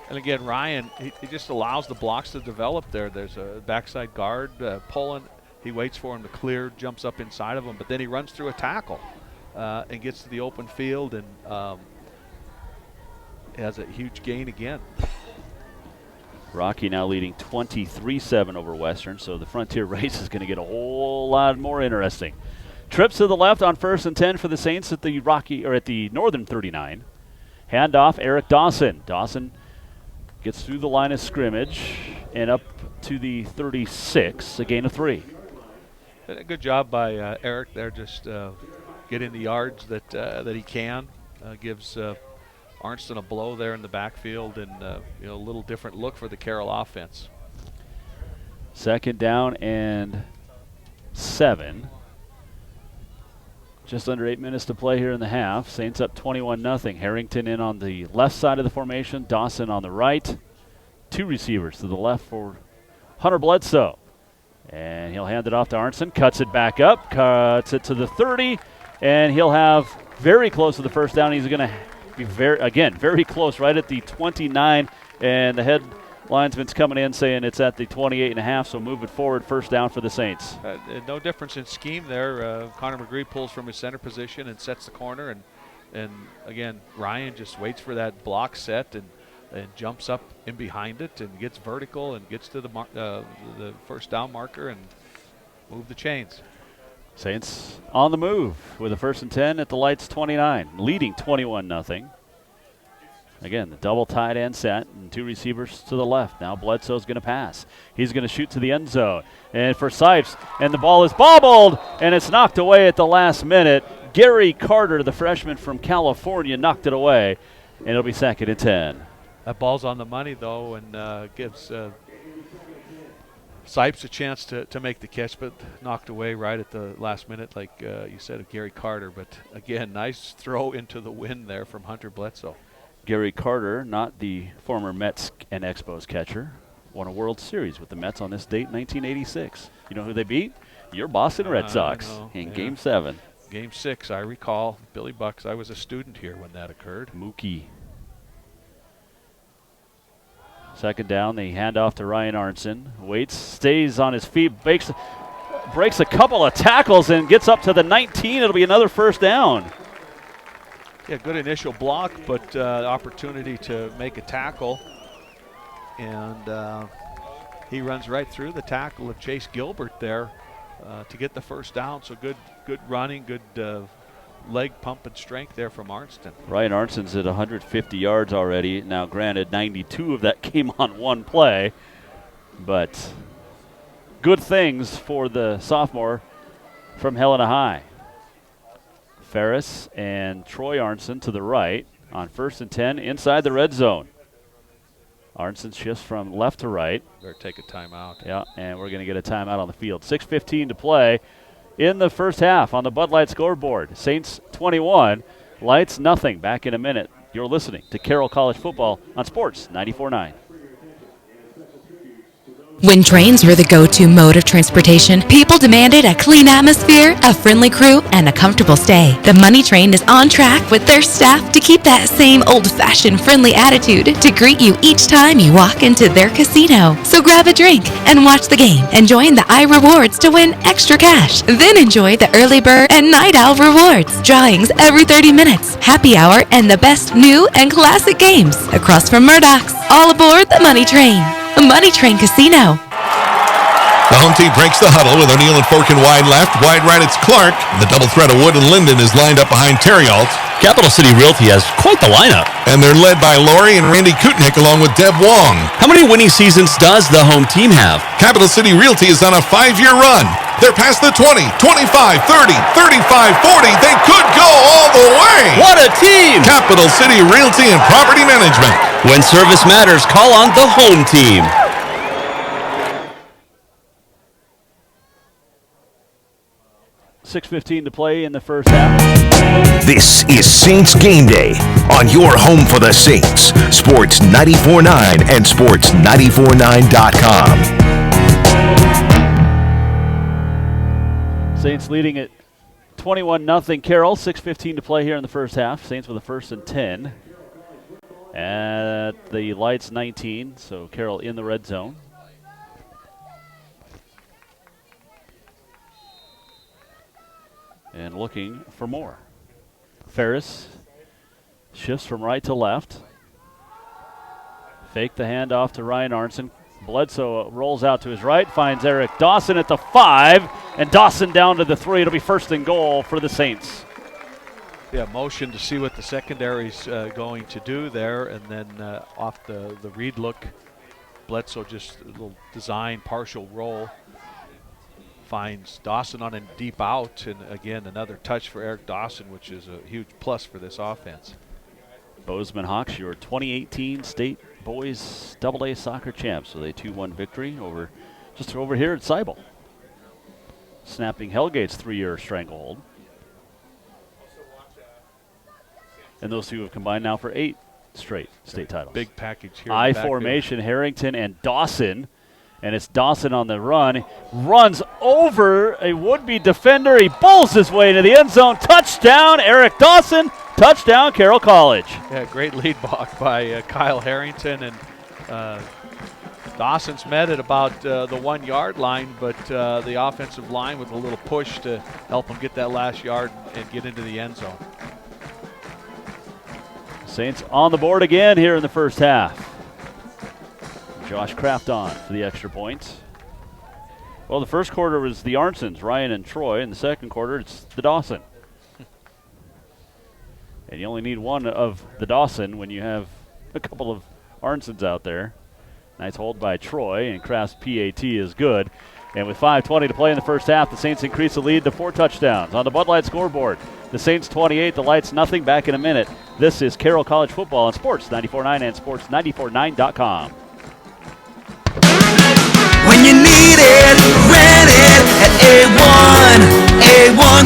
Speaker 9: And again, Ryan, he just allows the blocks to develop there. There's a backside guard pulling. He waits for him to clear, jumps up inside of him, but then he runs through a tackle and gets to the open field and has a huge gain again.
Speaker 16: Rocky now leading 23-7 over Western, so the Frontier race is going to get a whole lot more interesting. Trips to the left on 1st and 10 for the Saints at the Northern 39. Handoff, Eric Dawson. Dawson gets through the line of scrimmage and up to the 36, a gain of 3.
Speaker 9: A good job by Eric there, just getting the yards that he can. Gives Arnston a blow there in the backfield and a little different look for the Carroll offense.
Speaker 16: 2nd down and 7. Just under 8 minutes to play here in the half. Saints up 21-0. Harrington in on the left side of the formation. Dawson on the right. 2 receivers to the left for Hunter Bledsoe. And he'll hand it off to Arnson. Cuts it back up. Cuts it to the 30. And he'll have very close to the first down. He's going to be very close, right at the 29. And the head linesman's coming in saying it's at the 28.5, so move it forward, 1st down for the Saints.
Speaker 9: No difference in scheme there. Connor McGree pulls from his center position and sets the corner. And again, Ryan just waits for that block set and jumps up in behind it and gets vertical and gets to the 1st down marker and move the chains.
Speaker 16: Saints on the move with a 1st and 10 at the Lights 29, leading 21-0. Again, the double tight end set and 2 receivers to the left. Now Bledsoe's going to pass. He's going to shoot to the end zone. And for Sipes, and the ball is bobbled, and it's knocked away at the last minute. Gary Carter, the freshman from California, knocked it away, and it'll be 2nd and 10.
Speaker 9: That ball's on the money, though, and gives Sipes a chance to make the catch, but knocked away right at the last minute, like you said, of Gary Carter. But again, nice throw into the wind there from Hunter Bledsoe.
Speaker 16: Gary Carter, not the former Mets and Expos catcher, won a World Series with the Mets on this date, 1986. You know who they beat? Your Boston Red Sox in Game 7.
Speaker 9: Game 6, I recall. Billy Bucks, I was a student here when that occurred.
Speaker 16: Mookie. 2nd down, they hand off to Ryan Arnson. Waits, stays on his feet, breaks a couple of tackles and gets up to the 19. It'll be another 1st down.
Speaker 9: Yeah, good initial block, but opportunity to make a tackle. And he runs right through the tackle of Chase Gilbert there to get the 1st down. So good running, good leg pump and strength there from Arnston.
Speaker 16: Ryan Arnston's at 150 yards already. Now, granted, 92 of that came on one play, but good things for the sophomore from Helena High. Ferris and Troy Arnson to the right on 1st and 10 inside the red zone. Arnson shifts from left to right.
Speaker 9: Better take a timeout.
Speaker 16: Yeah, and we're going to get a timeout on the field. 6:15 to play in the 1st half on the Bud Light scoreboard. Saints 21, Lights nothing. Back in a minute. You're listening to Carroll College Football on Sports 94.9.
Speaker 17: When trains were the go-to mode of transportation, people demanded a clean atmosphere, a friendly crew, and a comfortable stay. The Money Train is on track with their staff to keep that same old-fashioned friendly attitude to greet you each time you walk into their casino. So grab a drink and watch the game and join the iRewards to win extra cash. Then enjoy the early bird and night owl rewards, drawings every 30 minutes, happy hour, and the best new and classic games across from Murdoch's. All aboard the Money Train. Money Train Casino.
Speaker 18: The home team breaks the huddle with O'Neill and Forkin wide left. Wide right, it's Clark. The double threat of Wood and Linden is lined up behind Terryalt.
Speaker 19: Capital City Realty has quite the lineup.
Speaker 18: And they're led by Lori and Randy Kutnick along with Deb Wong.
Speaker 19: How many winning seasons does the home team have?
Speaker 18: Capital City Realty is on a 5-year run. They're past the 20, 25, 30, 35, 40. They could go all the way.
Speaker 19: What a team!
Speaker 18: Capital City Realty and Property Management.
Speaker 19: When service matters, call on the home team.
Speaker 16: .6:15 to play in the first half.
Speaker 7: This is Saints Game Day on your home for the Saints. Sports 94.9 and sports949.com.
Speaker 16: Saints leading at 21-0 Carroll. 6:15 to play here in the first half. Saints with a 1st and 10. At the lights 19, so Carroll in the red zone. And looking for more. Ferris shifts from right to left. Fake the handoff to Ryan Arnson. Bledsoe rolls out to his right, finds Eric Dawson at the 5, and Dawson down to the 3. It'll be 1st and goal for the Saints.
Speaker 9: Yeah, motion to see what the secondary's going to do there, and then off the read look, Bledsoe just a little design, partial roll. Finds Dawson on a deep out, and again, another touch for Eric Dawson, which is a huge plus for this offense.
Speaker 16: Bozeman Hawks, your 2018 state boys AA soccer champs with a 2-1 victory over here at Seibel. Snapping Hellgate's 3-year stranglehold. And those two have combined now for 8 straight state titles.
Speaker 9: Big package here.
Speaker 16: I formation, Harrington and Dawson. And it's Dawson on the run. Runs over a would-be defender. He bowls his way into the end zone. Touchdown, Eric Dawson. Touchdown, Carroll College.
Speaker 9: Yeah, great lead block by Kyle Harrington. And Dawson's met at about the 1-yard line, but the offensive line with a little push to help him get that last yard and get into the end zone.
Speaker 16: Saints on the board again here in the first half. Josh Kraft on for the extra point. Well, the first quarter was the Arnsons, Ryan and Troy. In the second quarter, it's the Dawson. And you only need one of the Dawson when you have a couple of Arnsons out there. Nice hold by Troy, and Kraft's PAT is good. And with 5:20 to play in the first half, the Saints increase the lead to 4 touchdowns. On the Bud Light scoreboard, the Saints 28, the Lights nothing. Back in a minute. This is Carroll College football on Sports 94.9 and sports949.com.
Speaker 20: When you need it, rent it at A1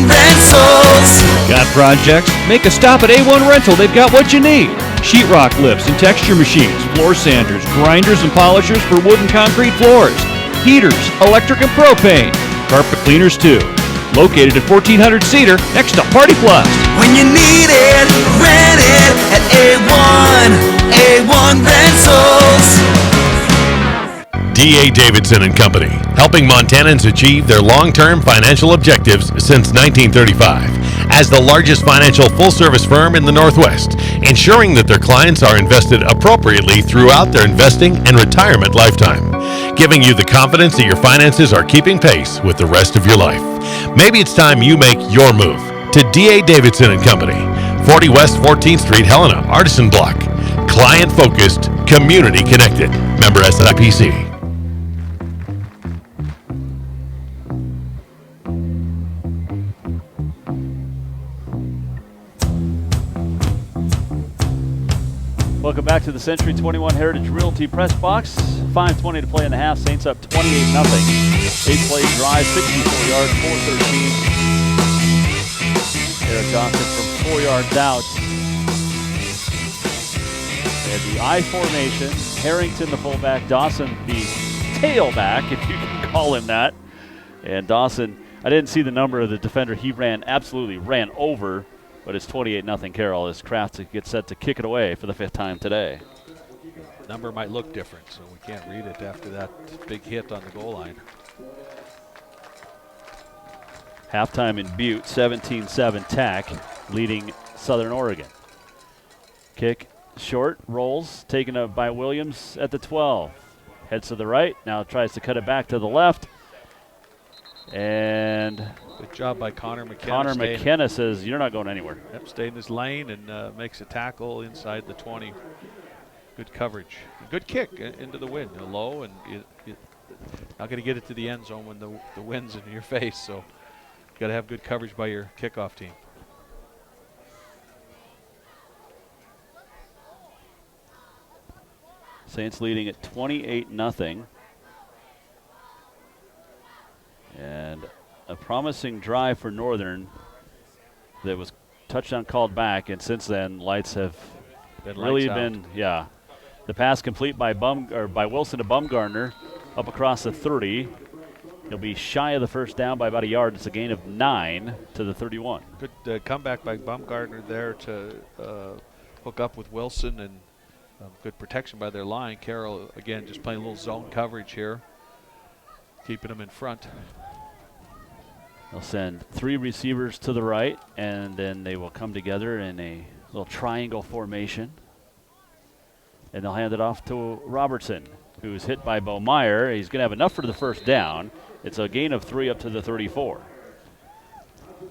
Speaker 20: Rentals.
Speaker 21: Got projects? Make a stop at A1 Rental. They've got what you need. Sheetrock lifts and texture machines, floor sanders, grinders and polishers for wood and concrete floors, heaters, electric and propane, carpet cleaners too. Located at 1400 Cedar, next to Party Plus.
Speaker 20: When you need it, rent it at A1 Rentals.
Speaker 2: D.A. Davidson and Company, helping Montanans achieve their long-term financial objectives since 1935. As the largest financial full-service firm in the Northwest, ensuring that their clients are invested appropriately throughout their investing and retirement lifetime, giving you the confidence that your finances are keeping pace with the rest of your life. Maybe it's time you make your move to D.A. Davidson and Company, 40 West 14th Street, Helena, Artisan Block. Client-focused, community-connected. Member SIPC.
Speaker 16: Welcome back to the Century 21 Heritage Realty Press Box. 5:20 to play in the half. Saints up 28-0. 8-play drive, 64 yards, 413. Eric Dawson from 4 yards out. And the I formation. Harrington the fullback, Dawson the tailback, if you can call him that. And Dawson, I didn't see the number of the defender he absolutely ran over. But it's 28-0 Carroll as Kraft gets set to kick it away for the 5th time today.
Speaker 9: Number might look different, so we can't read it after that big hit on the goal line.
Speaker 16: Halftime in Butte, 17-7 TAC, leading Southern Oregon. Kick short, rolls, taken up by Williams at the 12. Heads to the right, now tries to cut it back to the left. And
Speaker 9: good job by Connor McKenna.
Speaker 16: Connor McKenna says, you're not going anywhere.
Speaker 9: Yep, stay in his lane and makes a tackle inside the 20. Good coverage. Good kick into the wind. Low, and not going to get it to the end zone when the wind's in your face. So got to have good coverage by your kickoff team.
Speaker 16: Saints leading at 28-0. And a promising drive for Northern that was touchdown called back, and since then lights have really been, yeah. The pass complete by Wilson to Bumgarner up across the 30. He'll be shy of the first down by about a yard. It's a gain of 9 to the 31.
Speaker 9: Good comeback by Bumgarner there to hook up with Wilson, and good protection by their line. Carroll, again, just playing a little zone coverage here, keeping them in front.
Speaker 16: They'll send 3 receivers to the right, and then they will come together in a little triangle formation. And they'll hand it off to Robertson, who's hit by Bo Meyer. He's going to have enough for the first down. It's a gain of 3 up to the 34.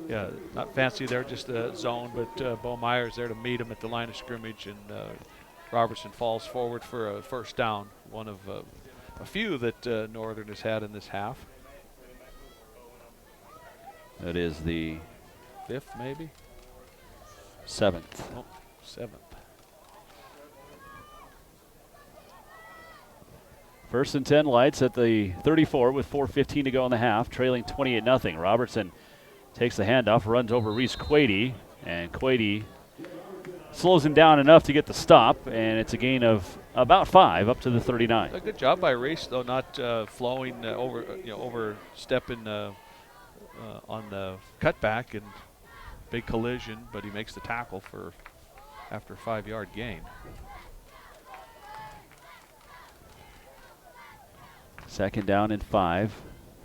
Speaker 9: Yeah, not fancy there, just a zone, but Bo Meyer's there to meet him at the line of scrimmage, and Robertson falls forward for a first down, one of a few that Northern has had in this half.
Speaker 16: That is the
Speaker 9: 5th, maybe?
Speaker 16: 7th.
Speaker 9: Oh, 7th.
Speaker 16: First and 10, Lights at the 34 with 4:15 to go in the half, trailing 28-0. Robertson takes the handoff, runs over Reese Quady, and Quady slows him down enough to get the stop, and it's a gain of about 5 up to the 39.
Speaker 9: A good job by Reese, though, not flowing overstepping on the cutback and big collision, but he makes the tackle for after a 5-yard gain.
Speaker 16: Second down and 5.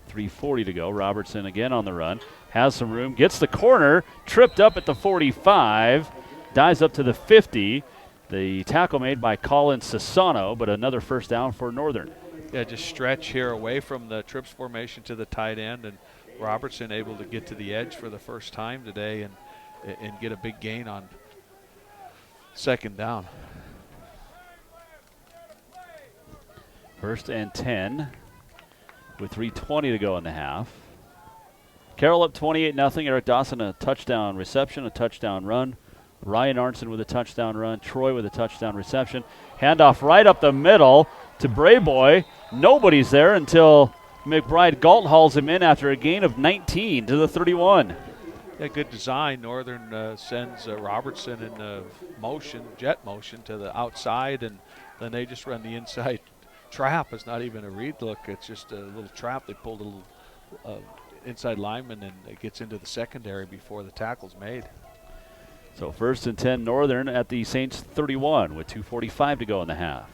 Speaker 16: 3:40 to go. Robertson again on the run. Has some room. Gets the corner. Tripped up at the 45. Dives up to the 50. The tackle made by Colin Sassano, but another first down for Northern.
Speaker 9: Yeah, just stretch here away from the trips formation to the tight end, and Robertson able to get to the edge for the first time today and get a big gain on second down.
Speaker 16: First and 10 with 3:20 to go in the half. Carroll up 28-0. Eric Dawson a touchdown reception, a touchdown run. Ryan Arnson with a touchdown run. Troy with a touchdown reception. Handoff right up the middle to Brayboy. Nobody's there until McBride Galt hauls him in after a gain of 19 to the 31.
Speaker 9: Yeah, good design. Northern sends Robertson in jet motion to the outside, and then they just run the inside trap. It's not even a read look. It's just a little trap. They pulled a little inside lineman, and it gets into the secondary before the tackle's made.
Speaker 16: So first and 10 Northern at the Saints 31 with 2:45 to go in the half.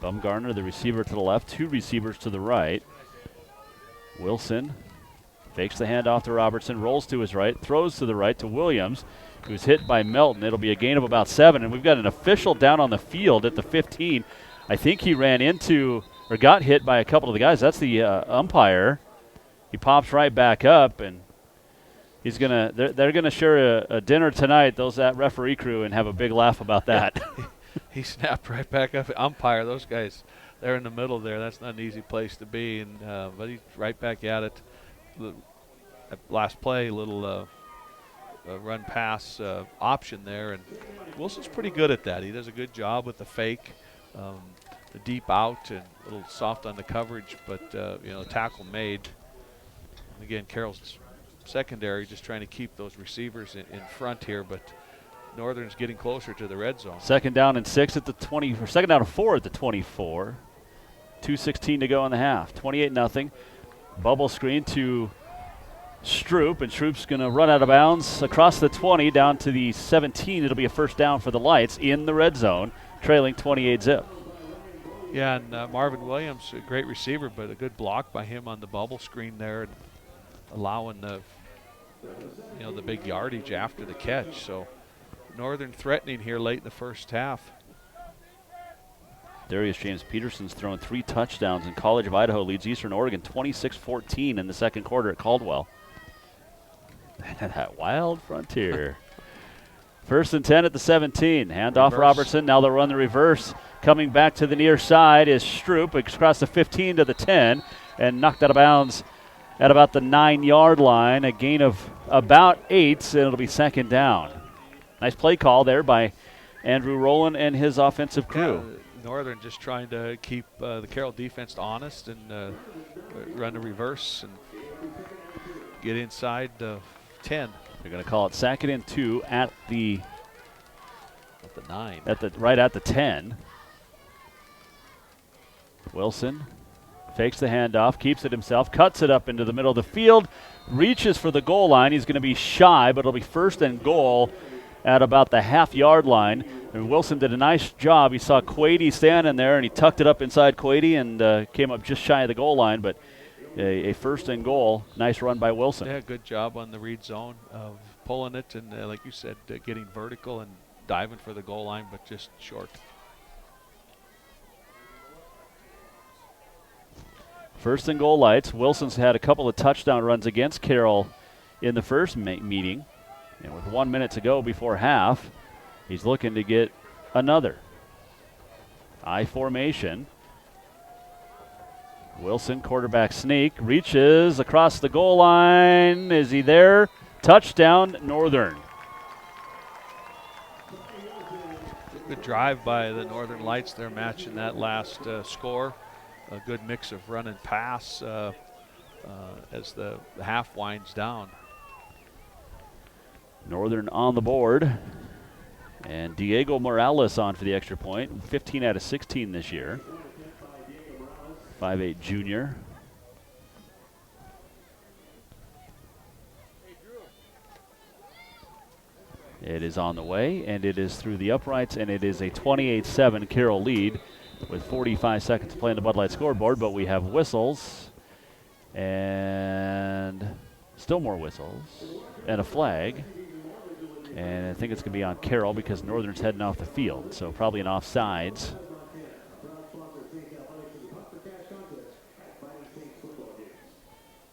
Speaker 16: Bumgarner, the receiver to the left, 2 receivers to the right. Wilson fakes the handoff to Robertson, rolls to his right, throws to the right to Williams, who's hit by Melton. It'll be a gain of about 7, and we've got an official down on the field at the 15. I think he ran into or got hit by a couple of the guys. That's the umpire. He pops right back up, and he's gonna. They're gonna share a dinner tonight. That referee crew, and have a big laugh about that.
Speaker 9: He snapped right back up. Umpire, those guys, they're in the middle there. That's not an easy place to be, and but he's right back at it. Last play, little run pass option there, and Wilson's pretty good at that. He does a good job with the fake. The deep out and a little soft on the coverage, but tackle made. And again, Carroll's secondary just trying to keep those receivers in front here, but Northern's getting closer to the red zone.
Speaker 16: Second down and 6 at the 20, or second down and 4 at the 24. 2:16 to go in the half. 28-0. Bubble screen to Stroop, and Stroop's going to run out of bounds across the 20 down to the 17. It'll be a first down for the Lights in the red zone, trailing 28-0.
Speaker 9: Yeah, and Marvin Williams, a great receiver, but a good block by him on the bubble screen there, and allowing the big yardage after the catch. So Northern threatening here late in the first half.
Speaker 16: Darius James Peterson's thrown 3 touchdowns, and College of Idaho leads Eastern Oregon 26-14 in the second quarter at Caldwell. That wild frontier. First and 10 at the 17. Handoff Robertson. Now they'll run the reverse. Coming back to the near side is Stroop. Across the 15 to the 10 and knocked out of bounds at about the 9-yard line. A gain of about 8, and it'll be second down. Nice play call there by Andrew Rowland and his offensive crew.
Speaker 9: Yeah, Northern just trying to keep the Carroll defense honest and run a reverse and get inside the 10.
Speaker 16: They're going to call it 2nd and 2 at the
Speaker 9: 9.
Speaker 16: Right at the 10. Wilson fakes the handoff, keeps it himself, cuts it up into the middle of the field, reaches for the goal line. He's going to be shy, but it'll be 1st and goal at about the half-yard line. And Wilson did a nice job. He saw Quady standing there, and he tucked it up inside Quady and came up just shy of the goal line, but a 1st and goal. Nice run by Wilson.
Speaker 9: Yeah, good job on the read zone of pulling it and, like you said, getting vertical and diving for the goal line, but just short.
Speaker 16: 1st and goal lights. Wilson's had a couple of touchdown runs against Carroll in the first meeting. And with 1 minute to go before half, he's looking to get another. I formation. Wilson, quarterback sneak, reaches across the goal line. Is he there? Touchdown, Northern.
Speaker 9: Good drive by the Northern Lights. They're matching that last score. A good mix of run and pass as the half winds down.
Speaker 16: Northern on the board. And Diego Morales on for the extra point. 15 out of 16 this year. 5'8" junior. It is on the way, and it is through the uprights, and it is a 28-7 Carroll lead with 45 seconds to play on the Bud Light scoreboard, but we have whistles and still more whistles and a flag. And I think it's going to be on Carroll because Northern's heading off the field, so probably an offsides.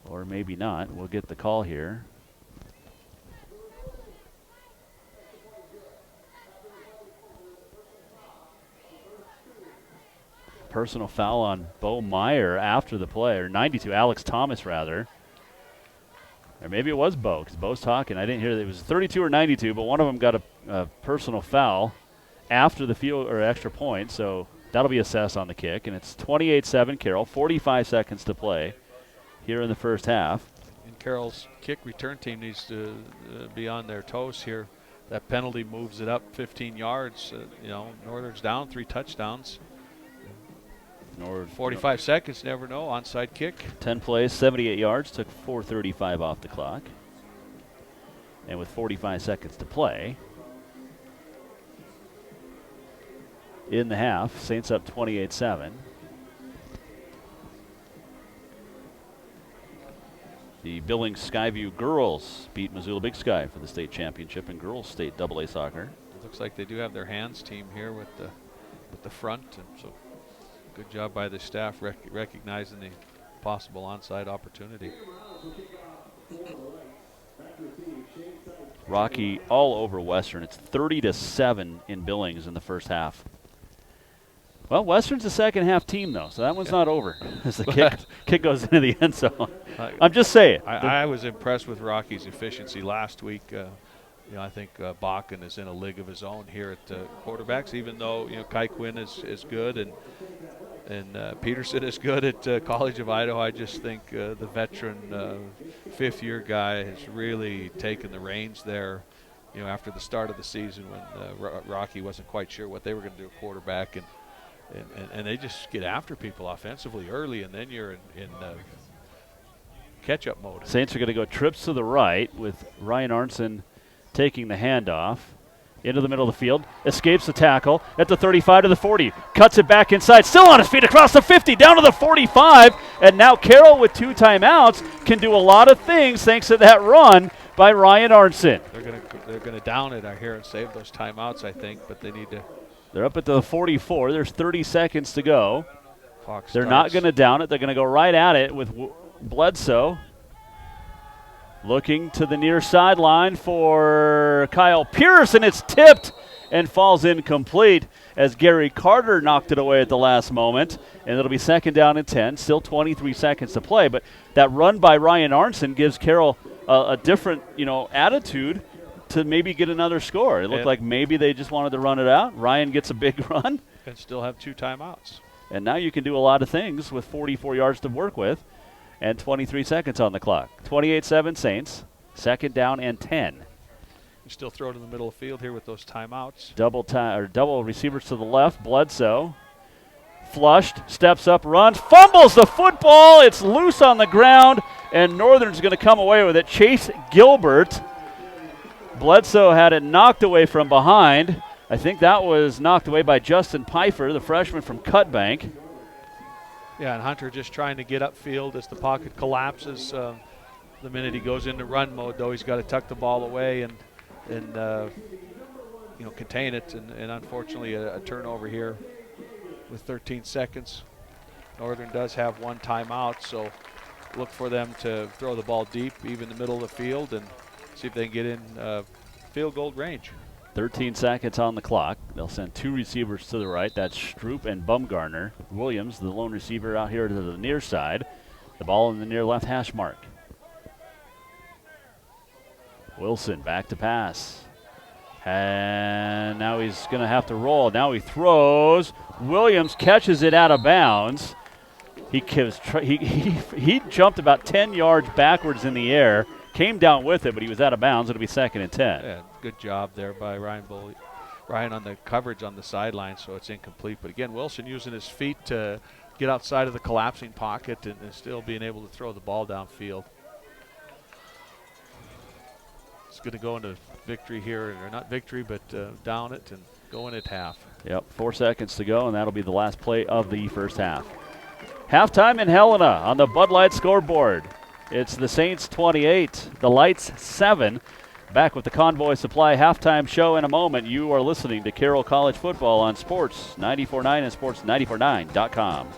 Speaker 16: Or maybe not. We'll get the call here. Personal foul on Bo Meyer after the play, or 92, Alex Thomas rather. Or maybe it was Bo, because Bo's talking. I didn't hear that it was 32 or 92, but one of them got a personal foul after the field or extra point, so that'll be assessed on the kick. And it's 28-7 Carroll, 45 seconds to play here in the first half.
Speaker 9: And Carroll's kick return team needs to be on their toes here. That penalty moves it up 15 yards. Northern's down 3 touchdowns. 45 seconds, never know. Onside kick.
Speaker 16: 10 plays, 78 yards, took 4:35 off the clock. And with 45 seconds to play in the half, Saints up 28-7. The Billings Skyview girls beat Missoula Big Sky for the state championship in girls state AA soccer.
Speaker 9: It looks like they do have their hands team here with the front, and so good job by the staff recognizing the possible onside opportunity.
Speaker 16: Rocky all over Western. It's 30-7 in Billings in the first half. Well, Western's a second half team though, so that one's not over as the kick goes into the end zone. I'm just saying.
Speaker 9: I was impressed with Rocky's efficiency last week. I think Bakken is in a league of his own here at quarterbacks, even though Kai Quinn is good and Peterson is good at College of Idaho. I just think the veteran fifth-year guy has really taken the reins there, after the start of the season when Rocky wasn't quite sure what they were going to do at quarterback, and they just get after people offensively early, and then you're in catch-up mode.
Speaker 16: Saints are going to go trips to the right with Ryan Arnson taking the handoff. Into the middle of the field, escapes the tackle at the 35 to the 40, cuts it back inside, still on his feet across the 50, down to the 45, and now Carroll with 2 timeouts can do a lot of things thanks to that run by Ryan Arnson.
Speaker 9: They're gonna down it here and save those timeouts, I think, but they need to.
Speaker 16: They're up at the 44. There's 30 seconds to go.
Speaker 9: Fox
Speaker 16: They're not going to down it. They're going to go right at it with Bledsoe. Looking to the near sideline for Kyle Pierce, and it's tipped and falls incomplete as Gary Carter knocked it away at the last moment. And it'll be 2nd down and 10, still 23 seconds to play. But that run by Ryan Arnson gives Carroll a different, attitude to maybe get another score. It looked like maybe they just wanted to run it out. Ryan gets a big run.
Speaker 9: And still have 2 timeouts.
Speaker 16: And now you can do a lot of things with 44 yards to work with and 23 seconds on the clock. 28-7 Saints, 2nd down and 10.
Speaker 9: You still throw it in the middle of the field here with those timeouts.
Speaker 16: Double receivers to the left. Bledsoe flushed, steps up, runs, fumbles the football. It's loose on the ground, and Northern's going to come away with it. Chase Gilbert. Bledsoe had it knocked away from behind. I think that was knocked away by Justin Pfeiffer, the freshman from Cutbank.
Speaker 9: Yeah, and Hunter just trying to get upfield as the pocket collapses. The minute he goes into run mode, though, he's got to tuck the ball away and contain it. And unfortunately, a turnover here with 13 seconds. Northern does have 1 timeout, so look for them to throw the ball deep, even the middle of the field, and see if they can get in field goal range.
Speaker 16: 13 seconds on the clock. They'll send 2 receivers to the right. That's Stroop and Bumgarner. Williams, the lone receiver, out here to the near side. The ball in the near left hash mark. Wilson back to pass. And now he's going to have to roll. Now he throws. Williams catches it out of bounds. He jumped about 10 yards backwards in the air. Came down with it, but he was out of bounds. It'll be 2nd and 10.
Speaker 9: Yeah, good job there by Ryan on the coverage on the sideline, so it's incomplete. But again, Wilson using his feet to get outside of the collapsing pocket and still being able to throw the ball downfield. It's going to go into victory here, or not victory, but down it and go in at half.
Speaker 16: Yep, 4 seconds to go, and that'll be the last play of the first half. Halftime in Helena on the Bud Light scoreboard. It's the Saints 28, the Lights 7. Back with the Convoy Supply halftime show in a moment. You are listening to Carroll College Football on Sports 94.9 and Sports949.com.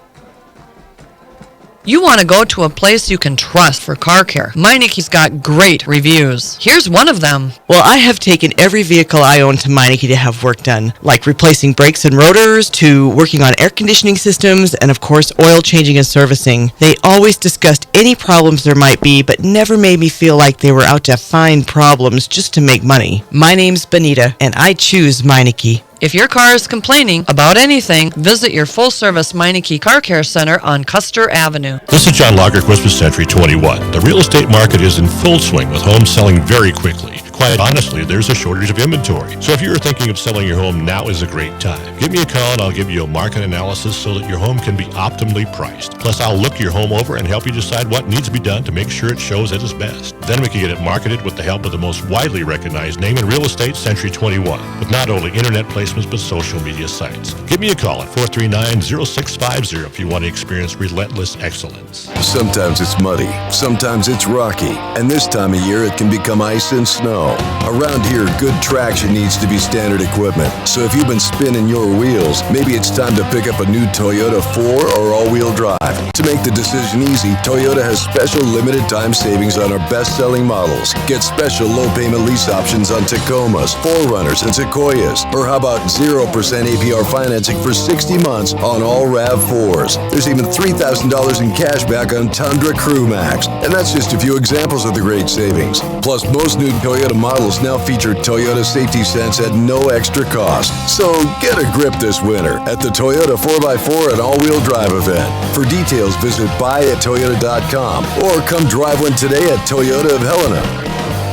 Speaker 3: You want to go to a place you can trust for car care. Meineke's got great reviews. Here's one of them.
Speaker 4: Well, I have taken every vehicle I own to Meineke to have work done, like replacing brakes and rotors, to working on air conditioning systems, and of course, oil changing and servicing. They always discussed any problems there might be, but never made me feel like they were out to find problems just to make money. My name's Benita, and I choose Meineke.
Speaker 3: If your car is complaining about anything, visit your full-service Meineke Car Care Center on Custer Avenue.
Speaker 18: This is John Lagerquist with Century 21. The real estate market is in full swing with homes selling very quickly. Quite honestly, there's a shortage of inventory. So if you're thinking of selling your home, now is a great time. Give me a call and I'll give you a market analysis so that your home can be optimally priced. Plus, I'll look your home over and help you decide what needs to be done to make sure it shows at its best. Then we can get it marketed with the help of the most widely recognized name in real estate, Century 21, with not only internet placements but social media sites. Give me a call at 439-0650 if you want to experience relentless excellence.
Speaker 11: Sometimes it's muddy, sometimes it's rocky, and this time of year it can become ice and snow. Around here, good traction needs to be standard equipment. So if you've been spinning your wheels, maybe it's time to pick up a new Toyota 4 or all-wheel drive. To make the decision easy, Toyota has special limited time savings on our best-selling models. Get special low-payment lease options on Tacomas, 4Runners, and Sequoias. Or how about 0% APR financing for 60 months on all RAV4s. There's even $3,000 in cash back on Tundra Crew Max. And that's just a few examples of the great savings. Plus, most new Toyota models now feature Toyota Safety Sense at no extra cost. So get a grip this winter at the Toyota 4x4 and all-wheel drive event. For details, visit buy@toyota.com or come drive one today at Toyota of Helena.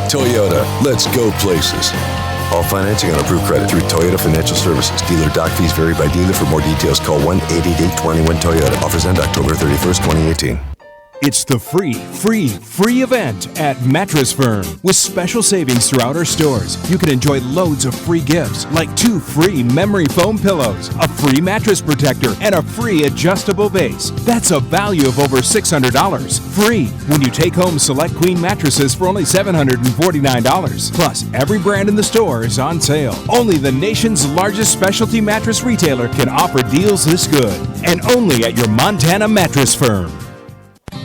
Speaker 11: Toyota, let's go places. All financing on approved credit through Toyota Financial Services. Dealer doc fees vary by dealer. For more details, call 1-888-21-TOYOTA. Offers end October 31st, 2018.
Speaker 10: It's the free event at Mattress Firm. With special savings throughout our stores, you can enjoy loads of free gifts, like 2 free memory foam pillows, a free mattress protector, and a free adjustable base. That's a value of over $600. Free when you take home select queen mattresses for only $749. Plus, every brand in the store is on sale. Only the nation's largest specialty mattress retailer can offer deals this good. And only at your Montana Mattress Firm.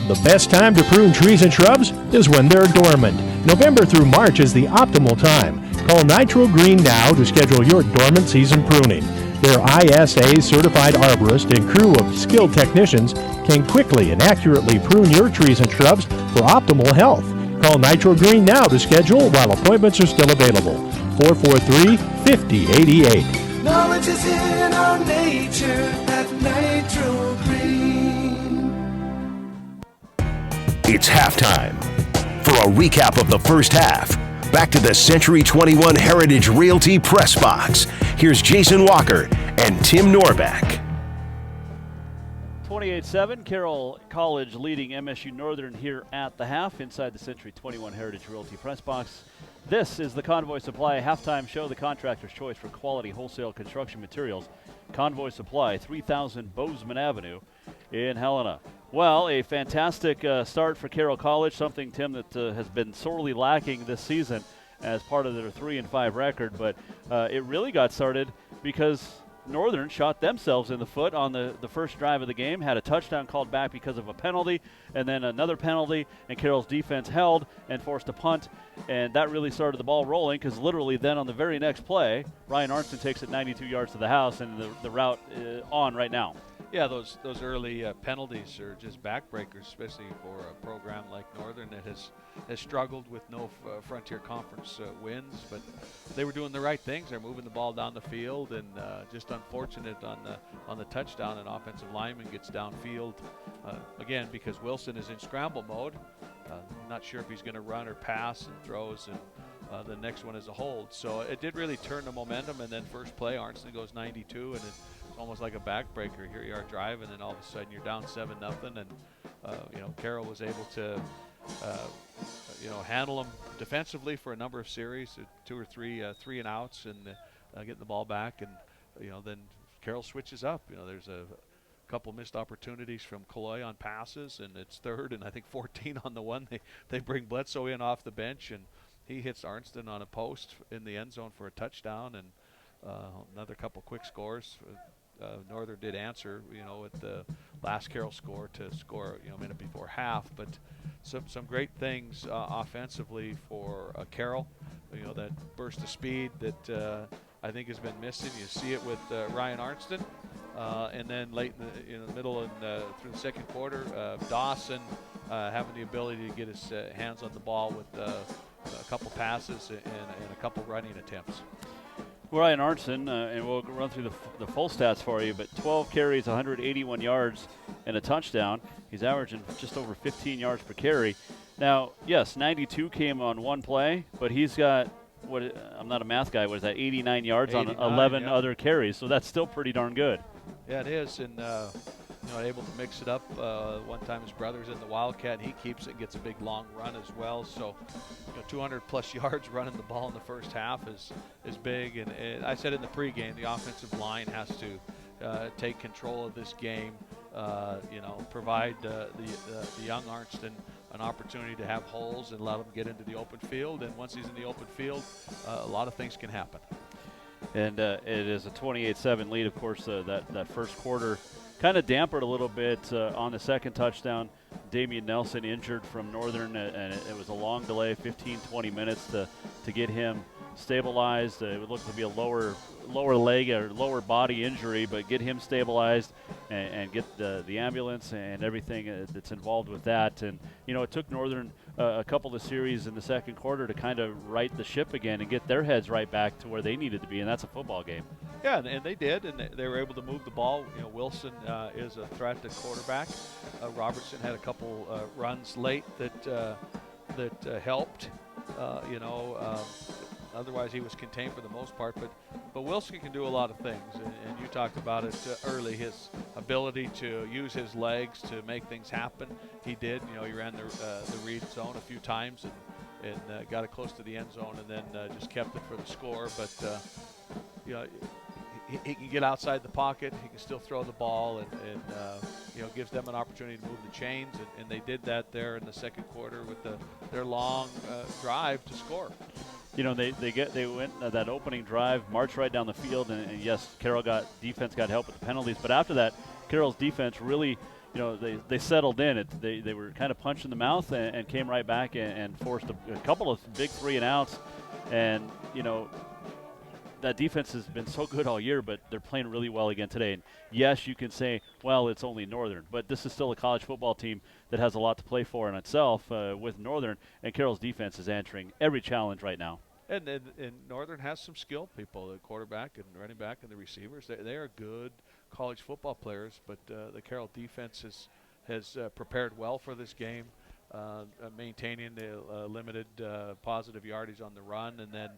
Speaker 1: The best time to prune trees and shrubs is when they're dormant. November through March is the optimal time. Call Nitro Green now to schedule your dormant season pruning. Their ISA certified arborist and crew of skilled technicians can quickly and accurately prune your trees and shrubs for optimal health. Call Nitro Green now to schedule while appointments are still available. 443-5088.
Speaker 20: Knowledge is in our nature at Nitro Green.
Speaker 7: It's halftime. For a recap of the first half, back to the Century 21 Heritage Realty Press Box. Here's Jason Walker and Tim Norbeck.
Speaker 16: 28-7, Carroll College leading MSU Northern here at the half inside the Century 21 Heritage Realty Press Box. This is the Convoy Supply halftime show, the contractor's choice for quality wholesale construction materials. Convoy Supply, 3000 Bozeman Avenue in Helena. Well, a fantastic start for Carroll College, something, Tim, that has been sorely lacking this season as part of their 3-5 record, but it really got started because Northern shot themselves in the foot on the first drive of the game, had a touchdown called back because of a penalty, and then another penalty, and Carroll's defense held and forced a punt, and that really started the ball rolling because literally then on the very next play, Ryan Arnson takes it 92 yards to the house, and the route on right now.
Speaker 9: Yeah, those early penalties are just backbreakers, especially for a program like Northern that has struggled with no Frontier Conference wins. But they were doing the right things. They're moving the ball down the field, and just unfortunate on the touchdown. An offensive lineman gets downfield again because Wilson is in scramble mode. Not sure if he's going to run or pass, and throws, and the next one is a hold. So it did really turn the momentum. And then first play, Arnson goes 92, and almost like a backbreaker. Here you are driving, and all of a sudden you're down 7-0, and Carroll was able to handle them defensively for a number of series, 2 or 3 3-and-outs, and getting the ball back, and then Carroll switches up. There's a couple missed opportunities from Kaloy on passes, and it's 3rd and I think 14 on the one. They bring Bledsoe in off the bench, and he hits Arnston on a post in the end zone for a touchdown, and another couple quick scores. Northern did answer, at the last Carroll score to score, a minute before half. But some great things offensively for Carroll. That burst of speed that I think has been missing. You see it with Ryan Arnston, and then late in the middle and through the second quarter, Dawson having the ability to get his hands on the ball with a couple passes and a couple running attempts.
Speaker 16: Ryan Arnson, and we'll run through the full stats for you, but 12 carries, 181 yards, and a touchdown. He's averaging just over 15 yards per carry. Now, yes, 92 came on one play, but he's got, I'm not a math guy, what is that, 89 yards 89, on 11 other carries, so that's still pretty darn good.
Speaker 9: Yeah, it is, and able to mix it up. One time his brother's in the Wildcat, he keeps it, gets a big long run as well. So, 200-plus yards running the ball in the first half is big. And I said in the pregame, the offensive line has to take control of this game. Provide the young Arnston an opportunity to have holes and let him get into the open field. And once he's in the open field, a lot of things can happen.
Speaker 16: And it is a 28-7 lead, of course. That first quarter kind of dampened a little bit on the second touchdown. Damian Nelson injured from Northern, and it was a long delay, 15-20 minutes to get him stabilized. It would look to be a lower leg or lower body injury, but get him stabilized and get the ambulance and everything that's involved with that. And it took Northern a couple of series in the second quarter to kind of right the ship again and get their heads right back to where they needed to be, and that's a football game.
Speaker 9: Yeah, and they did, and they were able to move the ball. Wilson is a threat at quarterback. Robertson had a couple runs late that helped. Otherwise, he was contained for the most part. But Wilson can do a lot of things, and you talked about it early. His ability to use his legs to make things happen. He did. He ran the read zone a few times and got it close to the end zone, and then just kept it for the score. But he can get outside the pocket. He can still throw the ball, and gives them an opportunity to move the chains. And they did that there in the second quarter with their long drive to score.
Speaker 16: They went that opening drive, marched right down the field, and yes, Carroll defense got help with the penalties. But after that, Carroll's defense really, they settled in. They were kind of punched in the mouth and came right back and forced a couple of big 3-and-outs. And that defense has been so good all year, but they're playing really well again today. And yes, you can say, well, it's only Northern, but this is still a college football team that has a lot to play for in itself with Northern, and Carroll's defense is answering every challenge right now.
Speaker 9: And Northern has some skilled people, the quarterback and running back and the receivers. They are good college football players, but the Carroll defense has prepared well for this game, maintaining the limited positive yardage on the run, and then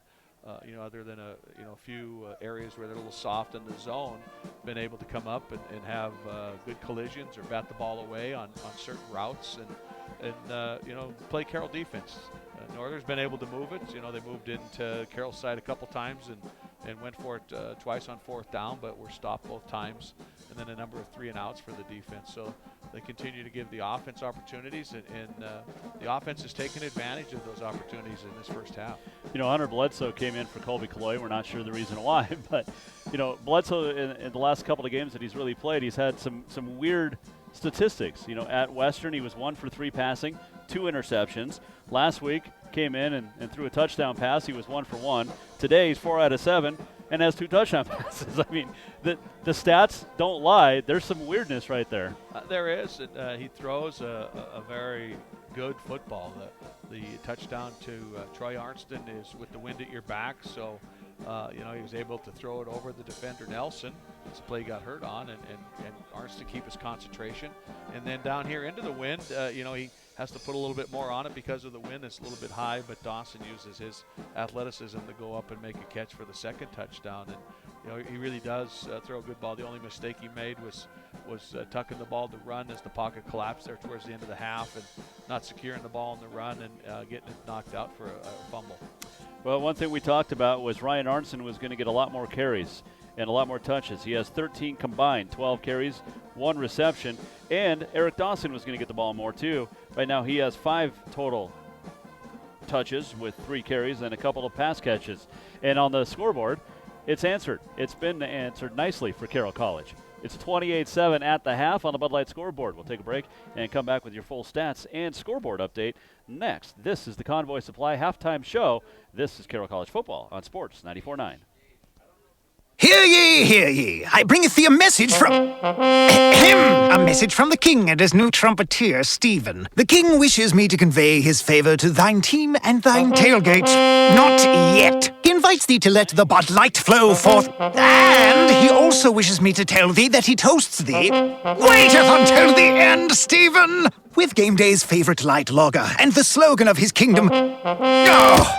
Speaker 9: other than a few areas where they're a little soft in the zone, been able to come up and have good collisions or bat the ball away on certain routes and play Carroll defense. Northern's been able to move it. They moved into Carroll's side a couple times and went for it twice on fourth down, but were stopped both times, and then a number of 3-and-outs for the defense. So they continue to give the offense opportunities, and the offense has taken advantage of those opportunities in this first half.
Speaker 16: Hunter Bledsoe came in for Colby Calloy. We're not sure the reason why, but Bledsoe in the last couple of games that he's really played, he's had some weird statistics. At Western, he was 1 for 3 passing, 2 interceptions. Last week, came in and threw a touchdown pass. He was 1 for 1. Today, he's 4 out of 7 and has 2 touchdown passes. I mean, the stats don't lie. There's some weirdness right there.
Speaker 9: There is. He throws a very good football. The touchdown to Troy Arnston is with the wind at your back, so he was able to throw it over the defender Nelson. This play got hurt on, and Arnston keep his concentration. And then down here into the wind, he has to put a little bit more on it because of the wind. It's a little bit high, but Dawson uses his athleticism to go up and make a catch for the second touchdown. And he really does throw a good ball. The only mistake he made was tucking the ball to run as the pocket collapsed there towards the end of the half, and not securing the ball on the run and getting it knocked out for a fumble.
Speaker 16: Well, one thing we talked about was Ryan Arnson was going to get a lot more carries and a lot more touches. He has 13 combined, 12 carries, 1 reception, and Eric Dawson was going to get the ball more too. Right now he has 5 total touches with 3 carries and a couple of pass catches. And on the scoreboard, it's answered. It's been answered nicely for Carroll College. It's 28-7 at the half on the Bud Light scoreboard. We'll take a break and come back with your full stats and scoreboard update next. This is the Convoy Supply halftime show. This is Carroll College football on Sports 94.9.
Speaker 15: Hear ye, hear ye. I bringeth thee a message from... a message from the king and his new trumpeter, Stephen. The king wishes me to convey his favor to thine team and thine tailgate. Not yet. He invites thee to let the Bud Light flow forth. And he also wishes me to tell thee that he toasts thee. Waiteth until the end, Stephen! With game day's favorite light lager and the slogan of his kingdom... Oh!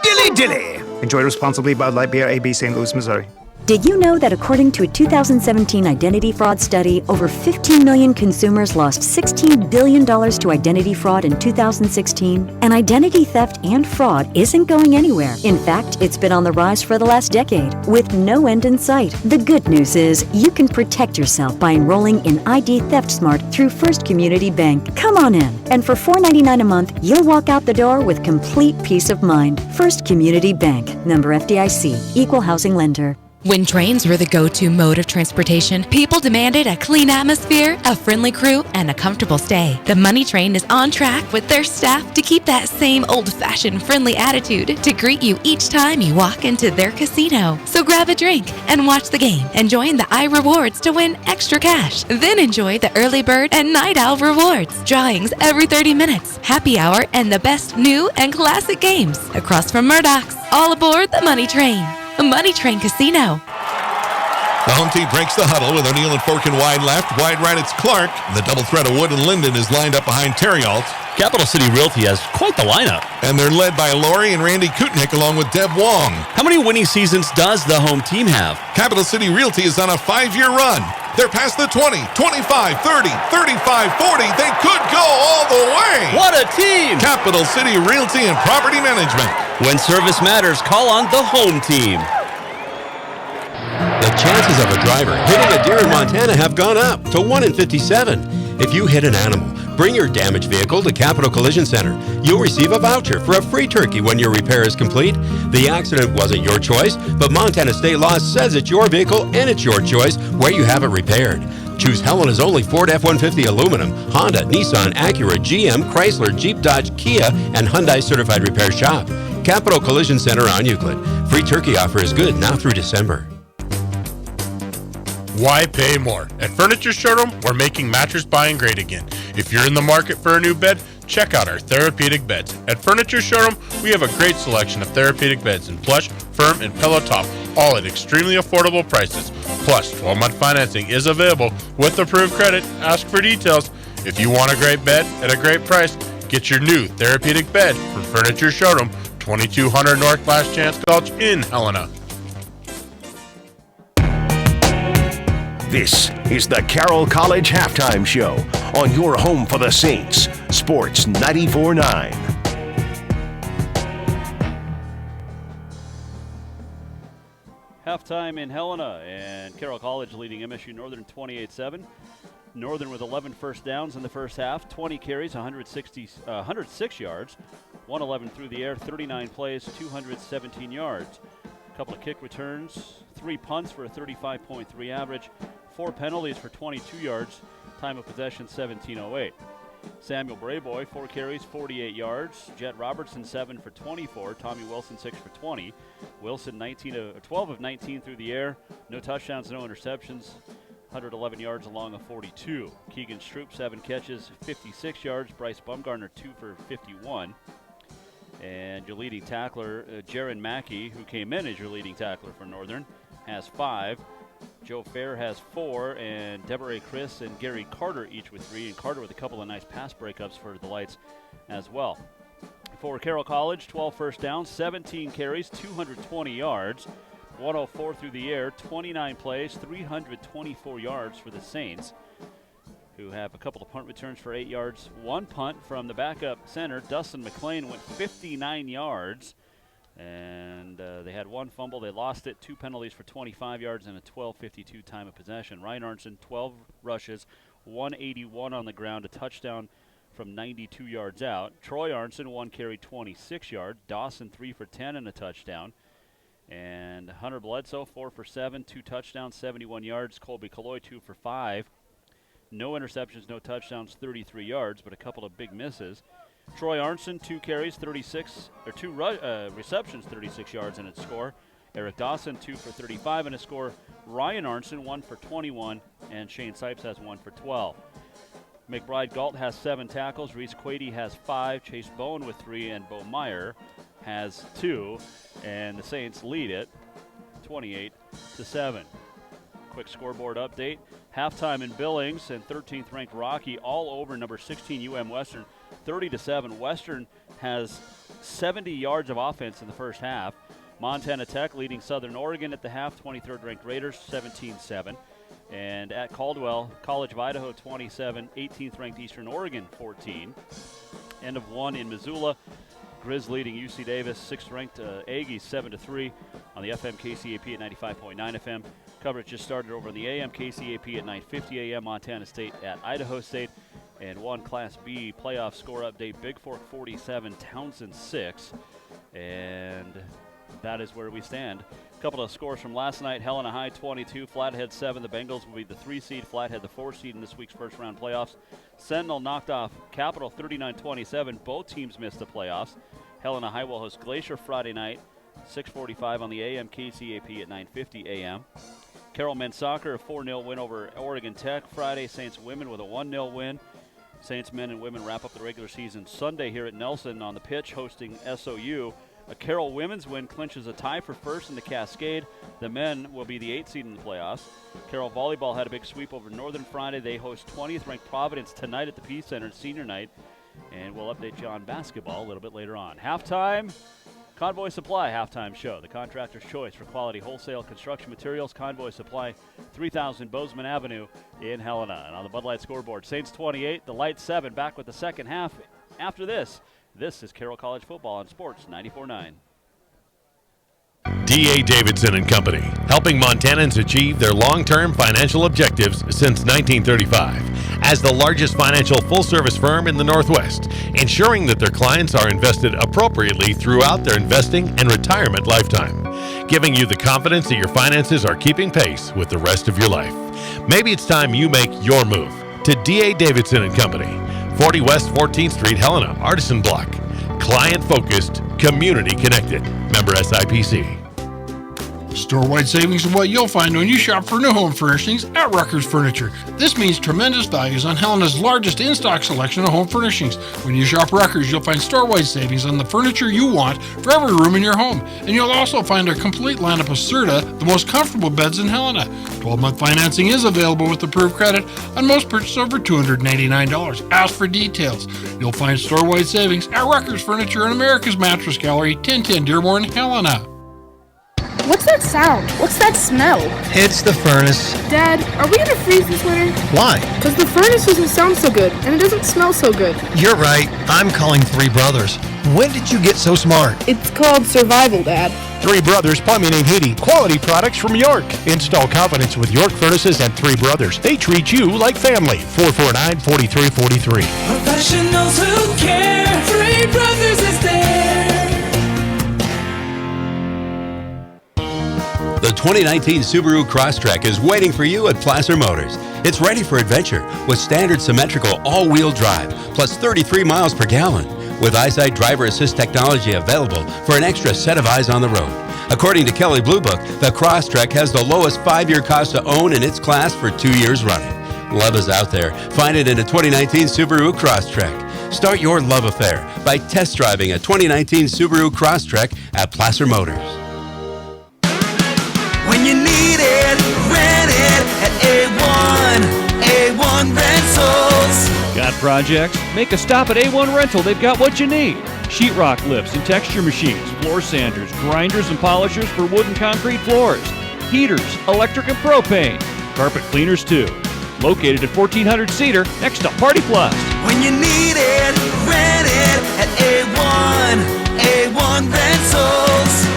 Speaker 15: Dilly dilly! Enjoy responsibly. Bud Light Beer, AB, St. Louis, Missouri.
Speaker 5: Did you know that according to a 2017 identity fraud study, over 15 million consumers lost $16 billion to identity fraud in 2016? And identity theft and fraud isn't going anywhere. In fact, it's been on the rise for the last decade, with no end in sight. The good news is you can protect yourself by enrolling in ID Theft Smart through First Community Bank. Come on in, and for $4.99 a month, you'll walk out the door with complete peace of mind. First Community Bank, member FDIC, equal housing lender.
Speaker 17: When trains were the go-to mode of transportation, people demanded a clean atmosphere, a friendly crew, and a comfortable stay. The Money Train is on track with their staff to keep that same old-fashioned friendly attitude to greet you each time you walk into their casino. So grab a drink and watch the game and join the iRewards to win extra cash. Then enjoy the early bird and night owl rewards, drawings every 30 minutes, happy hour, and the best new and classic games. Across from Murdoch's, all aboard the Money Train. Money Train Casino.
Speaker 18: The home team breaks the huddle with O'Neill and Forkin wide left. Wide right, it's Clark. The double threat of Wood and Linden is lined up behind Terryalt.
Speaker 19: Capital City Realty has quite the lineup.
Speaker 18: And they're led by Laurie and Randy Kutnick along with Deb Wong.
Speaker 19: How many winning seasons does the home team have?
Speaker 18: Capital City Realty is on a 5-year run. They're past the 20, 25, 30, 35, 40. They could go all the way.
Speaker 19: What a team!
Speaker 18: Capital City Realty and Property Management.
Speaker 19: When service matters, call on the home team.
Speaker 6: The chances of a driver hitting a deer in Montana have gone up to 1 in 57. If you hit an animal, bring your damaged vehicle to Capital Collision Center. You'll receive a voucher for a free turkey when your repair is complete. The accident wasn't your choice, but Montana state law says it's your vehicle and it's your choice where you have it repaired. Choose Helena's only Ford F-150 aluminum, Honda, Nissan, Acura, GM, Chrysler, Jeep, Dodge, Kia, and Hyundai certified repair shop. Capital Collision Center on Euclid. Free turkey offer is good now through December.
Speaker 12: Why pay more? At Furniture Showroom, we're making mattress buying great again. If you're in the market for a new bed, check out our therapeutic beds. At Furniture Showroom, we have a great selection of therapeutic beds in plush, firm, and pillow top, all at extremely affordable prices. Plus, 12-month financing is available with approved credit. Ask for details. If you want a great bed at a great price, get your new therapeutic bed from Furniture Showroom, 2200 North Last Chance Gulch in Helena.
Speaker 7: This is the Carroll College Halftime Show on your home for the Saints, Sports 94.9.
Speaker 16: Halftime in Helena, and Carroll College leading MSU Northern 28-7. Northern with 11 first downs in the first half, 20 carries, 106 yards, 111 through the air, 39 plays, 217 yards. A couple of kick returns, 3 punts for a 35.3 average, 4 penalties for 22 yards, time of possession 17:08. Samuel Brayboy, 4 carries, 48 yards. Jet Robertson, 7 for 24. Tommy Wilson, 6 for 20. Wilson, 12 of 19 through the air. No touchdowns, no interceptions. 111 yards along a 42. Keegan Stroop, 7 catches, 56 yards. Bryce Bumgarner, 2 for 51. And your leading tackler, Jaron Mackey, who came in as your leading tackler for Northern, has 5. Joe Fair has 4, and Deborah Chris and Gary Carter each with 3, and Carter with a couple of nice pass breakups for the Lights as well. For Carroll College, 12 first downs, 17 carries, 220 yards, 104 through the air, 29 plays, 324 yards for the Saints, who have a couple of punt returns for 8 yards. 1 punt from the backup center, Dustin Mcclain, went 59 yards. And they had 1 fumble. They lost it. 2 penalties for 25 yards and a 12:52 time of possession. Ryan Arnson, 12 rushes, 181 on the ground, a touchdown from 92 yards out. Troy Arnson, 1 carry, 26 yards. Dawson, 3 for 10 and a touchdown. And Hunter Bledsoe, 4 for 7, 2 touchdowns, 71 yards. Colby Colloy, 2 for 5. No interceptions, no touchdowns, 33 yards, but a couple of big misses. Troy Arnson, 2 carries, 2 receptions, 36 yards and a score. Eric Dawson, 2 for 35 and a score. Ryan Arnson, 1 for 21, and Shane Sipes has 1 for 12. McBride Galt has 7 tackles. Reese Quady has 5. Chase Bowen with 3, and Bo Meyer has 2. And the Saints lead it 28-7. Quick scoreboard update. Halftime in Billings and 13th ranked Rocky all over number 16 UM Western. 30-7. Western has 70 yards of offense in the first half. Montana Tech leading Southern Oregon at the half. 23rd ranked Raiders 17-7. And at Caldwell, College of Idaho 27. 18th ranked Eastern Oregon 14. End of 1 in Missoula. Grizz leading UC Davis. 6th ranked Aggies 7-3 on the FM KCAP at 95.9 FM. Coverage just started over on the AM KCAP at 9:50 AM. Montana State at Idaho State. And 1 Class B playoff score update. Big Fork 47, Townsend 6. And that is where we stand. A couple of scores from last night. Helena High 22, Flathead 7. The Bengals will be the 3 seed, Flathead the 4 seed in this week's first round playoffs. Sentinel knocked off Capital 39-27. Both teams missed the playoffs. Helena High will host Glacier Friday night, 6:45 on the AM KCAP at 9:50 AM. Carroll men's soccer, a 4-0 win over Oregon Tech Friday. Saints women with a 1-0 win. Saints men and women wrap up the regular season Sunday here at Nelson on the pitch hosting SOU. A Carroll women's win clinches a tie for first in the Cascade. The men will be the 8th seed in the playoffs. Carroll volleyball had a big sweep over Northern Friday. They host 20th ranked Providence tonight at the Peace Center, senior night. And we'll update you on basketball a little bit later on. Halftime, Convoy Supply halftime show. The contractor's choice for quality wholesale construction materials. Convoy Supply, 3000 Bozeman Avenue in Helena. And on the Bud Light scoreboard, Saints 28, the Lights 7. Back with the second half after this. This is Carroll College football on Sports 94.9.
Speaker 2: D.A. Davidson and Company, helping Montanans achieve their long-term financial objectives since 1935. As the largest financial full-service firm in the Northwest, ensuring that their clients are invested appropriately throughout their investing and retirement lifetime, giving you the confidence that your finances are keeping pace with the rest of your life. Maybe it's time you make your move to D.A. Davidson and Company, 40 West 14th Street, Helena, Artisan Block. Client-focused, community-connected. Member SIPC.
Speaker 12: Store-wide savings is what you'll find when you shop for new home furnishings at Rucker's Furniture. This means tremendous values on Helena's largest in-stock selection of home furnishings. When you shop Rucker's, you'll find store-wide savings on the furniture you want for every room in your home. And you'll also find a complete lineup of Serta, the most comfortable beds in Helena. 12-month financing is available with approved credit on most purchases over $289. Ask for details. You'll find store-wide savings at Rucker's Furniture and America's Mattress Gallery, 1010 Dearborn, Helena.
Speaker 13: What's that sound? What's that smell?
Speaker 22: It's the furnace.
Speaker 13: Dad, are we gonna freeze this winter?
Speaker 22: Why?
Speaker 13: Because the furnace doesn't sound so good, and it doesn't smell so good.
Speaker 22: You're right. I'm calling Three Brothers. When did you get so smart?
Speaker 13: It's called survival, Dad.
Speaker 1: Three Brothers Plumbing and Heating. Quality products from York. Install confidence with York Furnaces and Three Brothers. They treat you like family. 449-4343.
Speaker 20: Professionals who care. Three Brothers is there.
Speaker 19: The 2019 Subaru Crosstrek is waiting for you at Placer Motors. It's ready for adventure with standard symmetrical all-wheel drive plus 33 miles per gallon with EyeSight driver assist technology available for an extra set of eyes on the road. According to Kelley Blue Book, the Crosstrek has the lowest 5-year cost to own in its class for 2 years running. Love is out there. Find it in a 2019 Subaru Crosstrek. Start your love affair by test driving a 2019 Subaru Crosstrek at Placer Motors.
Speaker 20: When you need it, rent it at A1 Rentals.
Speaker 21: Got projects? Make a stop at A1 Rental. They've got what you need. Sheetrock lifts and texture machines, floor sanders, grinders and polishers for wood and concrete floors, heaters, electric and propane, carpet cleaners too. Located at 1400 Cedar, next to Party Plus.
Speaker 20: When you need it, rent it at A1 Rentals.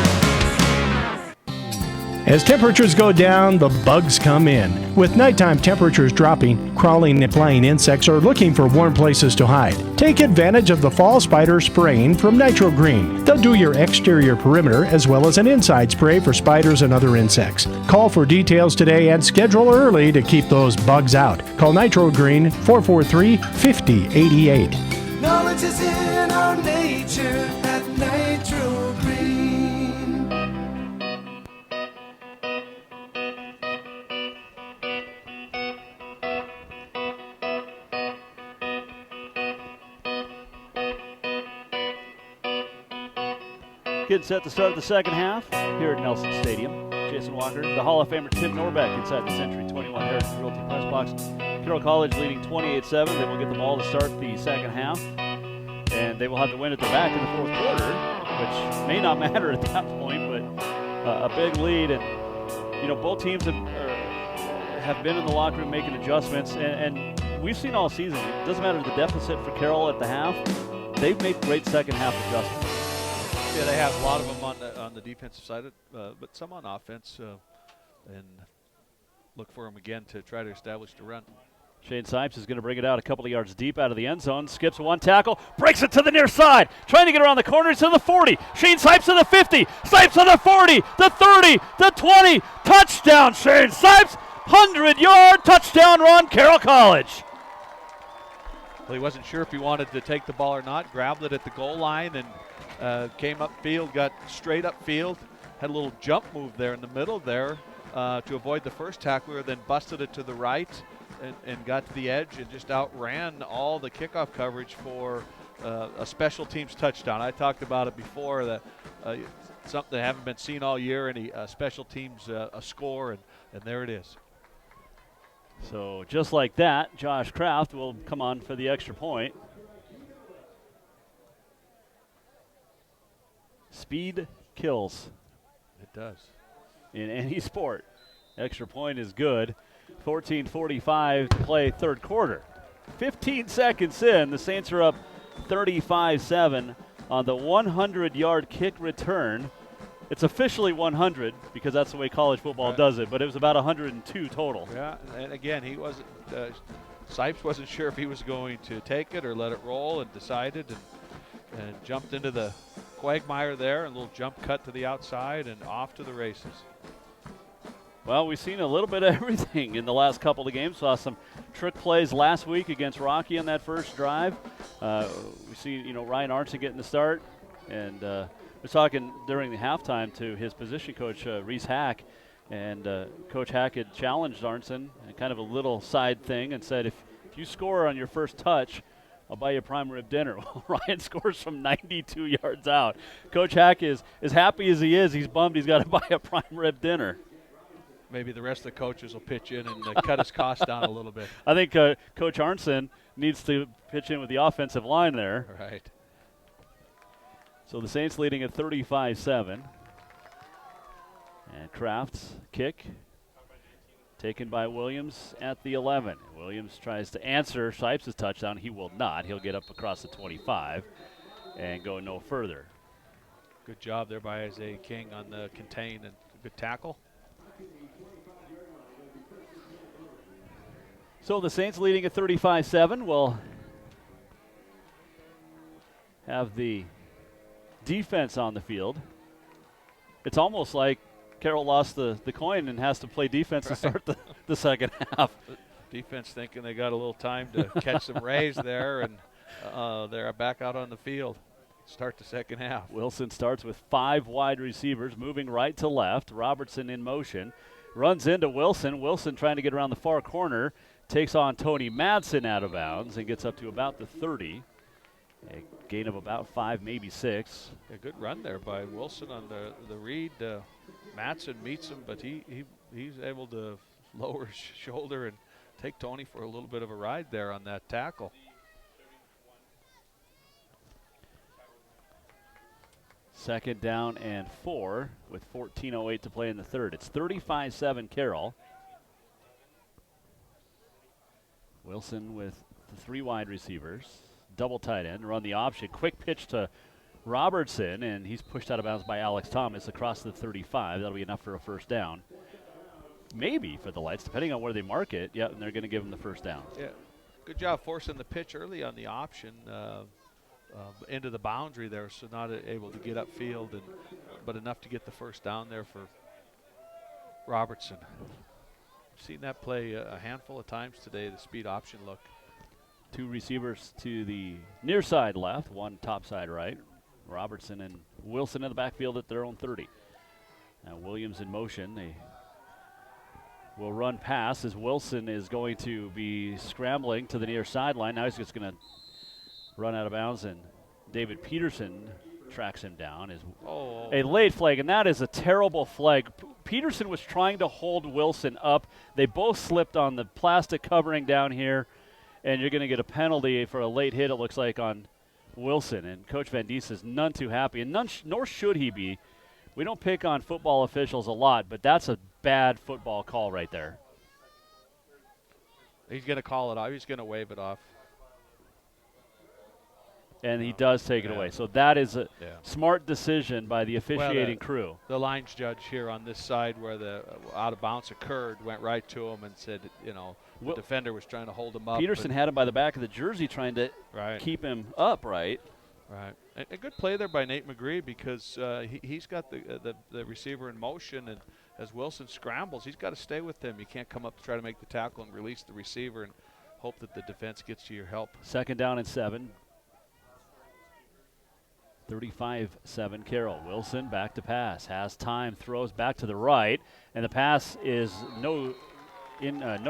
Speaker 1: As temperatures go down, the bugs come in. With nighttime temperatures dropping, crawling and flying insects are looking for warm places to hide. Take advantage of the fall spider spraying from Nitro Green. They'll do your exterior perimeter as well as an inside spray for spiders and other insects. Call for details today and schedule early to keep those bugs out. Call Nitro Green 443-5088.
Speaker 20: Knowledge is in our nature at Nitro Green.
Speaker 16: Getting set to start the second half here at Nelson Stadium. Jason Walker, the Hall of Famer Tim Norbeck inside the Century 21 Heritage Realty Press Box. Carroll College leading 28-7. They will get the ball to start the second half. And they will have to win at the back in the fourth quarter, which may not matter at that point, but a big lead. And, you know, both teams have been in the locker room making adjustments. And we've seen all season, it doesn't matter the deficit for Carroll at the half. They've made great second half adjustments.
Speaker 9: Yeah, they have a lot of them on the defensive side, but some on offense, and look for them again to try to establish the run.
Speaker 16: Shane Sipes is going to bring it out a couple of yards deep out of the end zone. Skips one tackle, breaks it to the near side, trying to get around the corner to the 40. Shane Sipes to the 50, Sipes to the 40, the 30, the 20. Touchdown, Shane Sipes! 100-yard touchdown run, Carroll College.
Speaker 9: Well, he wasn't sure if he wanted to take the ball or not. Grabbed it at the goal line and came upfield, got straight upfield, had a little jump move there in the middle there to avoid the first tackler, then busted it to the right and got to the edge and just outran all the kickoff coverage for a special teams touchdown. I talked about it before, that something that haven't been seen all year, any special teams a score, and there it is.
Speaker 16: So just like that, Josh Kraft will come on for the extra point. Speed kills.
Speaker 9: It does.
Speaker 16: In any sport. Extra point is good. 14:45 to play third quarter. 15 seconds in, the Saints are up 35-7 on the 100-yard kick return. It's officially 100 because that's the way college football does it, but it was about 102 total.
Speaker 9: Yeah, and again, he wasn't, Sipes wasn't sure if he was going to take it or let it roll, and decided and jumped into the quagmire there, and a little jump cut to the outside and off to the races.
Speaker 16: Well, we've seen a little bit of everything in the last couple of games. Saw some trick plays last week against Rocky on that first drive. We see, Ryan Arnson getting the start, and we're talking during the halftime to his position coach, Reese Hack, and Coach Hack had challenged Arnson, and kind of a little side thing, and said, if you score on your first touch, I'll buy you a prime rib dinner. Well, Ryan scores from 92 yards out. Coach Hack is as happy as he is. He's bummed he's got to buy a prime rib dinner.
Speaker 9: Maybe the rest of the coaches will pitch in and cut his cost down a little bit.
Speaker 16: I think Coach Arnson needs to pitch in with the offensive line there.
Speaker 9: Right.
Speaker 16: So the Saints leading at 35-7. And Kraft's kick taken by Williams at the 11. Williams tries to answer Sipes' touchdown. He will not. He'll get up across the 25 and go no further.
Speaker 9: Good job there by Isaiah King on the contain and good tackle.
Speaker 16: So the Saints leading at 35-7 will have the defense on the field. It's almost like Carroll lost the coin and has to play defense to start the second half.
Speaker 9: Defense thinking they got a little time to catch some rays there, and they're back out on the field. Start the second half.
Speaker 16: Wilson starts with 5 wide receivers, moving right to left. Robertson in motion. Runs into Wilson. Wilson trying to get around the far corner. Takes on Tony Madsen out of bounds and gets up to about the 30. A gain of about 5, maybe 6.
Speaker 9: A good run there by Wilson on the read. Madsen meets him, but he's able to lower his shoulder and take Tony for a little bit of a ride there on that tackle.
Speaker 16: Second down and 4 with 14:08 to play in the third. It's 35-7 Carroll. Wilson with the 3 wide receivers. Double tight end, run the option. Quick pitch to Robertson, and he's pushed out of bounds by Alex Thomas across the 35. That'll be enough for a first down. Maybe for the Lights, depending on where they mark it. Yeah, and they're going to give him the first down.
Speaker 9: Yeah, good job forcing the pitch early on the option into the boundary there, so not able to get upfield, but enough to get the first down there for Robertson. Seen that play a handful of times today, the speed option look.
Speaker 16: 2 receivers to the near side left, 1 top side right. Robertson and Wilson in the backfield at their own 30. Now Williams in motion. They will run pass as Wilson is going to be scrambling to the near sideline. Now he's just going to run out of bounds, and David Peterson tracks him down. A late flag, and that is a terrible flag. Peterson was trying to hold Wilson up. They both slipped on the plastic covering down here, and you're going to get a penalty for a late hit, it looks like, on Wilson. And Coach Van Diest is none too happy, and nor should he be. We don't pick on football officials a lot, but that's a bad football call right there.
Speaker 9: He's going to call it off. He's going to wave it off.
Speaker 16: And he does take it away. So that is a smart decision by the officiating crew.
Speaker 9: The lines judge here on this side where the out of bounds occurred went right to him and said, the defender was trying to hold him up.
Speaker 16: Peterson had him by the back of the jersey trying to keep him upright.
Speaker 9: Right. A good play there by Nate McGree because he's got the receiver in motion, and as Wilson scrambles, he's got to stay with him. You can't come up to try to make the tackle and release the receiver and hope that the defense gets to your help.
Speaker 16: Second down and 7. 35-7 Carroll. Wilson back to pass. Has time, throws back to the right, and the pass is no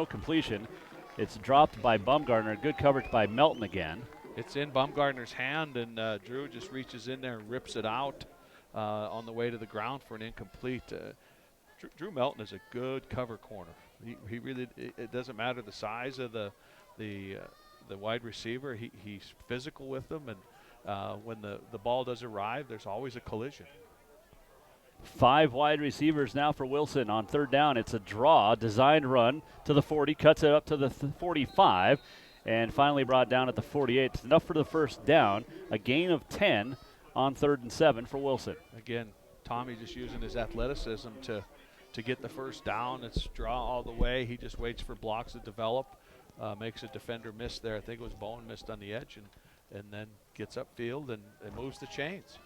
Speaker 16: completion. It's dropped by Bumgarner. Good coverage by Melton again.
Speaker 9: It's in Bumgarner's hand, and Drew just reaches in there and rips it out on the way to the ground for an incomplete. Drew Melton is a good cover corner. He really, it doesn't matter the size of the wide receiver. He's physical with them, and when the ball does arrive, there's always a collision.
Speaker 16: 5 wide receivers now for Wilson on third down. It's a draw, designed run to the 40, cuts it up to the 45, and finally brought down at the 48. It's enough for the first down. A gain of 10 on 3rd and 7 for Wilson.
Speaker 9: Again, Tommy just using his athleticism to get the first down. It's draw all the way. He just waits for blocks to develop, makes a defender miss there. I think it was Bowen missed on the edge, and then gets upfield and moves the chains.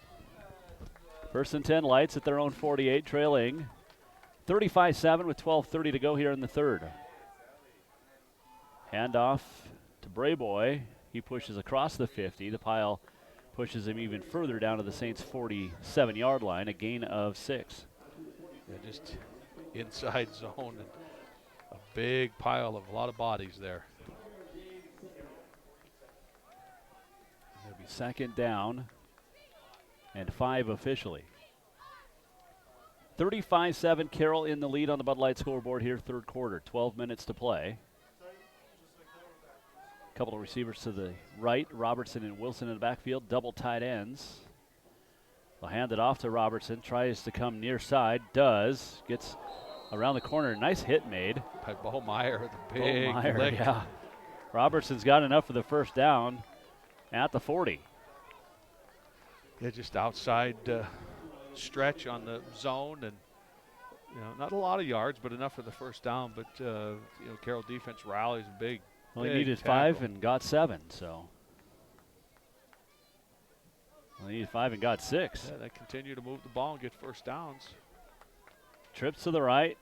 Speaker 16: 1st and 10 Lights at their own 48, trailing 35-7 with 12:30 to go here in the third. Handoff to Brayboy. He pushes across the 50. The pile pushes him even further down to the Saints' 47-yard line, a gain of 6.
Speaker 9: Yeah, just inside zone and a big pile of a lot of bodies there.
Speaker 16: It'll be second down and 5 officially. 35-7, Carroll in the lead on the Bud Light scoreboard here, third quarter. 12 minutes to play. A couple of receivers to the right, Robertson and Wilson in the backfield, double tight ends. They'll hand it off to Robertson, tries to come near side, does, gets around the corner, nice hit made.
Speaker 9: By Bohmeyer, the big lick.
Speaker 16: Yeah. Robertson's got enough for the first down at the 40.
Speaker 9: Yeah, just outside stretch on the zone, and not a lot of yards, but enough for the first down. But Carroll defense rallies big.
Speaker 16: Well, he needed 5 and got 7, so. Well, he needed 5 and got 6.
Speaker 9: Yeah, they continue to move the ball and get first downs.
Speaker 16: Trips to the right.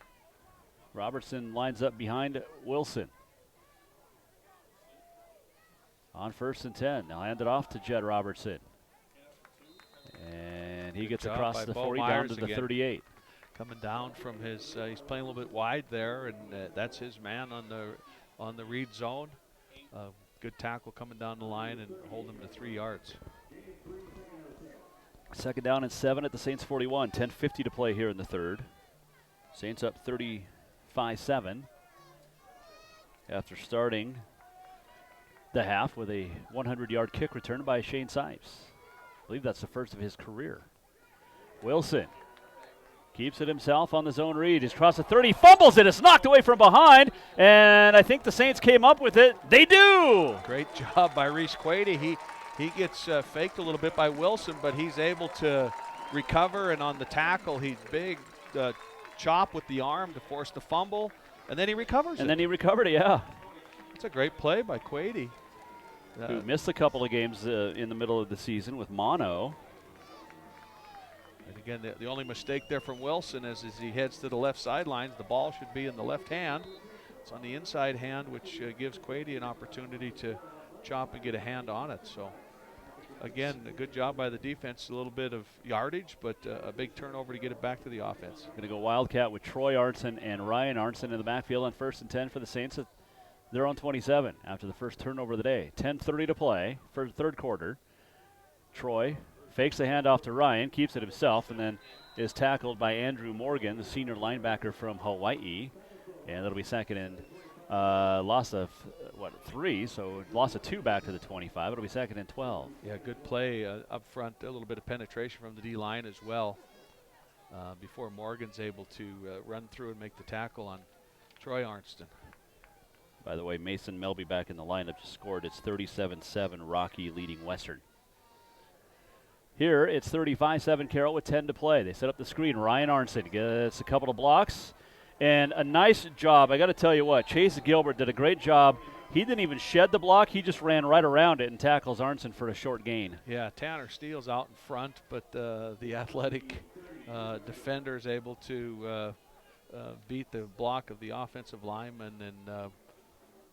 Speaker 16: Robertson lines up behind Wilson. On 1st and 10. They'll hand it off to Jed Robertson. And he gets across the 40 down to the 38.
Speaker 9: Coming down from his, he's playing a little bit wide there, and that's his man on the read zone. Good tackle coming down the line and hold him to 3 yards.
Speaker 16: Second down and 7 at the Saints 41. 10:50 to play here in the third. Saints up 35-7 after starting the half with a 100-yard kick return by Shane Sipes. I believe that's the first of his career. Wilson keeps it himself on the zone read. He's across the 30, fumbles it. It's knocked away from behind, and I think the Saints came up with it. They do!
Speaker 9: Great job by Reese Quady. He gets faked a little bit by Wilson, but he's able to recover, and on the tackle, he's big chop with the arm to force the fumble, and then he recovers
Speaker 16: And then he recovered it, yeah.
Speaker 9: It's a great play by Quady.
Speaker 16: Who missed a couple of games in the middle of the season with mono.
Speaker 9: And again, the only mistake there from Wilson is as he heads to the left sidelines, the ball should be in the left hand. It's on the inside hand, which gives Quady an opportunity to chop and get a hand on it. So, again, a good job by the defense. A little bit of yardage, but a big turnover to get it back to the offense.
Speaker 16: Going to go Wildcat with Troy Arnson and Ryan Arnson in the backfield on 1st and 10 for the Saints. They're on 27 after the first turnover of the day. 10:30 to play for the third quarter. Troy fakes the handoff to Ryan, keeps it himself, and then is tackled by Andrew Morgan, the senior linebacker from Hawaii. And that'll be second and loss of, 3, so loss of 2 back to the 25. It'll be second and 12.
Speaker 9: Yeah, good play up front, a little bit of penetration from the D-line as well before Morgan's able to run through and make the tackle on Troy Arnston.
Speaker 16: By the way, Mason Melby back in the lineup just scored. It's 37-7, Rocky leading Western. Here, it's 35-7 Carroll with 10 to play. They set up the screen. Ryan Arnson gets a couple of blocks. And a nice job. I got to tell you what, Chase Gilbert did a great job. He didn't even shed the block. He just ran right around it and tackles Arnson for a short gain.
Speaker 9: Yeah, Tanner Steele's out in front, but the athletic defender is able to beat the block of the offensive lineman and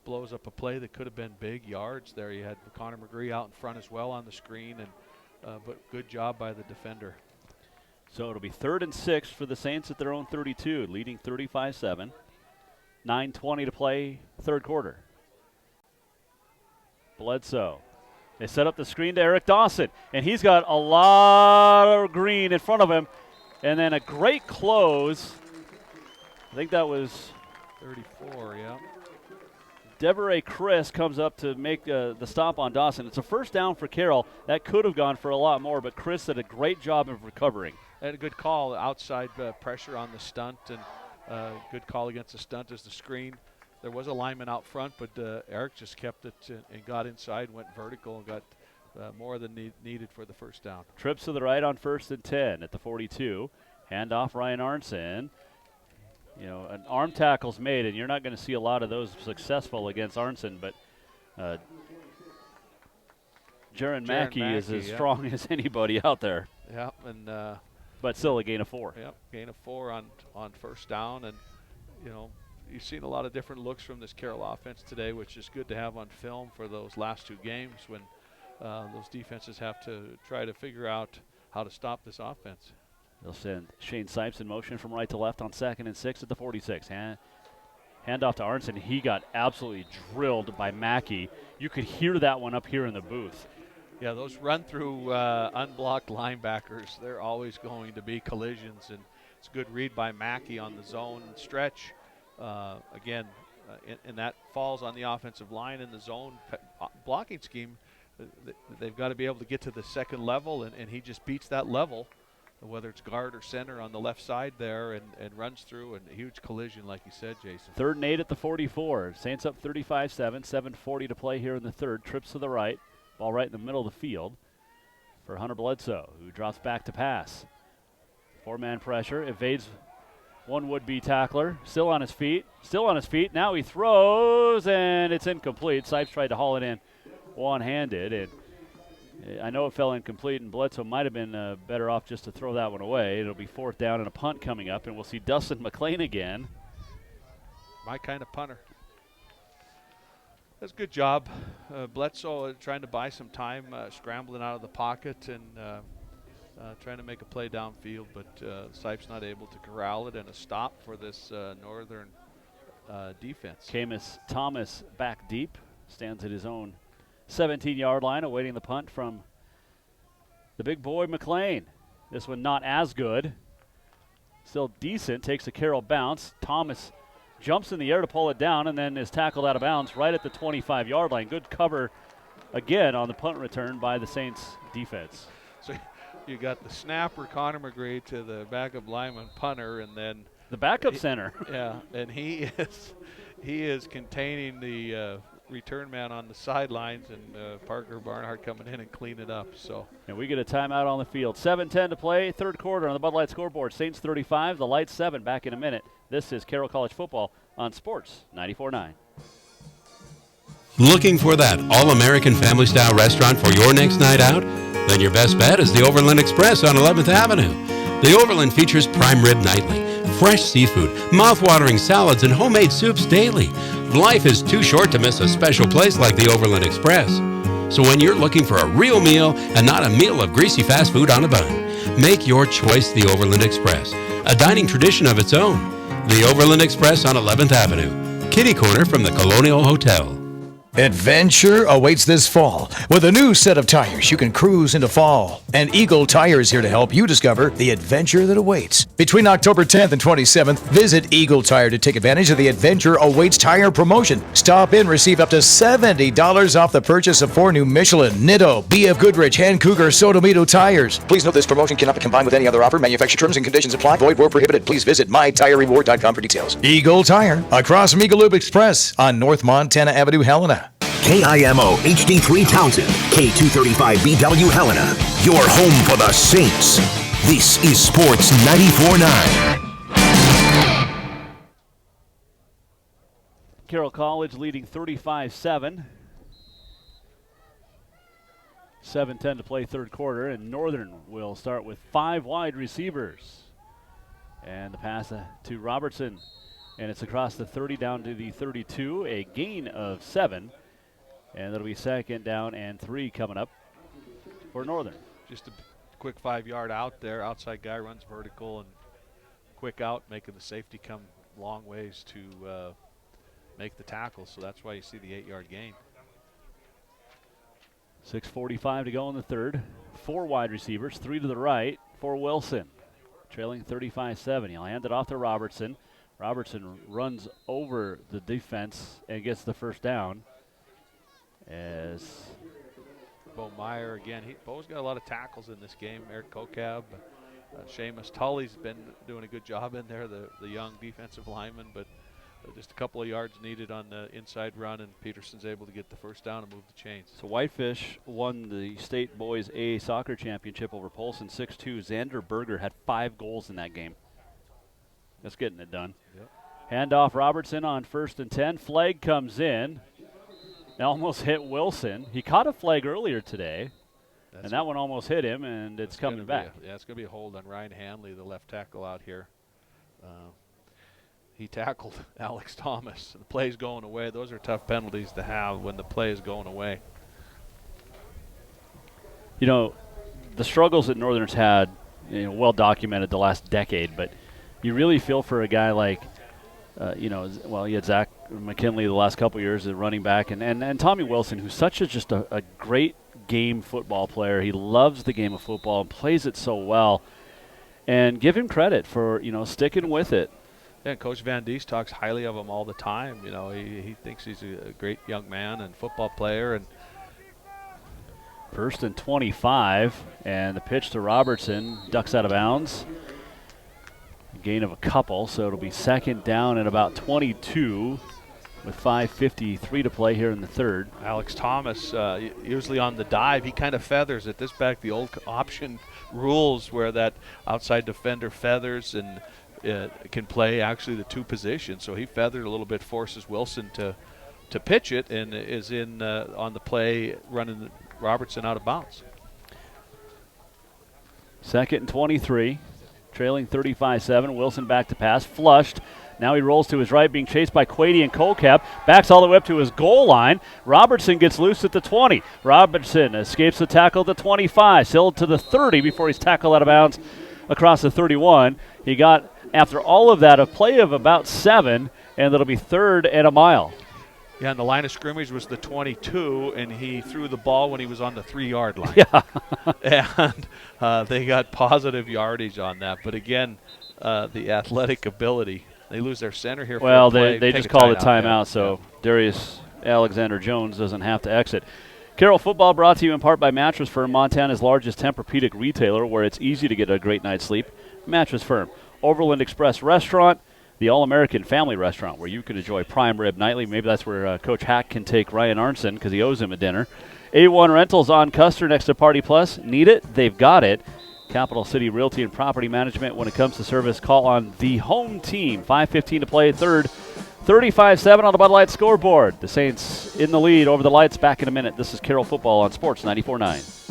Speaker 9: blows up a play that could have been big yards there. You had Connor McGree out in front as well on the screen, and but good job by the defender.
Speaker 16: So it'll be 3rd and 6 for the Saints at their own 32, leading 35-7. 9:20 to play, third quarter. Bledsoe. They set up the screen to Eric Dawson, and he's got a lot of green in front of him. And then a great close. I think that was
Speaker 9: 34, yeah.
Speaker 16: Deveray Chris comes up to make the stop on Dawson. It's a first down for Carroll. That could have gone for a lot more, but Chris did a great job of recovering.
Speaker 9: And a good call, outside pressure on the stunt, and good call against the stunt as the screen. There was a lineman out front, but Eric just kept it and got inside, went vertical, and got more than needed for the first down.
Speaker 16: Trips to the right on 1st and 10 at the 42. Hand off Ryan Arnson. You know, an arm tackle's made, and you're not going to see a lot of those successful against Arnson, but Jaron Mackey is as strong as anybody out there.
Speaker 9: Yeah, and
Speaker 16: but still a gain of 4.
Speaker 9: Yep, gain of 4 on first down. And, you know, you've seen a lot of different looks from this Carroll offense today, which is good to have on film for those last 2 games when those defenses have to try to figure out how to stop this offense.
Speaker 16: They'll send Shane Sipes in motion from right to left on 2nd and 6 at the 46. Hand off to Arnson. He got absolutely drilled by Mackey. You could hear that one up here in the booth.
Speaker 9: Yeah, those run-through unblocked linebackers, they're always going to be collisions, and it's a good read by Mackey on the zone stretch. Again, and that falls on the offensive line in the zone blocking scheme. They've got to be able to get to the second level, and he just beats that level, whether it's guard or center on the left side there, and runs through, and a huge collision, like you said, Jason.
Speaker 16: 3rd and 8 at the 44. Saints up 35-7, 7:40 to play here in the 3rd. Trips to the right. Ball right in the middle of the field for Hunter Bledsoe, who drops back to pass. 4-man pressure, evades one would-be tackler. Still on his feet. Now he throws, and it's incomplete. Sipes tried to haul it in one-handed, and I know it fell incomplete, and Bledsoe might have been better off just to throw that one away. It'll be 4th down and a punt coming up, and we'll see Dustin Mcclain again.
Speaker 9: My kind of punter. That's a good job. Bledsoe trying to buy some time, scrambling out of the pocket and trying to make a play downfield, but Sipes not able to corral it, and a stop for this Northern defense.
Speaker 16: Camus Thomas back deep, stands at his own 17-yard line, awaiting the punt from the big boy McClain. This one not as good. Still decent, takes a Carroll bounce. Thomas jumps in the air to pull it down and then is tackled out of bounds right at the 25-yard line. Good cover again on the punt return by the Saints defense.
Speaker 9: So you got the snapper, Connor McGree, to the backup lineman punter, and then
Speaker 16: the backup center.
Speaker 9: Yeah, and he is containing the return man on the sidelines, and Parker Barnhart coming in and clean it up. So,
Speaker 16: and we get a timeout on the field. 7:10 to play, 3rd quarter on the Bud Light scoreboard. Saints 35, the Lights 7. Back in a minute. This is Carroll College football on Sports 94.9.
Speaker 19: Looking for that all-American family-style restaurant for your next night out? Then your best bet is the Overland Express on 11th Avenue. The Overland features prime rib nightly, fresh seafood, mouth-watering salads, and homemade soups daily. Life is too short to miss a special place like the Overland Express. So when you're looking for a real meal and not a meal of greasy fast food on a bun, make your choice the Overland Express, a dining tradition of its own. The Overland Express on 11th Avenue, kitty corner from the Colonial Hotel.
Speaker 8: Adventure awaits this fall. With a new set of tires, you can cruise into fall. And Eagle Tire is here to help you discover the adventure that awaits. Between October 10th and 27th, visit Eagle Tire to take advantage of the Adventure Awaits Tire promotion. Stop in, receive up to $70 off the purchase of 4 new Michelin, Nitto, BF Goodrich, and Cougar Sotomito tires. Please note this promotion cannot be combined with any other offer. Manufacturer terms and conditions apply. Void where prohibited. Please visit mytirereward.com for details. Eagle Tire, across from Eagle Loop Express on North Montana Avenue, Helena.
Speaker 7: KIMO HD3 Townsend, K235BW Helena, your home for the Saints. This is Sports 94.9.
Speaker 16: Carroll College leading 35-7. 7:10 to play 3rd quarter, and Northern will start with 5 wide receivers. And the pass to Robertson, and it's across the 30 down to the 32, a gain of 7. And that'll be 2nd down and 3 coming up for Northern.
Speaker 9: Just a quick 5-yard out there. Outside guy runs vertical and quick out, making the safety come long ways to make the tackle. So that's why you see the 8-yard gain.
Speaker 16: 6:45 to go in the 3rd. 4 wide receivers, 3 to the right for Wilson. Trailing 35-7. He'll hand it off to Robertson. Robertson runs over the defense and gets the 1st down. As
Speaker 9: Bo Meyer again, Bo's got a lot of tackles in this game. Eric Kokab, Seamus Tully's been doing a good job in there, the young defensive lineman, but just a couple of yards needed on the inside run, and Peterson's able to get the 1st down and move the chains.
Speaker 16: So Whitefish won the state boys A soccer championship over Polson 6-2. Xander Berger had 5 goals in that game. That's getting it done.
Speaker 9: Yep.
Speaker 16: Handoff Robertson on 1st and 10. Flag comes in. Almost hit Wilson. He caught a flag earlier today. And that one almost hit him, and it's coming back.
Speaker 9: It's going to be a hold on Ryan Hanley, the left tackle out here. He tackled Alex Thomas. The play's going away. Those are tough penalties to have when the play is going away.
Speaker 16: You know, the struggles that Northern's had, well documented the last decade, but you really feel for a guy like, you had Zach McKinley the last couple years at running back, and Tommy Wilson, who's such just a great game football player. He loves the game of football and plays it so well. And give him credit for, sticking with it.
Speaker 9: Yeah, Coach Van Diest talks highly of him all the time. He thinks he's a great young man and football player. And
Speaker 16: 1st and 25, and the pitch to Robertson ducks out of bounds. Gain of a couple, so it'll be 2nd down at about 22 with 5:53 to play here in the 3rd.
Speaker 9: Alex Thomas, usually on the dive, he kind of feathers it. This back, the old option rules where that outside defender feathers and can play actually the 2 positions. So he feathered a little bit, forces Wilson to pitch it, and is in on the play running Robertson out of bounds.
Speaker 16: 2nd and 23, trailing 35-7. Wilson back to pass, flushed. Now he rolls to his right, being chased by Quady and Colcap. Backs all the way up to his goal line. Robertson gets loose at the 20. Robertson escapes the tackle at the 25. Still to the 30 before he's tackled out of bounds across the 31. He got, after all of that, a play of about 7, and it'll be 3rd and a mile.
Speaker 9: Yeah, and the line of scrimmage was the 22, and he threw the ball when he was on the 3-yard line.
Speaker 16: Yeah.
Speaker 9: And they got positive yardage on that. But again, the athletic ability. They lose their center here.
Speaker 16: Well,
Speaker 9: for
Speaker 16: they just called a timeout, so Darius Alexander-Jones doesn't have to exit. Carroll football brought to you in part by Mattress Firm, Montana's largest Tempur-Pedic retailer, where it's easy to get a great night's sleep. Mattress Firm. Overland Express Restaurant, the All-American Family Restaurant, where you can enjoy prime rib nightly. Maybe that's where Coach Hack can take Ryan Arnson because he owes him a dinner. A1 Rentals on Custer next to Party Plus. Need it? They've got it. Capital City Realty and Property Management. When it comes to service, call on the home team. 5:15 to play, 3rd. 35-7 on the Bud Light scoreboard. The Saints in the lead over the Lights. Back in a minute. This is Carroll football on Sports 94.9.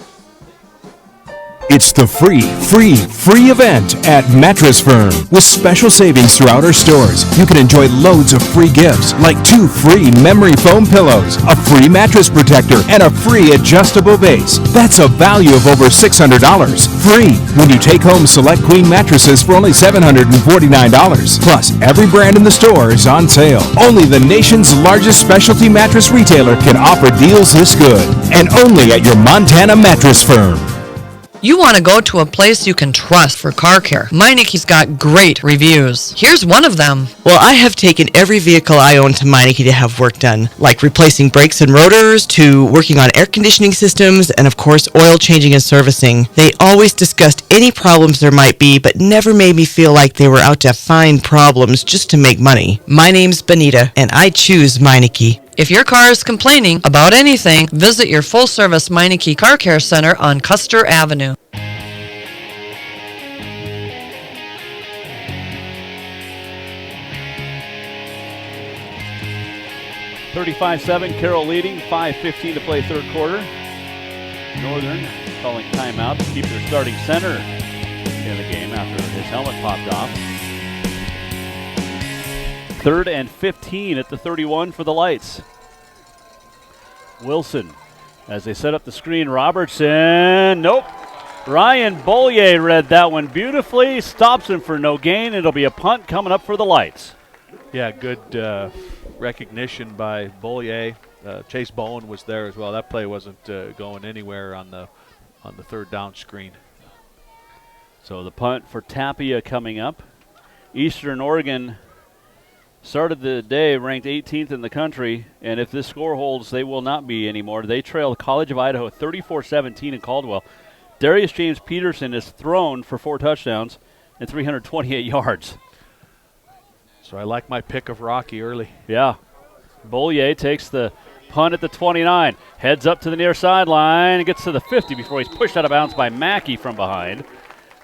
Speaker 10: It's the free event at Mattress Firm. With special savings throughout our stores, you can enjoy loads of free gifts like 2 free memory foam pillows, a free mattress protector, and a free adjustable base. That's a value of over $600. Free when you take home select queen mattresses for only $749. Plus, every brand in the store is on sale. Only the nation's largest specialty mattress retailer can offer deals this good. And only at your Montana Mattress Firm.
Speaker 3: You want to go to a place you can trust for car care. Meinike's got great reviews. Here's one of them.
Speaker 4: Well, I have taken every vehicle I own to Meineke to have work done, like replacing brakes and rotors, to working on air conditioning systems, and of course, oil changing and servicing. They always discussed any problems there might be, but never made me feel like they were out to find problems just to make money. My name's Benita, and I choose Meineke.
Speaker 3: If your car is complaining about anything, visit your full-service Meineke Car Care Center on Custer Avenue.
Speaker 16: $35-7, Carroll leading, 5:15 to play 3rd quarter. Northern calling timeout to keep their starting center in the game after his helmet popped off. 3rd and 15 at the 31 for the Lights. Wilson, as they set up the screen, Robertson, nope. Ryan Bollier read that one beautifully, stops him for no gain. It'll be a punt coming up for the Lights.
Speaker 9: Yeah, good recognition by Bollier. Chase Bowen was there as well. That play wasn't going anywhere on the 3rd down screen.
Speaker 16: So the punt for Tapia coming up. Eastern Oregon started the day ranked 18th in the country, and if this score holds, they will not be anymore. They trail College of Idaho 34-17 in Caldwell. Darius James Peterson is thrown for 4 touchdowns and 328 yards.
Speaker 9: So I like my pick of Rocky early.
Speaker 16: Yeah. Bollier takes the punt at the 29, heads up to the near sideline, and gets to the 50 before he's pushed out of bounds by Mackey from behind.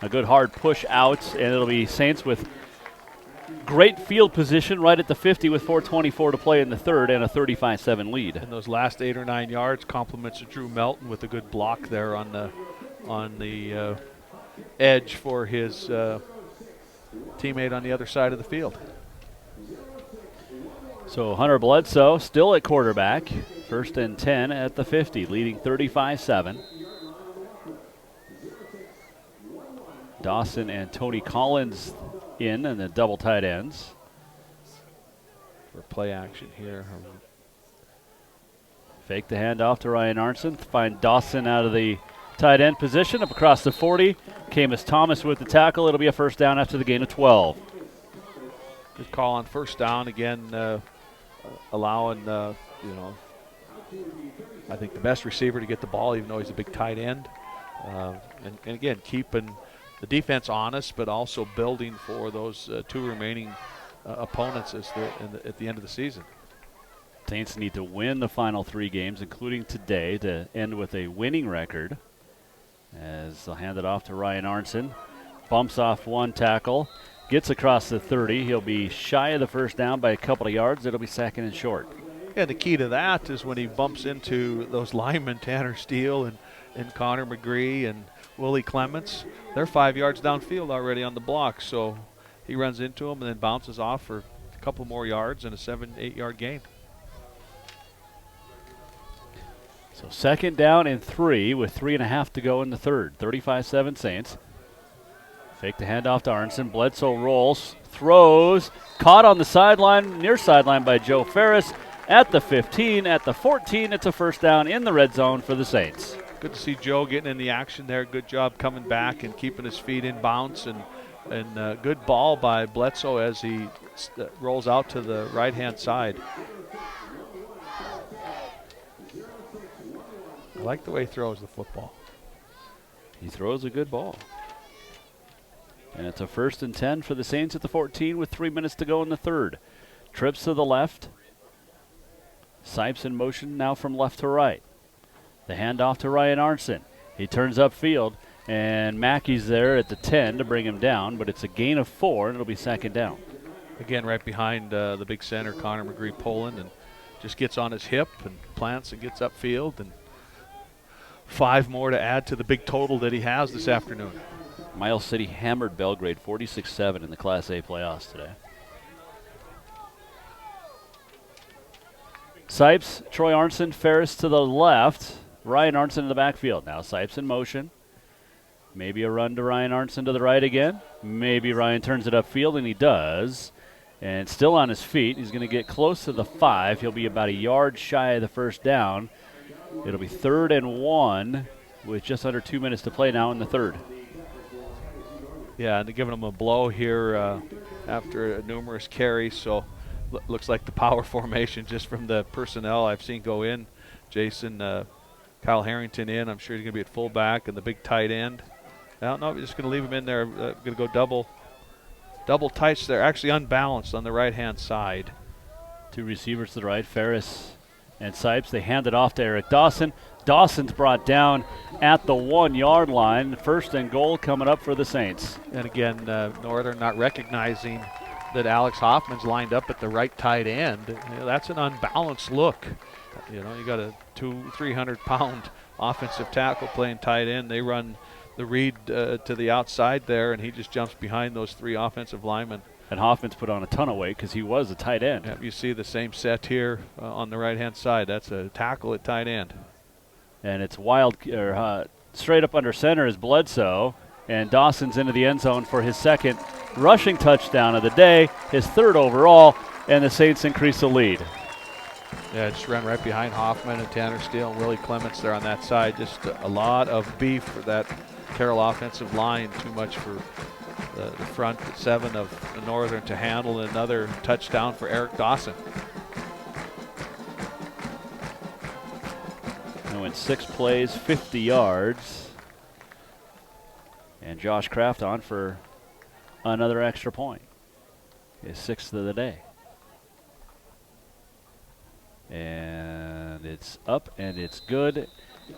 Speaker 16: A good hard push out, and it'll be Saints with Great field position right at the 50 with 4:24 to play in the third and a 35-7 lead.
Speaker 9: And those last 8 or 9 yards compliments of Drew Melton with a good block there on the edge for his teammate on the other side of the field.
Speaker 16: So Hunter Bledsoe still at quarterback. 1st and 10 at the 50, leading 35-7. Dawson and Tony Collins in the double tight ends.
Speaker 9: For play action here.
Speaker 16: Fake the handoff to Ryan Arnson. Find Dawson out of the tight end position. Up across the 40. Camus Thomas with the tackle. It'll be a first down after the gain of 12.
Speaker 9: Good call on first down. Again, allowing, I think the best receiver to get the ball, even though he's a big tight end. And again, keeping the defense honest, but also building for those 2 remaining opponents at the end of the season.
Speaker 16: Saints need to win the final 3 games, including today, to end with a winning record. As they'll hand it off to Ryan Arnson. Bumps off 1 tackle, gets across the 30. He'll be shy of the first down by a couple of yards. It'll be 2nd and short.
Speaker 9: Yeah, the key to that is when he bumps into those linemen, Tanner Steele and Connor McGree and Willie Clements. They're 5 yards downfield already on the block, so he runs into them and then bounces off for a couple more yards and a 7-8 yard gain.
Speaker 16: So 2nd down and 3 with 3.5 to go in the third. 35-7 Saints. Fake the handoff to Arnson. Bledsoe rolls, throws, caught on the sideline, near sideline by Joe Ferris. At the 15, at the 14, it's a first down in the red zone for the Saints.
Speaker 9: Good to see Joe getting in the action there. Good job coming back and keeping his feet in bounce, and good ball by Bledsoe as he rolls out to the right-hand side. I like the way he throws the football.
Speaker 16: He throws a good ball. And it's a 1st and 10 for the Saints at the 14 with 3 minutes to go in the third. Trips to the left. Sipes in motion now from left to right. The handoff to Ryan Arnson. He turns upfield, and Mackey's there at the 10 to bring him down, but it's a gain of 4, and it'll be 2nd down.
Speaker 9: Again, right behind the big center, Connor McGree Poland, and just gets on his hip and plants and gets upfield, and 5 more to add to the big total that he has this afternoon.
Speaker 16: Miles City hammered Belgrade 46-7 in the Class A playoffs today. Sipes, Troy Arnson, Ferris to the left. Ryan Arnson in the backfield. Now Sipes in motion. Maybe a run to Ryan Arnson to the right again. Maybe Ryan turns it upfield, and he does. And still on his feet. He's going to get close to the 5. He'll be about a yard shy of the first down. It'll be 3rd and 1 with just under 2 minutes to play now in the third.
Speaker 9: Yeah, and they're giving him a blow here after numerous carries, so looks like the power formation just from the personnel I've seen go in. Jason, Kyle Harrington in. I'm sure he's going to be at fullback and the big tight end. I don't know if he's just going to leave him in there. Going to go double tights there. Actually unbalanced on the right-hand side.
Speaker 16: 2 receivers to the right, Ferris and Sipes. They hand it off to Eric Dawson. Dawson's brought down at the 1 yard line. 1st and goal coming up for the Saints.
Speaker 9: And again, Northern not recognizing that Alex Hoffman's lined up at the right tight end. You know, that's an unbalanced look. You know, you got a 200-300 pound offensive tackle playing tight end. They run the read to the outside there, and he just jumps behind those 3 offensive linemen.
Speaker 16: And Hoffman's put on a ton of weight because he was a tight end.
Speaker 9: Yeah, you see the same set here on the right-hand side. That's a tackle at tight end.
Speaker 16: And it's wild, straight up under center is Bledsoe, and Dawson's into the end zone for his 2nd rushing touchdown of the day, his 3rd overall, and the Saints increase the lead.
Speaker 9: Yeah, just ran right behind Hoffman and Tanner Steele and Willie Clements there on that side. Just a lot of beef for that Carroll offensive line. Too much for the front 7 of Northern to handle. Another touchdown for Eric Dawson.
Speaker 16: He went 6 plays, 50 yards. And Josh Kraft on for another extra point. His 6th of the day. And it's up and it's good.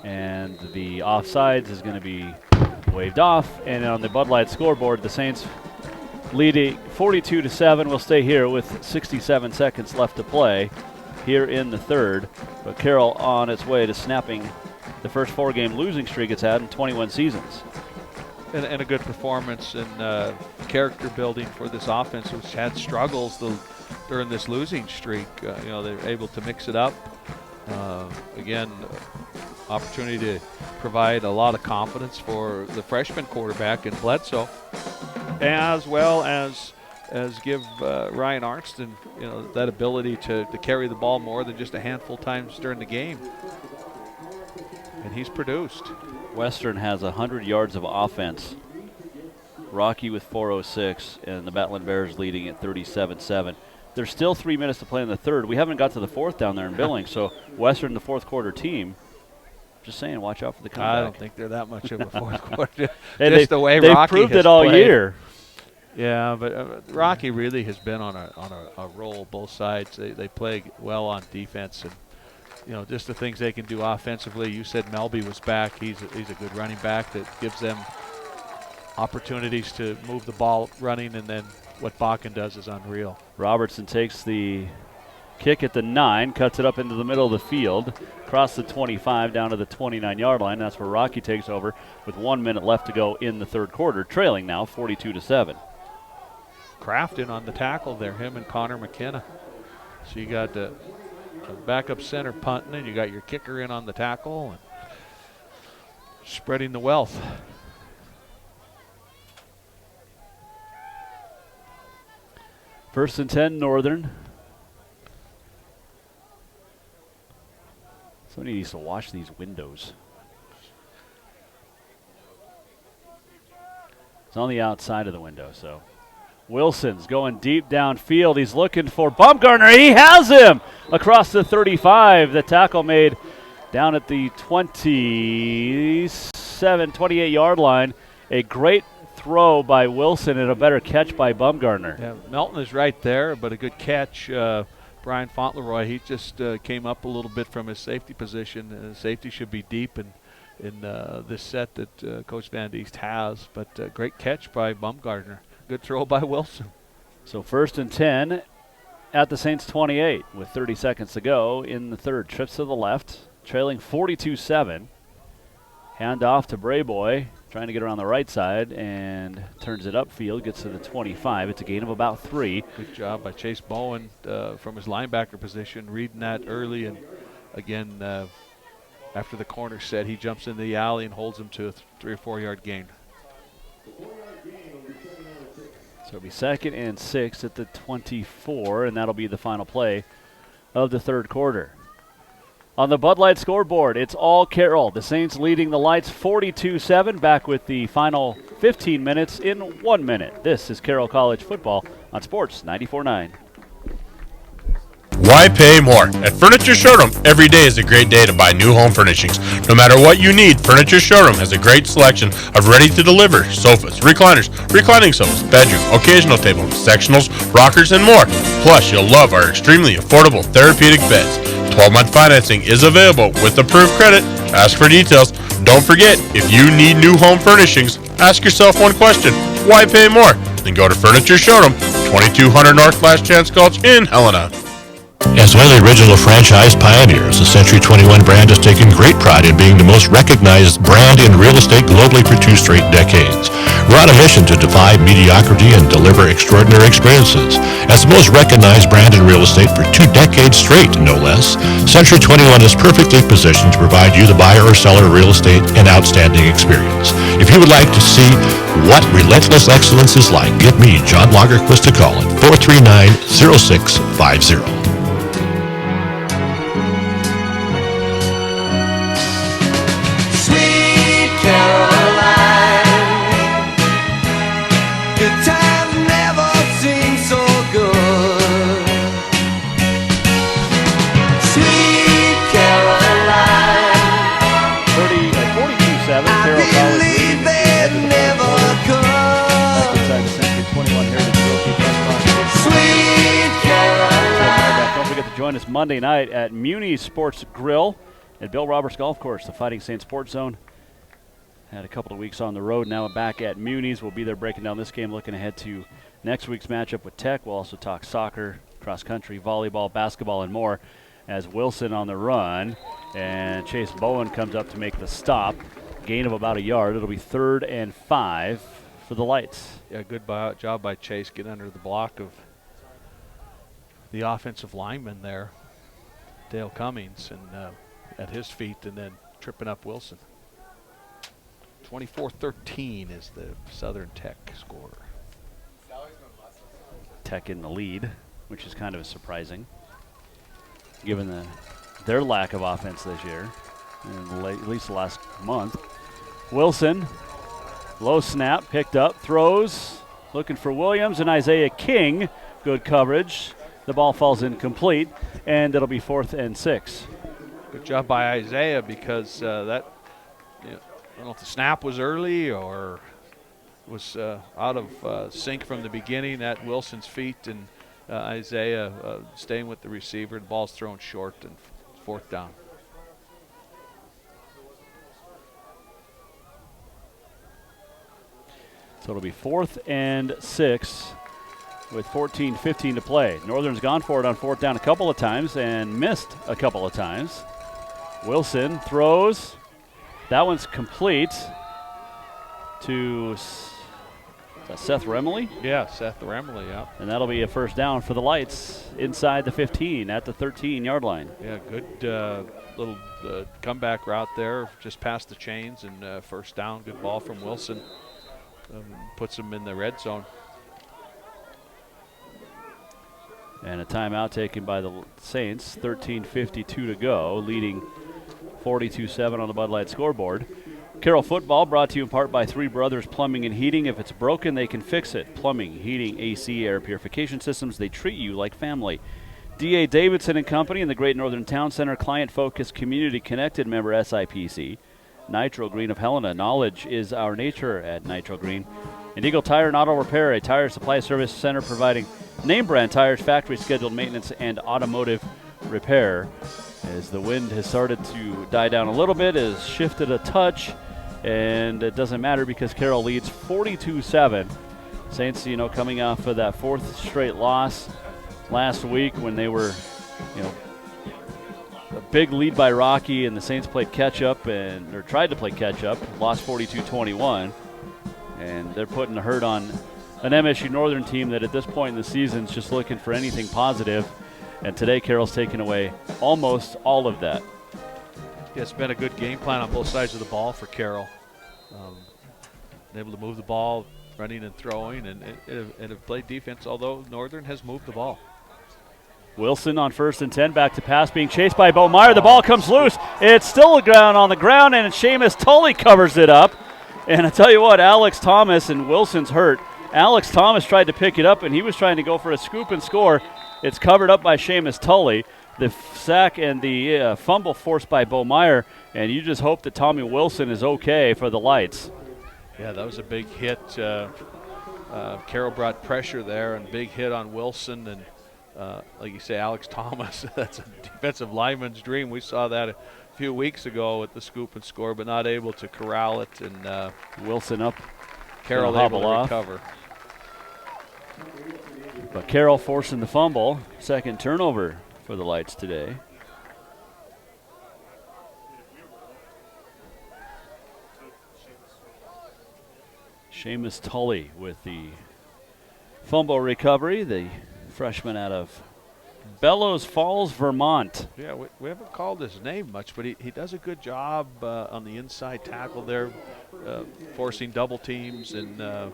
Speaker 16: And the offsides is going to be waved off. And on the Bud Light scoreboard, the Saints leading 42-7. We'll stay here with 67 seconds left to play here in the third. But Carroll on its way to snapping the first 4-game losing streak it's had in 21 seasons.
Speaker 9: And a good performance and character building for this offense, which had struggles during this losing streak. They're able to mix it up. Again, opportunity to provide a lot of confidence for the freshman quarterback in Bledsoe, as well as give Ryan Arnston that ability to carry the ball more than just a handful of times during the game. And he's produced.
Speaker 16: Western has 100 yards of offense. Rocky with 406, and the Battling Bears leading at 37-7. There's still 3 minutes to play in the third. We haven't got to the fourth down there in Billings, so Western, the fourth quarter team, just saying, watch out for the comeback.
Speaker 9: I don't think they're that much of a fourth quarter.
Speaker 16: And
Speaker 9: just the way
Speaker 16: they've
Speaker 9: Rocky
Speaker 16: proved
Speaker 9: has
Speaker 16: it all
Speaker 9: played.
Speaker 16: year.
Speaker 9: Yeah, but Rocky really has been on a roll both sides. They play well on defense, and just the things they can do offensively. You said Melby was back. He's a good running back that gives them opportunities to move the ball running, and then what Bakken does is unreal.
Speaker 16: Robertson takes the kick at the 9, cuts it up into the middle of the field, across the 25 down to the 29-yard line. That's where Rocky takes over with 1 minute left to go in the third quarter, trailing now 42-7.
Speaker 9: Crafton on the tackle there, him and Connor McKenna. So you got the backup center punting, and you got your kicker in on the tackle, and spreading the wealth.
Speaker 16: First and 10, Northern. Somebody needs to wash these windows. It's on the outside of the window, so. Wilson's going deep downfield. He's looking for Baumgartner. He has him across the 35. The tackle made down at the 28-yard line. A great throw by Wilson and a better catch by Baumgartner.
Speaker 9: Yeah, Melton is right there, but a good catch. Brian Fauntleroy, he just came up a little bit from his safety position. Safety should be deep in this set that Coach Van Diest has, but great catch by Baumgartner. Good throw by Wilson.
Speaker 16: So first and 10 at the Saints 28 with 30 seconds to go in the third. Trips to the left, trailing 42-7. Hand off to Brayboy, trying to get around the right side, and turns it upfield, gets to the 25. It's a gain of about 3.
Speaker 9: Good job by Chase Bowen from his linebacker position, reading that early, and again, after the corner set, he jumps into the alley and holds him to a 3 or 4 yard gain.
Speaker 16: So it'll be second and 6 at the 24, and that'll be the final play of the third quarter. On the Bud Light scoreboard, it's all Carroll. The Saints leading the Lights 42-7, back with the final 15 minutes in 1 minute. This is Carroll College football on Sports 94.9.
Speaker 12: Why pay more? At Furniture Showroom, every day is a great day to buy new home furnishings. No matter what you need, Furniture Showroom has a great selection of ready-to-deliver sofas, recliners, reclining sofas, bedroom, occasional tables, sectionals, rockers, and more. Plus, you'll love our extremely affordable therapeutic beds. 12-month financing is available with approved credit. Ask for details. Don't forget, if you need new home furnishings, ask yourself one question: why pay more? Then go to Furniture Showroom, 2200 North Last Chance Gulch in Helena.
Speaker 18: As one of the original franchise pioneers, the Century 21 brand has taken great pride in being the most recognized brand in real estate globally for 2 straight decades. We're on a mission to defy mediocrity and deliver extraordinary experiences. As the most recognized brand in real estate for 2 decades straight, no less, Century 21 is perfectly positioned to provide you, the buyer or seller of real estate, an outstanding experience. If you would like to see what relentless excellence is like, give me, John Lagerquist, a call at 439-0650.
Speaker 16: Join us Monday night at Muni Sports Grill at Bill Roberts Golf Course, the Fighting Saints Sports Zone. Had a couple of weeks on the road, now back at Muni's. We'll be there breaking down this game, looking ahead to Next week's matchup with Tech, we'll also talk soccer, cross country, volleyball, basketball, and more as Wilson on the run. And Chase Bowen comes up to make the stop. Gain of about a yard. It'll be 3rd and 5 for the Lights.
Speaker 9: Yeah, good job by Chase getting under the block of the offensive lineman there, Dale Cummings, and at his feet, and then tripping up Wilson. 24-13 is the Southern Tech score.
Speaker 16: Tech in the lead, which is kind of surprising, given their lack of offense this year, at least the last month. Wilson, low snap, picked up, throws, looking for Williams and Isaiah King. Good coverage. The ball falls incomplete, and it'll be 4th and 6.
Speaker 9: Good job by Isaiah, because I don't know if the snap was early or was out of sync from the beginning at Wilson's feet, and Isaiah staying with the receiver. The ball's thrown short, and 4th down.
Speaker 16: So it'll be 4th and 6 with 14:15 to play. Northern's gone for it on 4th down a couple of times and missed a couple of times. Wilson throws. That one's complete to Seth Remley?
Speaker 9: Yeah, Seth Remley, yeah.
Speaker 16: And that'll be a 1st down for the Lights inside the 15 at the 13-yard line.
Speaker 9: Yeah, good little comeback route there, just past the chains, and 1st down. Good ball from Wilson. Puts them in the red zone.
Speaker 16: And a timeout taken by the Saints. 13:52 to go, leading 42-7 on the Bud Light scoreboard. Carroll football brought to you in part by Three Brothers Plumbing and Heating. If it's broken, they can fix it. Plumbing, heating, AC, air purification systems, they treat you like family. D.A. Davidson and Company in the Great Northern Town Center, client-focused, community-connected member SIPC. Nitro Green of Helena. Knowledge is our nature at Nitro Green. And Eagle Tire and Auto Repair, a tire supply service center providing name brand tires, factory scheduled maintenance, and automotive repair. As the wind has started to die down a little bit, has shifted a touch, and it doesn't matter because Carroll leads 42-7. Saints, coming off of that 4th straight loss last week when they were, a big lead by Rocky, and the Saints played catch-up or tried to play catch-up, lost 42-21, and they're putting the hurt on an MSU Northern team that at this point in the season is just looking for anything positive, and today Carroll's taken away almost all of that.
Speaker 9: Yeah, it's been a good game plan on both sides of the ball for Carroll. Able to move the ball, running and throwing, and have played defense, although Northern has moved the ball.
Speaker 16: Wilson on 1st and 10, back to pass, being chased by Bo Meyer. The ball comes loose. It's still on the ground, and Seamus Tully covers it up. And I tell you what, Alex Thomas, and Wilson's hurt. Alex Thomas tried to pick it up, and he was trying to go for a scoop and score. It's covered up by Seamus Tully. The sack and the fumble forced by Bo Meyer, and you just hope that Tommy Wilson is okay for the Lights.
Speaker 9: Yeah, that was a big hit. Carroll brought pressure there, and big hit on Wilson, and like you say, Alex Thomas, that's a defensive lineman's dream. We saw that a few weeks ago with the scoop and score, but not able to corral it, and
Speaker 16: Wilson up.
Speaker 9: Carroll able to recover.
Speaker 16: But Carroll forcing the fumble. 2nd turnover for the Lights today. Seamus Tully with the fumble recovery, the freshman out of Bellows Falls, Vermont.
Speaker 9: Yeah, we haven't called his name much, but he does a good job on the inside tackle there, forcing double teams, and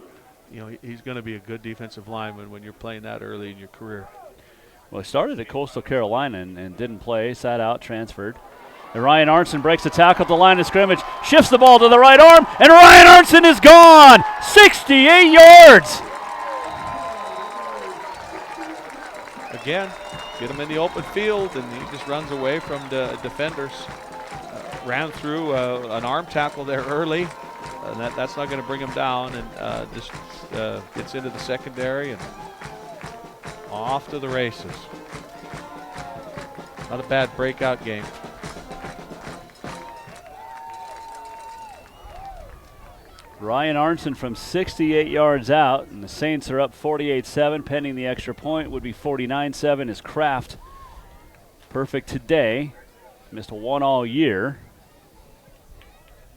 Speaker 9: he's going to be a good defensive lineman when you're playing that early in your career.
Speaker 16: Well, he started at Coastal Carolina and didn't play, sat out, transferred. And Ryan Arnson breaks the tackle at the line of scrimmage, shifts the ball to the right arm, and Ryan Arnson is gone! 68 yards!
Speaker 9: Again, get him in the open field, and he just runs away from the defenders. Ran through an arm tackle there early, and that's not going to bring him down, and just gets into the secondary and off to the races. Not a bad breakout game.
Speaker 16: Ryan Arnson from 68 yards out, and the Saints are up 48-7. Pending the extra point would be 49-7. Is Kraft perfect today? Missed a one all year,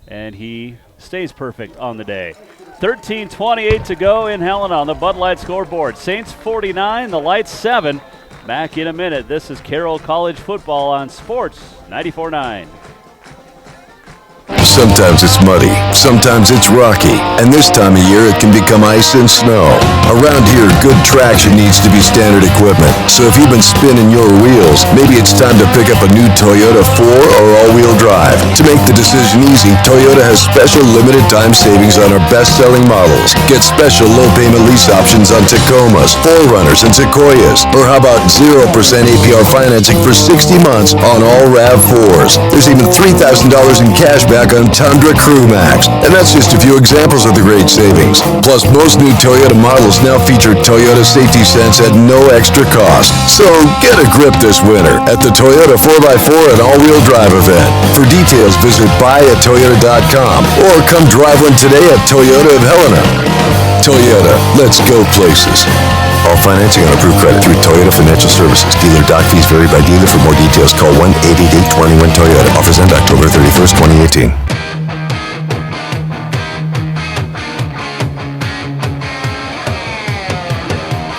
Speaker 16: and he stays perfect on the day. 13:28 to go in Helena on the Bud Light scoreboard. Saints 49, the Lights 7. Back in a minute. This is Carroll College football on Sports 94.9.
Speaker 11: Sometimes it's muddy, sometimes it's rocky, and this time of year it can become ice and snow. Around here, good traction needs to be standard equipment. So if you've been spinning your wheels, maybe it's time to pick up a new Toyota 4 or all-wheel drive. To make the decision easy, Toyota has special limited time savings on our best-selling models. Get special low-payment lease options on Tacomas, 4Runners, and Sequoias. Or how about 0% APR financing for 60 months on all RAV4s. There's even $3,000 in cash back on Tundra Crew Max. And that's just a few examples of the great savings. Plus, most new Toyota models now feature Toyota Safety Sense at no extra cost. So get a grip this winter at the Toyota 4x4 and all-wheel drive event. For details, visit buyatoyota.com or come drive one today at Toyota of Helena. Toyota, let's go places. All financing on approved credit through Toyota Financial Services. Dealer doc fees vary by dealer. For more details, call 1-888-21-TOYOTA. Offers end October 31st, 2018.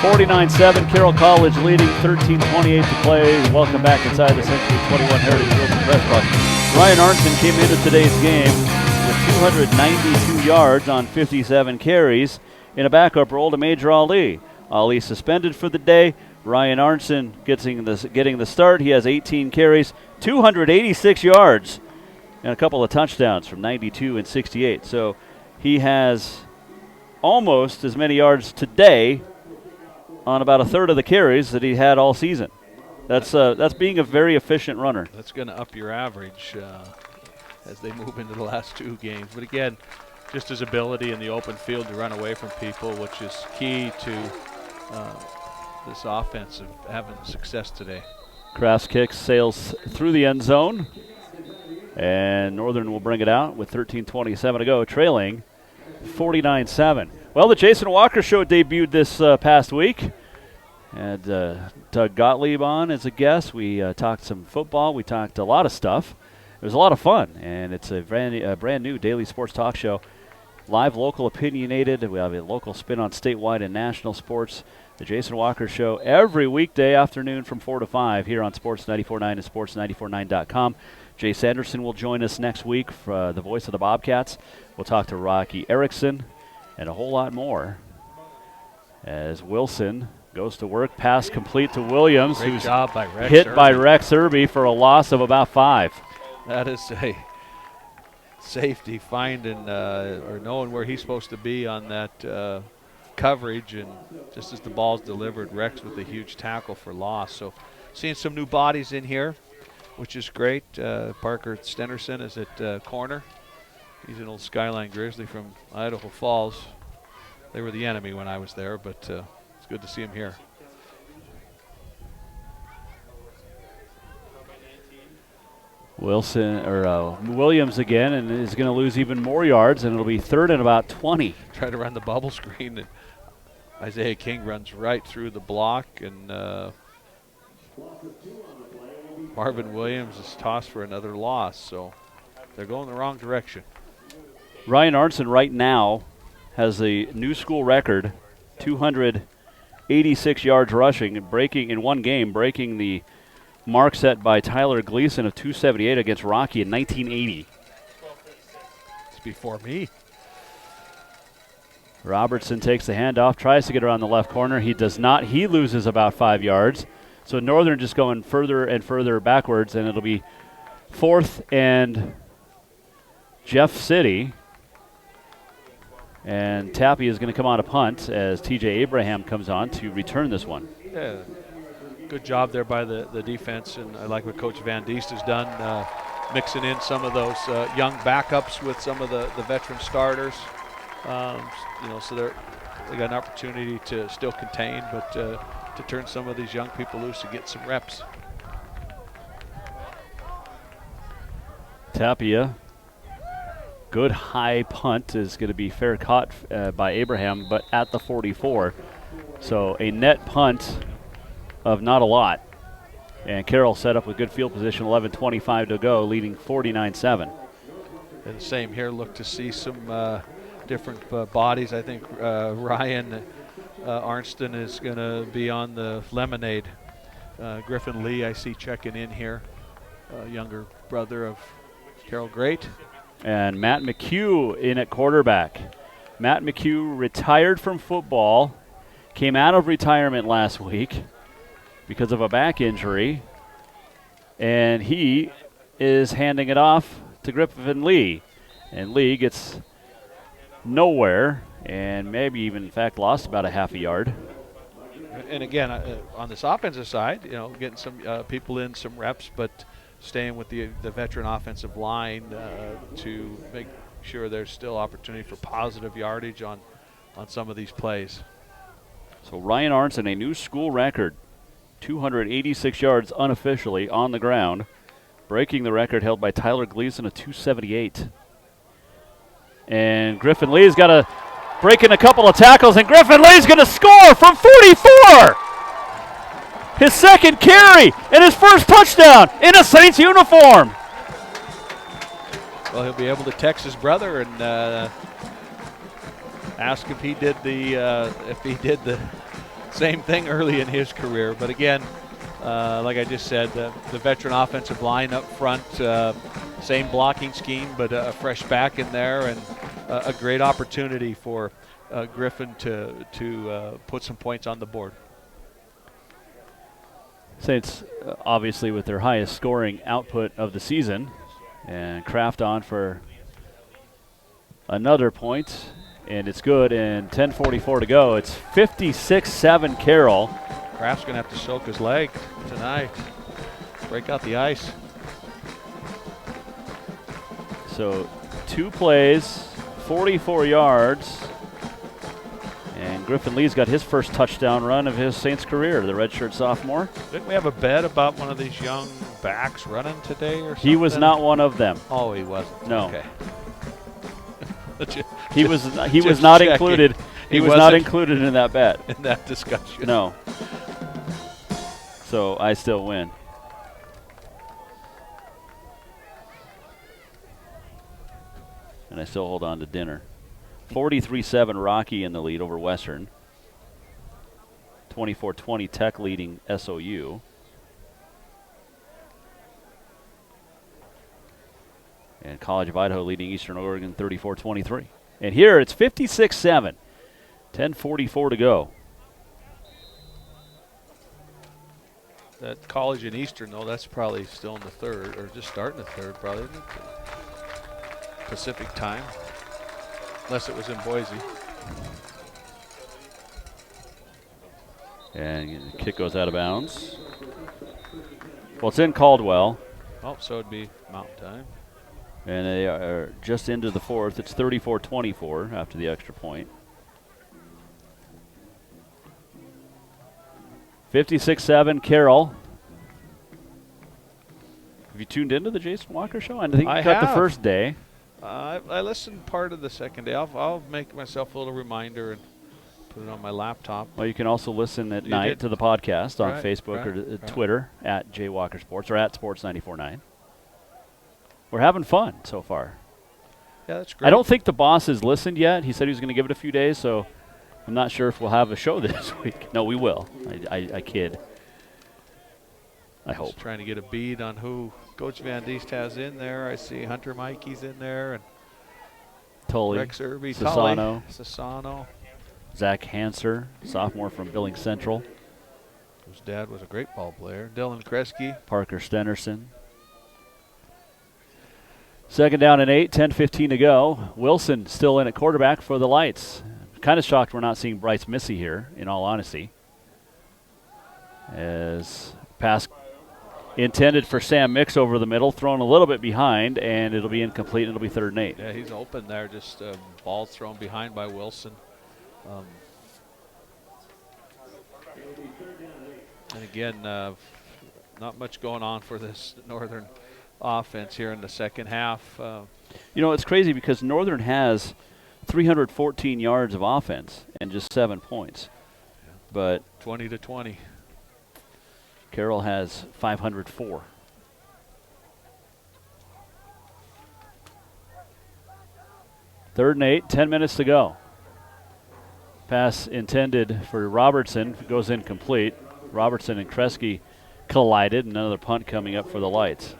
Speaker 16: 49-7, Carroll College leading, 13:28 to play. Welcome back inside the Century 21 Heritage Realty Press Box. Ryan Arnson came into today's game with 292 yards on 57 carries in a backup role to Major Ali. Ali suspended for the day. Ryan Arnson getting the start. He has 18 carries, 286 yards, and a couple of touchdowns from 92 and 68. So he has almost as many yards today on about a third of the carries that he had all season. That's being a very efficient runner.
Speaker 9: That's going to up your average as they move into the last two games. But again, just his ability in the open field to run away from people, which is key to this offense of having success today.
Speaker 16: Kraft's kick sails through the end zone, and Northern will bring it out with 13:27 to go, trailing 49-7. Well, the Jason Walker Show debuted this past week. Had Doug Gottlieb on as a guest. We talked some football. We talked a lot of stuff. It was a lot of fun, and it's a brand new daily sports talk show. Live, local, opinionated. We have a local spin on statewide and national sports. The Jason Walker Show every weekday afternoon from 4 to 5 here on Sports 94.9 and sports949.com. Jay Sanderson will join us next week, for the voice of the Bobcats. We'll talk to Rocky Erickson and a whole lot more as Wilson goes to work. Pass complete to Williams,
Speaker 9: Great
Speaker 16: who's
Speaker 9: job by Rex
Speaker 16: hit
Speaker 9: Irby.
Speaker 16: by Rex Irby for a loss of about 5.
Speaker 9: That is a safety finding or knowing where he's supposed to be on that coverage, and just as the ball's delivered, Rex with a huge tackle for loss. So seeing some new bodies in here, which is great. Parker Stenderson is at corner. He's an old Skyline Grizzly from Idaho Falls. They were the enemy when I was there, but it's good to see him here.
Speaker 16: Williams again, and is going to lose even more yards, and it'll be third and about 20.
Speaker 9: Try to run the bubble screen, and Isaiah King runs right through the block, and Marvin Williams is tossed for another loss, so they're going the wrong direction.
Speaker 16: Ryan Arnson right now has a new school record, 286 yards rushing, and breaking the mark set by Tyler Gleason of 278 against Rocky in 1980.
Speaker 9: It's before me.
Speaker 16: Robertson takes the handoff, tries to get around the left corner. He does not. He loses about 5 yards. So Northern just going further and further backwards, and it'll be 4th and Jeff City. And Tappy is going to come on a punt as TJ Abraham comes on to return this one.
Speaker 9: Yeah, good job there by the defense, and I like what Coach Van Diest has done, mixing in some of those young backups with some of the veteran starters. So they got an opportunity to still contain, but to turn some of these young people loose to get some reps.
Speaker 16: Tapia good high punt is going to be fair caught by Abraham, but at the 44. So a net punt of not a lot. And Carroll set up with good field position, 11:25 to go, leading 49-7.
Speaker 9: And same here, look to see some different bodies. I think Ryan Arnston is going to be on the lemonade. Griffin Lee, I see checking in here, younger brother of Carroll Great.
Speaker 16: And Matt McHugh in at quarterback. Matt McHugh retired from football, came out of retirement last week because of a back injury, and he is handing it off to Griffin Lee. And Lee gets nowhere and maybe even, in fact, lost about a half a yard.
Speaker 9: And again, on this offensive side, getting some people in some reps, but staying with the veteran offensive line to make sure there's still opportunity for positive yardage on some of these plays.
Speaker 16: So Ryan Arnson, a new school record, 286 yards unofficially on the ground, breaking the record held by Tyler Gleason of 278. And Griffin Lee's got to break in a couple of tackles, and Griffin Lee's going to score from 44. His second carry and his first touchdown in a Saints uniform.
Speaker 9: Well, he'll be able to text his brother and ask if he did the same thing early in his career. But again, like I just said, the veteran offensive line up front, same blocking scheme, but a fresh back in there, and a great opportunity for Griffin to put some points on the board.
Speaker 16: Saints, obviously, with their highest scoring output of the season, and Kraft on for another point, and it's good, and 10:44 to go. It's 56-7 Carroll.
Speaker 9: Kraft's going to have to soak his leg tonight, break out the ice.
Speaker 16: So 2 plays, 44 yards, and Griffin Lee's got his first touchdown run of his Saints career, the redshirt sophomore.
Speaker 9: Didn't we have a bet about one of these young backs running today or something?
Speaker 16: He was not one of them.
Speaker 9: Oh, he wasn't?
Speaker 16: No.
Speaker 9: Okay.
Speaker 16: He was not included. He was not included in that bet.
Speaker 9: In that discussion.
Speaker 16: No. So I still win. And I still hold on to dinner. 43-7 Rocky in the lead over Western. 24-20 Tech leading SOU. And College of Idaho leading Eastern Oregon 34-23. And here it's 56-7. 10:44 to go.
Speaker 9: That College in Eastern, though, that's probably still in the third, or just starting the third, probably, isn't it? Pacific time, unless it was in Boise.
Speaker 16: And the kick goes out of bounds. Well, it's in Caldwell.
Speaker 9: Oh, so it'd be Mountain Time.
Speaker 16: And they are just into the fourth. It's 34-24 after the extra point. 56-7 Carroll. Have you tuned into the Jason Walker Show? I think you got the first day.
Speaker 9: I listened part of the second day. I'll make myself a little reminder and put it on my laptop.
Speaker 16: Well, you can also listen at night to the podcast on Facebook or Twitter at J Walker Sports or at Sports 94.9. We're having fun so far.
Speaker 9: Yeah, that's great.
Speaker 16: I don't think the boss has listened yet. He said he was going to give it a few days, so I'm not sure if we'll have a show this week. No, we will. I kid. I hope.
Speaker 9: Just trying to get a bead on who Coach Van Diest has in there. I see Hunter Mikey's in there, and
Speaker 16: Tully,
Speaker 9: Rex Irby,
Speaker 16: Sassano, Zach Hanser, sophomore from Billings Central.
Speaker 9: Whose dad was a great ball player. Dylan Kresge.
Speaker 16: Parker Stenerson. Second down and 8, 10:15 to go. Wilson still in at quarterback for the Lights. Kind of shocked we're not seeing Bryce Missy here, in all honesty. As pass intended for Sam Mix over the middle, thrown a little bit behind, and it'll be incomplete, and it'll be 3rd and 8.
Speaker 9: Yeah, he's open there, just ball thrown behind by Wilson. And again, not much going on for this Northern offense here in the second half.
Speaker 16: You know, it's crazy because Northern has 314 yards of offense and just 7 points.
Speaker 9: Yeah.
Speaker 16: But
Speaker 9: 20-20.
Speaker 16: Carroll has 504. Third and 8, 10 minutes to go. Pass intended for Robertson goes incomplete. Robertson and Kresge collided, and another punt coming up for the Lights.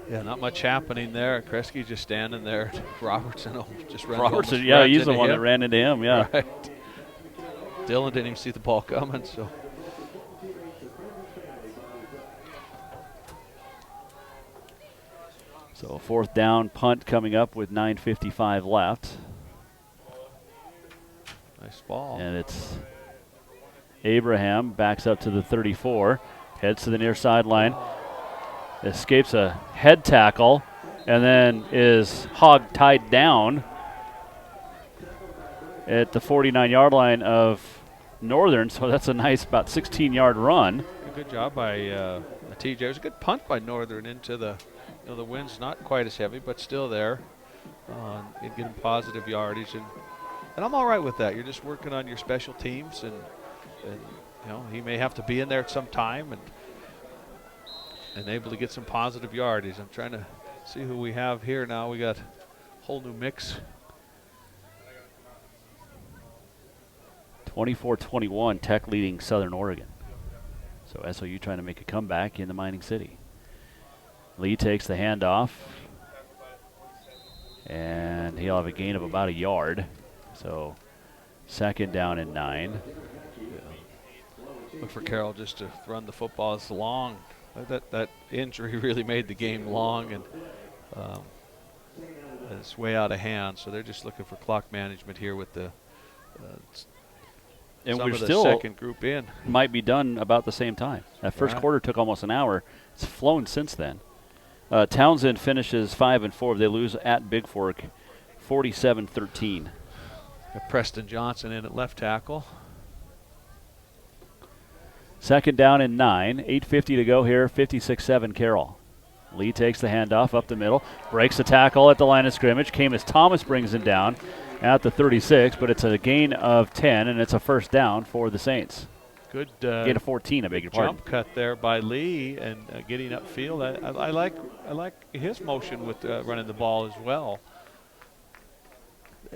Speaker 9: Yeah, not much happening there. Kresge just standing there. Robertson just ran.
Speaker 16: Robertson, yeah, he's the one that ran into him, yeah.
Speaker 9: Right. Dylan didn't even see the ball coming, so.
Speaker 16: So fourth down punt coming up with 9:55 left.
Speaker 9: Nice ball.
Speaker 16: And it's Abraham backs up to the 34, heads to the near sideline, escapes a head tackle, and then is hog-tied down at the 49-yard line of Northern. So that's a nice about 16-yard run.
Speaker 9: Good job by TJ. It was a good punt by Northern into the. The wind's not quite as heavy, but still there. And getting positive yardage, and I'm all right with that. You're just working on your special teams, and he may have to be in there at some time and able to get some positive yardage. I'm trying to see who we have here now. We got a whole new mix.
Speaker 16: 24-21, Tech leading Southern Oregon. So SOU trying to make a comeback in the Mining City. Lee takes the handoff, and he'll have a gain of about a yard. So second down and 9.
Speaker 9: Look for Carroll just to run the football. It's long. That injury really made the game long, and it's way out of hand. So they're just looking for clock management here with the
Speaker 16: and
Speaker 9: some
Speaker 16: we're
Speaker 9: of the
Speaker 16: still
Speaker 9: second group in.
Speaker 16: Might be done about the same time. That first quarter took almost an hour. It's flown since then. Townsend finishes 5-4. They lose at Big Fork, 47-13.
Speaker 9: Got Preston Johnson in at left tackle.
Speaker 16: Second down and 9. 8:50 to go here. 56-7 Carroll. Lee takes the handoff up the middle, breaks the tackle at the line of scrimmage. Camus Thomas brings him down at the 36, but it's a gain of 10, and it's a first down for the Saints.
Speaker 9: Good
Speaker 16: gain of 14, I beg your pardon.
Speaker 9: Jump cut there by Lee and getting upfield. I like his motion with running the ball as well.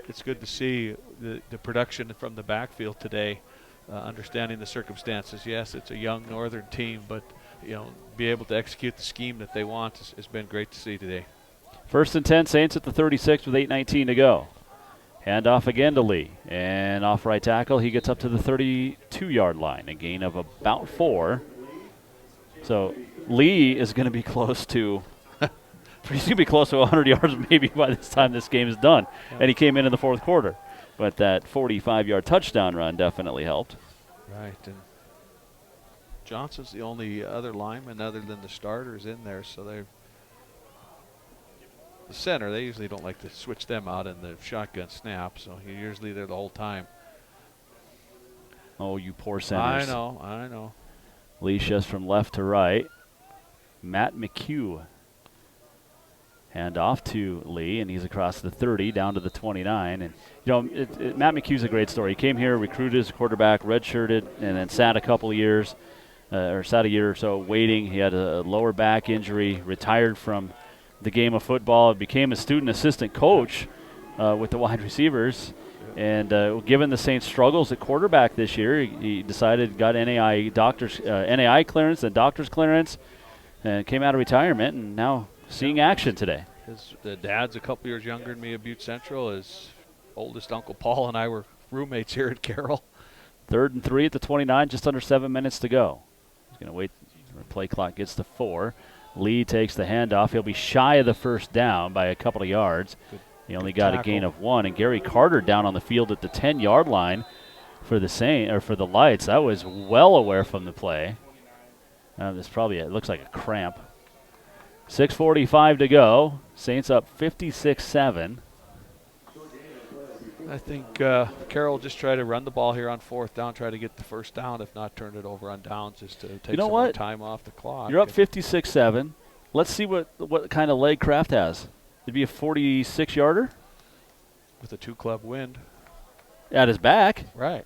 Speaker 9: It's good to see the production from the backfield today. Understanding the circumstances, yes, it's a young Northern team, but be able to execute the scheme that they want has been great to see today.
Speaker 16: First and 10, Saints at the 36 with 8:19 to go. Handoff again to Lee, and off right tackle, he gets up to the 32-yard line, a gain of about 4. So Lee is going to be close to he's going to be close to 100 yards maybe by this time this game is done. Yeah. And he came in the fourth quarter. But that 45-yard touchdown run definitely helped.
Speaker 9: Right, and Johnson's the only other lineman other than the starters in there, so they're the center. They usually don't like to switch them out in the shotgun snap, so you're usually there the whole time.
Speaker 16: Oh, you poor centers.
Speaker 9: I know.
Speaker 16: Lee shifts from left to right. Matt McHugh. Hand off to Lee, and he's across the 30 down to the 29. And Matt McHugh's a great story. He came here, recruited as a quarterback, redshirted, and then sat a couple of years, or sat a year or so waiting. He had a lower back injury, retired from the game of football, became a student assistant coach with the wide receivers. And given the Saints' struggles at quarterback this year, he decided, got NAI clearance and doctor's clearance, and came out of retirement, and now seeing action today.
Speaker 9: The dad's a couple years younger than me at Butte Central. His oldest Uncle Paul and I were roommates here at Carroll.
Speaker 16: 3rd and 3 at the 29, just under 7 minutes to go. He's going to wait. Play clock gets to 4. Lee takes the handoff. He'll be shy of the first down by a couple of yards. He only got a gain of 1. And Gary Carter down on the field at the 10-yard line for the Lights. That was well aware from the play. It looks like a cramp. 6:45 to go. Saints up 56-7.
Speaker 9: I think Carroll just try to run the ball here on 4th down, try to get the first down. If not, turn it over on downs just to take some more time off the clock.
Speaker 16: You're up 56-7. Let's see what kind of leg Kraft has. It'd be a 46-yarder?
Speaker 9: With a 2-club wind.
Speaker 16: At his back.
Speaker 9: Right.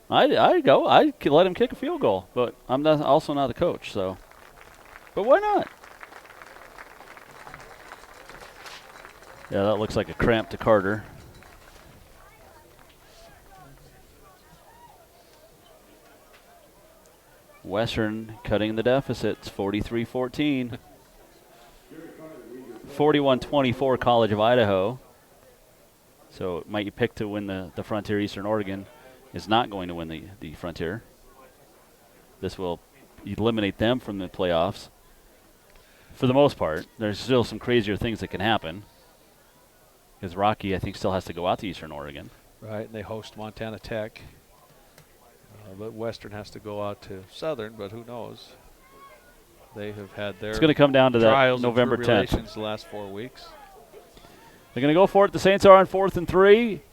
Speaker 16: I could let him kick a field goal, but I'm also not the coach, so. But why not? Yeah, that looks like a cramp to Carter. Western cutting the deficits, 43-14. 41-24 College of Idaho. So might you pick to win the Frontier. Eastern Oregon is not going to win the Frontier. This will eliminate them from the playoffs. For the most part, there's still some crazier things that can happen. Because Rocky, I think, still has to go out to Eastern Oregon.
Speaker 9: Right, and they host Montana Tech. But Western has to go out to Southern, but who knows? They have had their
Speaker 16: it's going to come down to that November 10th.
Speaker 9: The last 4 weeks.
Speaker 16: They're going to go for it. The Saints are on 4th and 3.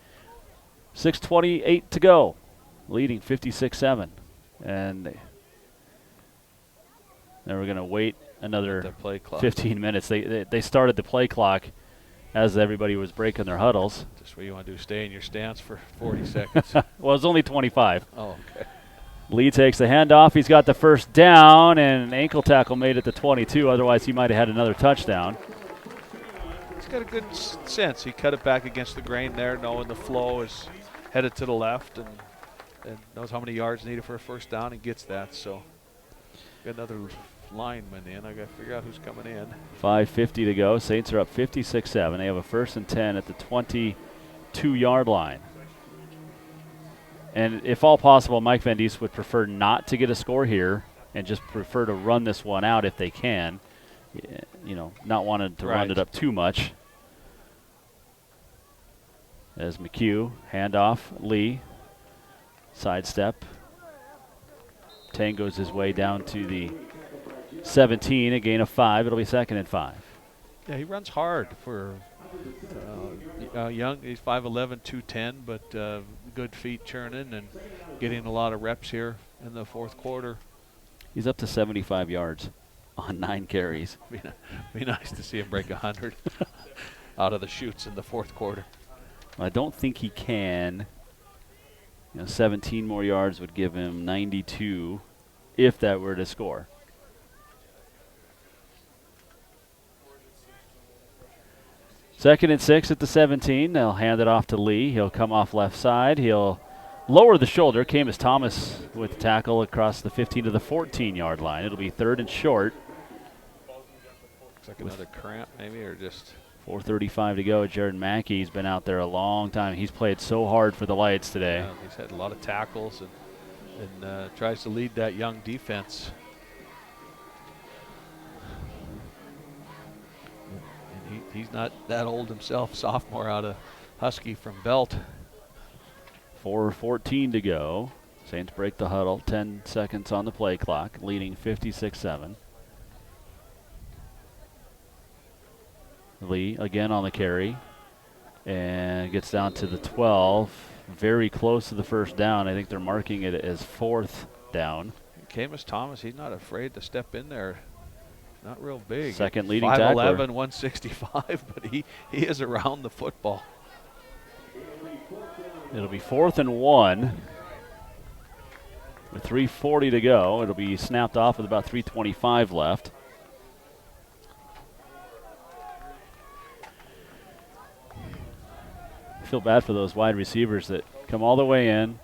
Speaker 16: 6:28 to go, leading 56-7. And then we're going to wait another 15 minutes. They started the play clock as everybody was breaking their huddles.
Speaker 9: Just what you want to do, stay in your stance for 40 seconds.
Speaker 16: Well, it's only 25.
Speaker 9: Oh, okay.
Speaker 16: Lee takes the handoff. He's got the first down, and an ankle tackle made it to 22. Otherwise, he might have had another touchdown.
Speaker 9: He's got a good sense. He cut it back against the grain there, knowing the flow is headed to the left and knows how many yards needed for a first down and gets that. So got another lineman in. I got to figure out who's coming in.
Speaker 16: 5:50 to go. Saints are up 56-7. They have a 1st and 10 at the 22-yard line. And if all possible, Mike Van Diest would prefer not to get a score here and just prefer to run this one out if they can. You know, not wanting to run it up too much. As McHugh, handoff, Lee, sidestep. Tangos his way down to the 17, a gain of 5. It'll be 2nd and 5.
Speaker 9: Yeah, he runs hard for young. He's 5'11", 210, but good feet churning and getting a lot of reps here in the 4th quarter.
Speaker 16: He's up to 75 yards on 9 carries.
Speaker 9: Be nice to see him break 100 out of the chutes in the 4th quarter.
Speaker 16: I don't think he can. 17 more yards would give him 92 if that were to score. Second and 6 at the 17. They'll hand it off to Lee. He'll come off left side. He'll lower the shoulder. Camus Thomas with the tackle across the 15 to the 14-yard line. It'll be 3rd and short.
Speaker 9: Looks like another cramp maybe, or just...
Speaker 16: 4:35 to go. Jared Mackey's been out there a long time. He's played so hard for the Lights today.
Speaker 9: Yeah, he's had a lot of tackles and tries to lead that young defense. And he's not that old himself, sophomore out of Husky from Belt.
Speaker 16: 4:14 to go. Saints break the huddle. 10 seconds on the play clock, leading 56-7. Lee again on the carry and gets down to the 12. Very close to the first down. I think they're marking it as 4th down.
Speaker 9: Camus Thomas, he's not afraid to step in there. Not real big.
Speaker 16: Second leading
Speaker 9: 5'11",
Speaker 16: tackler.
Speaker 9: 165, but he is around the football.
Speaker 16: It'll be 4th and 1 with 3:40 to go. It'll be snapped off with about 3:25 left. I feel bad for those wide receivers that come all the way in.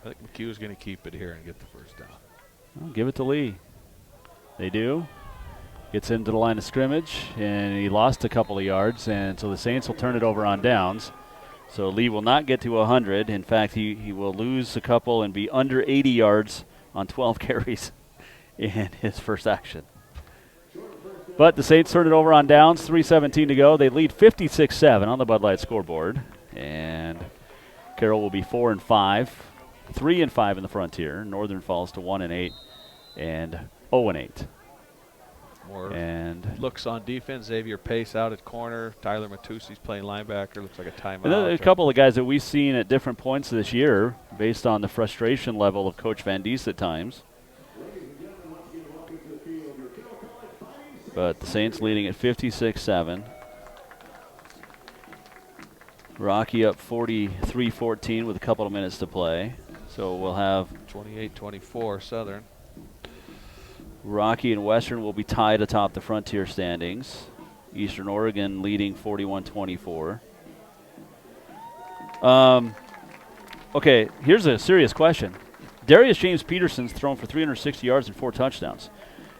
Speaker 9: I think McHugh's going to keep it here and get the first down.
Speaker 16: Well, give it to Lee. They do. Gets into the line of scrimmage, and he lost a couple of yards, and so the Saints will turn it over on downs. So Lee will not get to 100. In fact, he will lose a couple and be under 80 yards on 12 carries in his first action. But the Saints turn it over on downs, 3:17 to go. They lead 56-7 on the Bud Light scoreboard. And Carroll will be 4 and 5, 3 and 5 in the Frontier. Northern falls to 1 and 8 and 0 and 8.
Speaker 9: More
Speaker 16: and
Speaker 9: looks on defense. Xavier Pace out at corner. Tyler Matusi's playing linebacker. Looks like a timeout.
Speaker 16: And then a couple of guys that we've seen at different points this year based on the frustration level of Coach Van Diest at times. But the Saints leading at 56-7. Rocky up 43-14 with a couple of minutes to play. So we'll have
Speaker 9: 28-24 Southern.
Speaker 16: Rocky and Western will be tied atop the Frontier standings. Eastern Oregon leading 41-24. Okay, here's a serious question. Darius James Peterson's thrown for 360 yards and 4 touchdowns.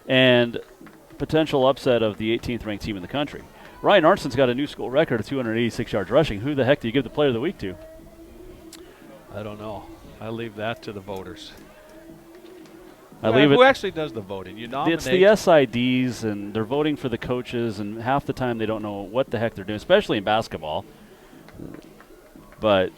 Speaker 16: And potential upset of the 18th ranked team in the country. Ryan Arnson's got a new school record of 286 yards rushing. Who the heck do you give the player of the week to?
Speaker 9: I don't know. I leave that to the voters.
Speaker 16: Who
Speaker 9: Who actually does the voting? You nominate.
Speaker 16: It's the SIDs, and they're voting for the coaches, and half the time they don't know what the heck they're doing, especially in basketball. But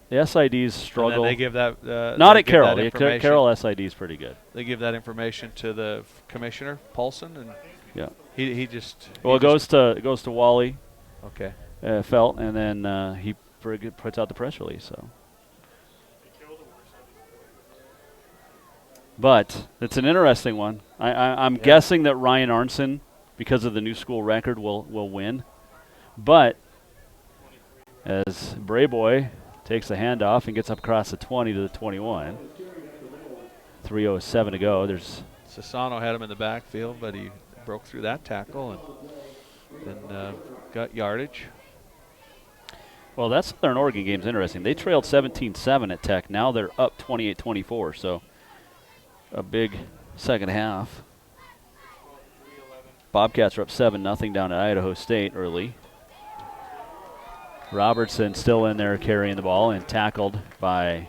Speaker 16: the SIDs struggle.
Speaker 9: And then they give that.
Speaker 16: Not
Speaker 9: they
Speaker 16: at
Speaker 9: give
Speaker 16: Carroll.
Speaker 9: that
Speaker 16: The Carroll SID is pretty good.
Speaker 9: They give that information to the commissioner, Paulson, and
Speaker 16: yeah,
Speaker 9: he just.
Speaker 16: Well, it goes to Wally.
Speaker 9: Okay.
Speaker 16: Felt, and then he puts out the press release. So. But it's an interesting one. I'm guessing that Ryan Arnson, because of the new school record, will win. But as Brayboy takes the handoff and gets up across the 20 to the 21, 3:07 to go.
Speaker 9: Sassano had him in the backfield, but he broke through that tackle and got yardage.
Speaker 16: Well, that Southern Oregon game's interesting. They trailed 17-7 at Tech. Now they're up 28-24. So. A big second half. Bobcats are up 7-0 down at Idaho State early. Robertson still in there carrying the ball and tackled by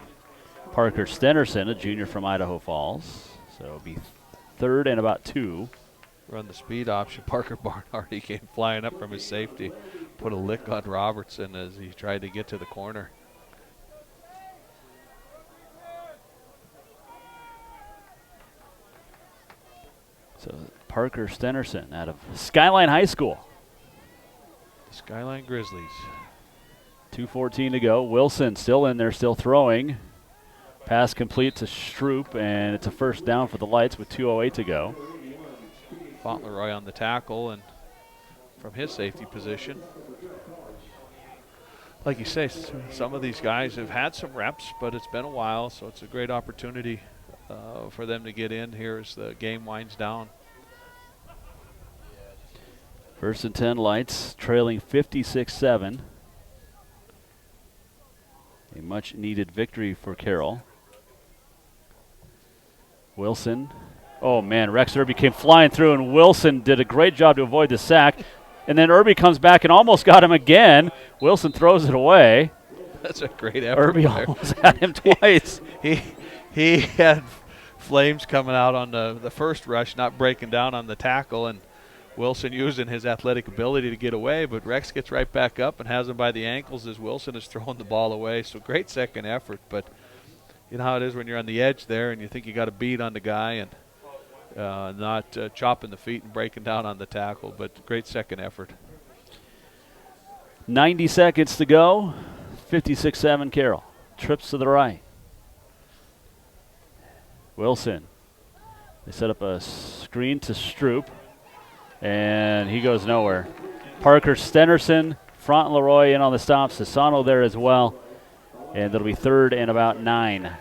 Speaker 16: Parker Stenerson, a junior from Idaho Falls. So it'll be 3rd and about 2.
Speaker 9: Run the speed option. Parker Barnhart, he came flying up from his safety. Put a lick on Robertson as he tried to get to the corner.
Speaker 16: So Parker Stenerson out of Skyline High School.
Speaker 9: The Skyline Grizzlies.
Speaker 16: 2:14 to go. Wilson still in there, still throwing. Pass complete to Stroop, and it's a first down for the Lights with 2:08 to go.
Speaker 9: Fauntleroy on the tackle and from his safety position. Like you say, some of these guys have had some reps, but it's been a while, so it's a great opportunity for them to get in here as the game winds down.
Speaker 16: 1st and 10 Lights, trailing 56-7. A much-needed victory for Carroll. Wilson. Oh, man, Rex Irby came flying through, and Wilson did a great job to avoid the sack. And then Irby comes back and almost got him again. Wilson throws it away.
Speaker 9: That's a great effort.
Speaker 16: Irby almost had him twice.
Speaker 9: He had flames coming out on the first rush, not breaking down on the tackle, and Wilson using his athletic ability to get away, but Rex gets right back up and has him by the ankles as Wilson is throwing the ball away. So great second effort, but you know how it is when you're on the edge there and you think you got a beat on the guy and not chopping the feet and breaking down on the tackle, but great second effort.
Speaker 16: 90 seconds to go. 56-7 Carroll. Trips to the right. Wilson. They set up a screen to Stroop, and he goes nowhere. Parker Stenerson, Fauntleroy in on the stop. Sassano there as well. And it'll be 3rd and about 9.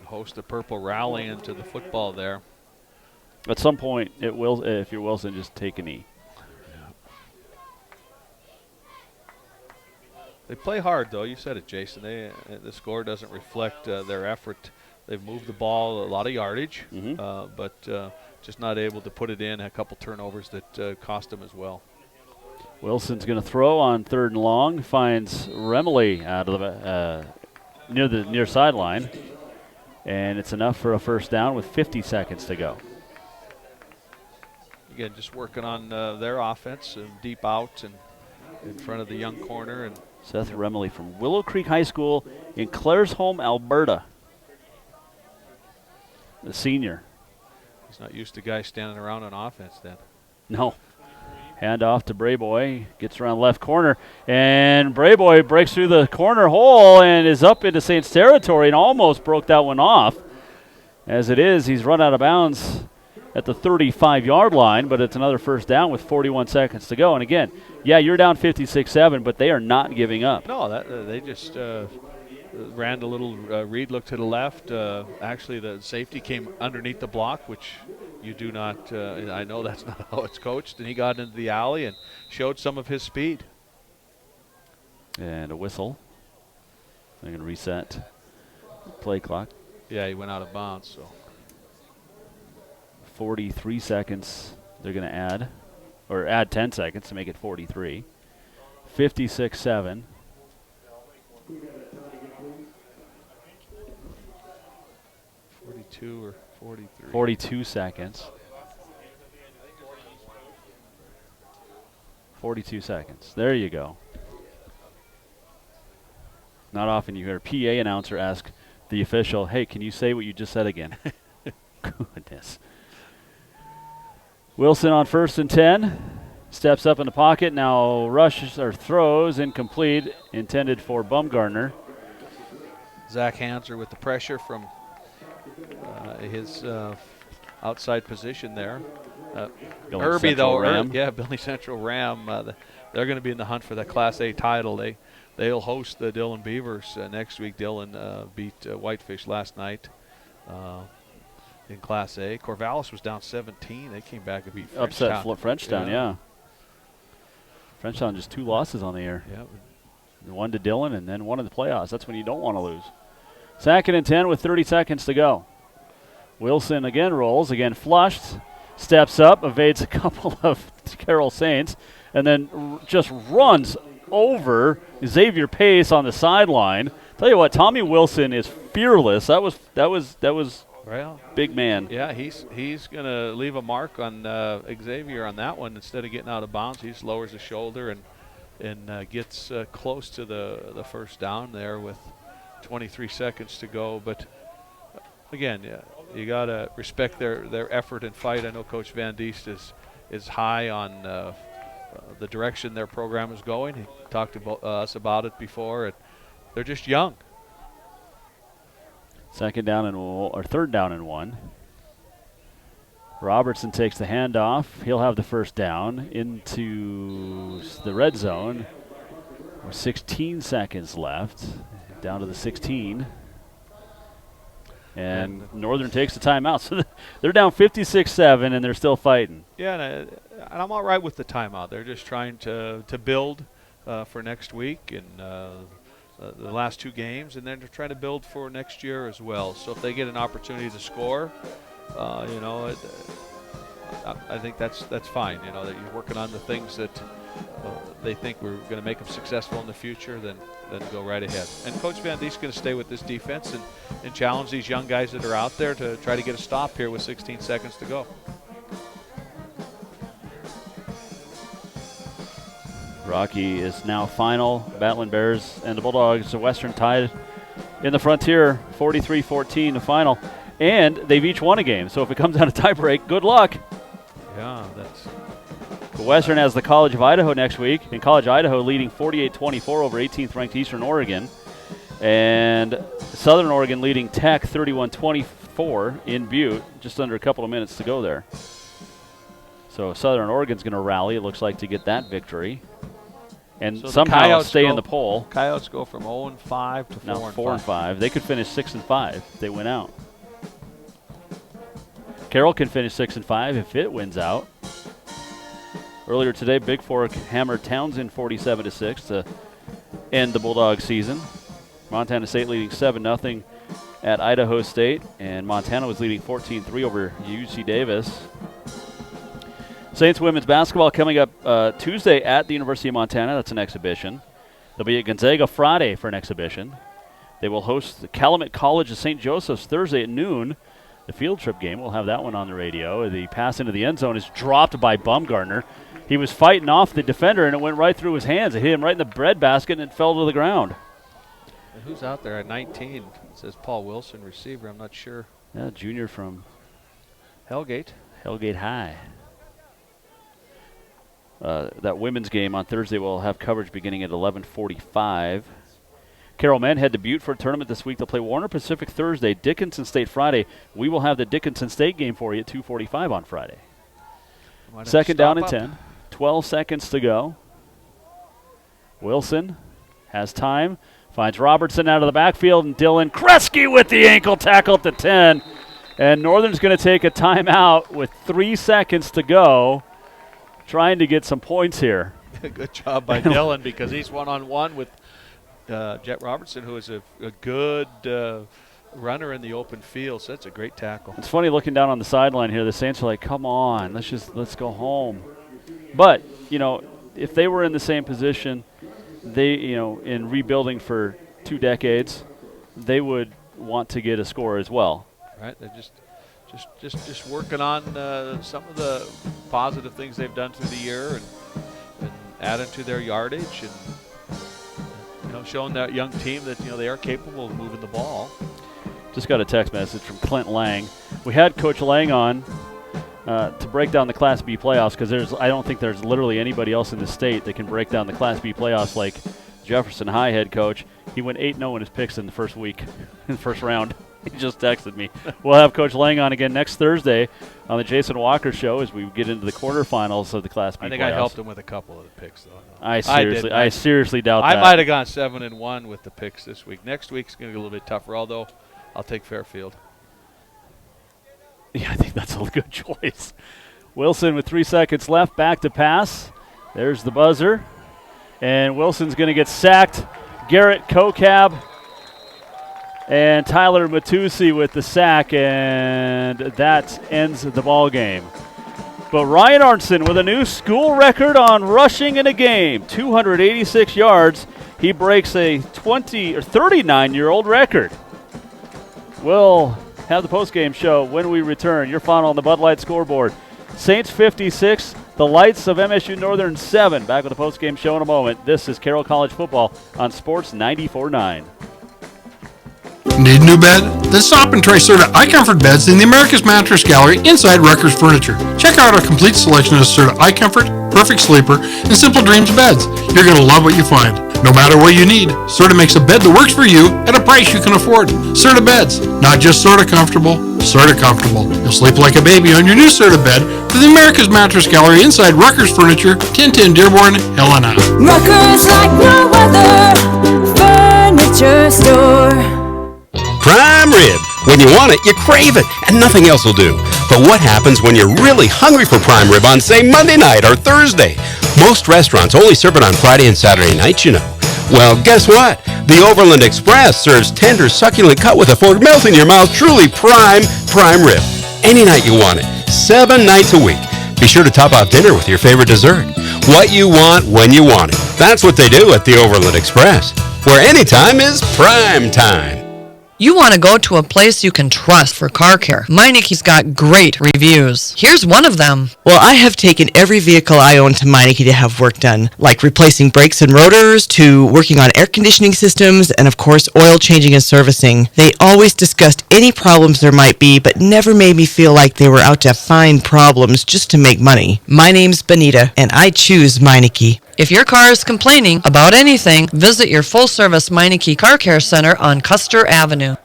Speaker 9: Host of Purple rallying to the football there.
Speaker 16: At some point, it will. If you're Wilson, just take a knee.
Speaker 9: They play hard, though. You said it, Jason. The score doesn't reflect their effort. They've moved the ball a lot of yardage, but just not able to put it in. A couple turnovers that cost them as well.
Speaker 16: Wilson's going to throw on 3rd and long. Finds Remley out of the near the near sideline, and it's enough for a first down with 50 seconds to go.
Speaker 9: Again, just working on their offense and deep out and in front of the young corner. And
Speaker 16: Seth Remley from Willow Creek High School in Claresholm, Alberta. The senior.
Speaker 9: He's not used to guys standing around on offense then.
Speaker 16: No. Hand off to Brayboy. Gets around left corner. And Brayboy breaks through the corner hole and is up into Saints territory and almost broke that one off. As it is, he's run out of bounds at the 35-yard line, but it's another first down with 41 seconds to go. And again, yeah, you're down 56-7, but they are not giving up.
Speaker 9: No, they just ran a little read, look to the left. Actually, the safety came underneath the block, which you do not, I know that's not how it's coached, and he got into the alley and showed some of his speed.
Speaker 16: And a whistle. They're going to reset play clock.
Speaker 9: Yeah, he went out of bounds, so.
Speaker 16: 43 seconds they're going to add, or add 10 seconds to make it 43. 56-7.
Speaker 9: Or 43.
Speaker 16: 42 seconds. 42 seconds. There you go. Not often you hear a PA announcer ask the official, hey, can you say what you just said again? Goodness. Wilson on 1st and 10. Steps up in the pocket. Now rushes or throws incomplete. Intended for Bumgarner.
Speaker 9: Zach Hanser with the pressure from his outside position there. Herbie, though, Billy Central Ram, they're going to be in the hunt for the Class A title. They'll host the Dillon Beavers next week. Dillon beat Whitefish last night in Class A. Corvallis was down 17. They came back and beat Frenchtown.
Speaker 16: Upset Frenchtown, yeah. Frenchtown just 2 losses on the year.
Speaker 9: Yeah.
Speaker 16: One to Dillon and then one in the playoffs. That's when you don't want to lose. 2nd and 10 with 30 seconds to go. Wilson again rolls, again flushed, steps up, evades a couple of Carroll Saints, and then just runs over Xavier Pace on the sideline. Tell you what, Tommy Wilson is fearless. That was
Speaker 9: well,
Speaker 16: big man.
Speaker 9: Yeah, he's going to leave a mark on Xavier on that one. Instead of getting out of bounds, he just lowers his shoulder and gets close to the first down there with 23 seconds to go. But again, yeah, you got to respect their effort and fight. I know Coach Van Diest is high on the direction their program is going. He talked to us about it before. And they're just young.
Speaker 16: 3rd down and 1. Robertson takes the handoff. He'll have the first down into the red zone. 16 seconds left. Down to the 16. And Northern takes the timeout. So they're down 56-7, and they're still fighting.
Speaker 9: Yeah, and I'm all right with the timeout. They're just trying to build for next week and the last 2 games, and then they're trying to build for next year as well. So if they get an opportunity to score, I think that's fine. You know, that you're working on the things that they think we're going to make them successful in the future, then go right ahead. And Coach Van Diest is going to stay with this defense and challenge these young guys that are out there to try to get a stop here with 16 seconds to go.
Speaker 16: Rocky is now final. Battling Bears and the Bulldogs, the Western tied in the Frontier, 43-14 the final. And they've each won a game, so if it comes down to tiebreak, good luck.
Speaker 9: Yeah, that's...
Speaker 16: The Western has the College of Idaho next week, and College of Idaho leading 48-24 over 18th-ranked Eastern Oregon. And Southern Oregon leading Tech 31-24 in Butte, just under a couple of minutes to go there. So Southern Oregon's going to rally, it looks like, to get that victory. And
Speaker 9: so
Speaker 16: somehow stay in the poll.
Speaker 9: Coyotes go from 0-5 to
Speaker 16: 4-5. They could finish 6-5 if they win out. Carroll can finish 6-5 if it wins out. Earlier today, Big Fork hammered Townsend 47-6 to end the Bulldog season. Montana State leading 7-0 at Idaho State, and Montana was leading 14-3 over UC Davis. Saints women's basketball coming up Tuesday at the University of Montana. That's an exhibition. They'll be at Gonzaga Friday for an exhibition. They will host the Calumet College of St. Joseph's Thursday at noon. The field trip game, we'll have that one on the radio. The pass into the end zone is dropped by Bumgarner. He was fighting off the defender, and it went right through his hands. It hit him right in the breadbasket, and it fell to the ground.
Speaker 9: And who's out there at 19? It says Paul Wilson, receiver. I'm not sure.
Speaker 16: Yeah, junior from Hellgate High. That women's game on Thursday will have coverage beginning at 11:45. Carroll men head to Butte for a tournament this week. They'll play Warner Pacific Thursday, Dickinson State Friday. We will have the Dickinson State game for you at 2:45 on Friday. Second down and 10. 12 seconds to go. Wilson has time. Finds Robertson out of the backfield, and Dylan Kresge with the ankle tackle at the 10. And Northern's going to take a timeout with 3 seconds to go, trying to get some points here.
Speaker 9: Good job by Dylan, because he's one-on-one with Jet Robertson, who is a good runner in the open field. So that's a great tackle.
Speaker 16: It's funny looking down on the sideline here. The Saints are like, come on, let's go home. But, if they were in the same position, they, in rebuilding for 2 decades, they would want to get a score as well.
Speaker 9: Right, they're just working on some of the positive things they've done through the year, and adding to their yardage, and showing that young team that they are capable of moving the ball.
Speaker 16: Just got a text message from Clint Lang. We had Coach Lang on to break down the Class B playoffs, because I don't think there's literally anybody else in the state that can break down the Class B playoffs like Jefferson High head coach. He went 8-0 in his picks in the first week, in the first round. He just texted me. We'll have Coach Lang on again next Thursday on the Jason Walker Show as we get into the quarterfinals of the Class B playoffs.
Speaker 9: I think I helped him with a couple of the picks, though.
Speaker 16: I seriously doubt
Speaker 9: that.
Speaker 16: I
Speaker 9: might have gone 7-1 with the picks this week. Next week's going to be a little bit tougher, although I'll take Fairfield.
Speaker 16: Yeah, I think that's a good choice. Wilson with 3 seconds left, back to pass. There's the buzzer. And Wilson's going to get sacked. Garrett Kokab and Tyler Matusi with the sack, and that ends the ball game. But Ryan Arnson with a new school record on rushing in a game, 286 yards. He breaks a 39-year-old record. We'll have the postgame show when we return. Your final on the Bud Light scoreboard. Saints 56, the Lights of MSU Northern 7. Back with the postgame show in a moment. This is Carroll College Football on Sports 94.9.
Speaker 14: Need a new bed? Then stop and try Serta iComfort beds in the America's Mattress Gallery inside Rutgers Furniture. Check out our complete selection of Serta iComfort, Perfect Sleeper, and Simple Dreams beds. You're going to love what you find. No matter what you need, Serta makes a bed that works for you at a price you can afford. Serta beds, not just sorta comfortable, Serta comfortable. You'll sleep like a baby on your new Serta bed for the America's Mattress Gallery inside Rutgers Furniture, 1010 Dearborn, Helena.
Speaker 20: Rutgers like no other furniture store.
Speaker 6: Prime rib. When you want it, you crave it, and nothing else will do. But what happens when you're really hungry for prime rib on, say, Monday night or Thursday? Most restaurants only serve it on Friday and Saturday nights, Well, guess what? The Overland Express serves tender, succulent cut with a fork, melt in your mouth, truly prime rib. Any night you want it, 7 nights a week. Be sure to top off dinner with your favorite dessert. What you want, when you want it. That's what they do at the Overland Express, where anytime is prime time.
Speaker 3: You want to go to a place you can trust for car care. Meineke's got great reviews. Here's one of them.
Speaker 4: Well, I have taken every vehicle I own to Meineke to have work done, like replacing brakes and rotors, to working on air conditioning systems, and of course, oil changing and servicing. They always discussed any problems there might be, but never made me feel like they were out to find problems just to make money. My name's Benita, and I choose Meineke.
Speaker 3: If your car is complaining about anything, visit your full-service Meineke Car Care Center on Custer Avenue.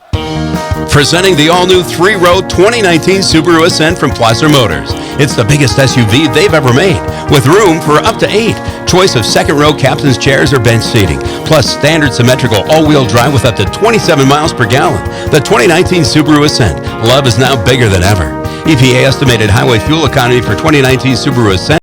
Speaker 19: Presenting the all-new 3-row 2019 Subaru Ascent from Placer Motors. It's the biggest SUV they've ever made, with room for up to 8. Choice of second-row captain's chairs or bench seating, plus standard symmetrical all-wheel drive with up to 27 miles per gallon. The 2019 Subaru Ascent. Love is now bigger than ever. EPA estimated highway fuel economy for 2019 Subaru Ascent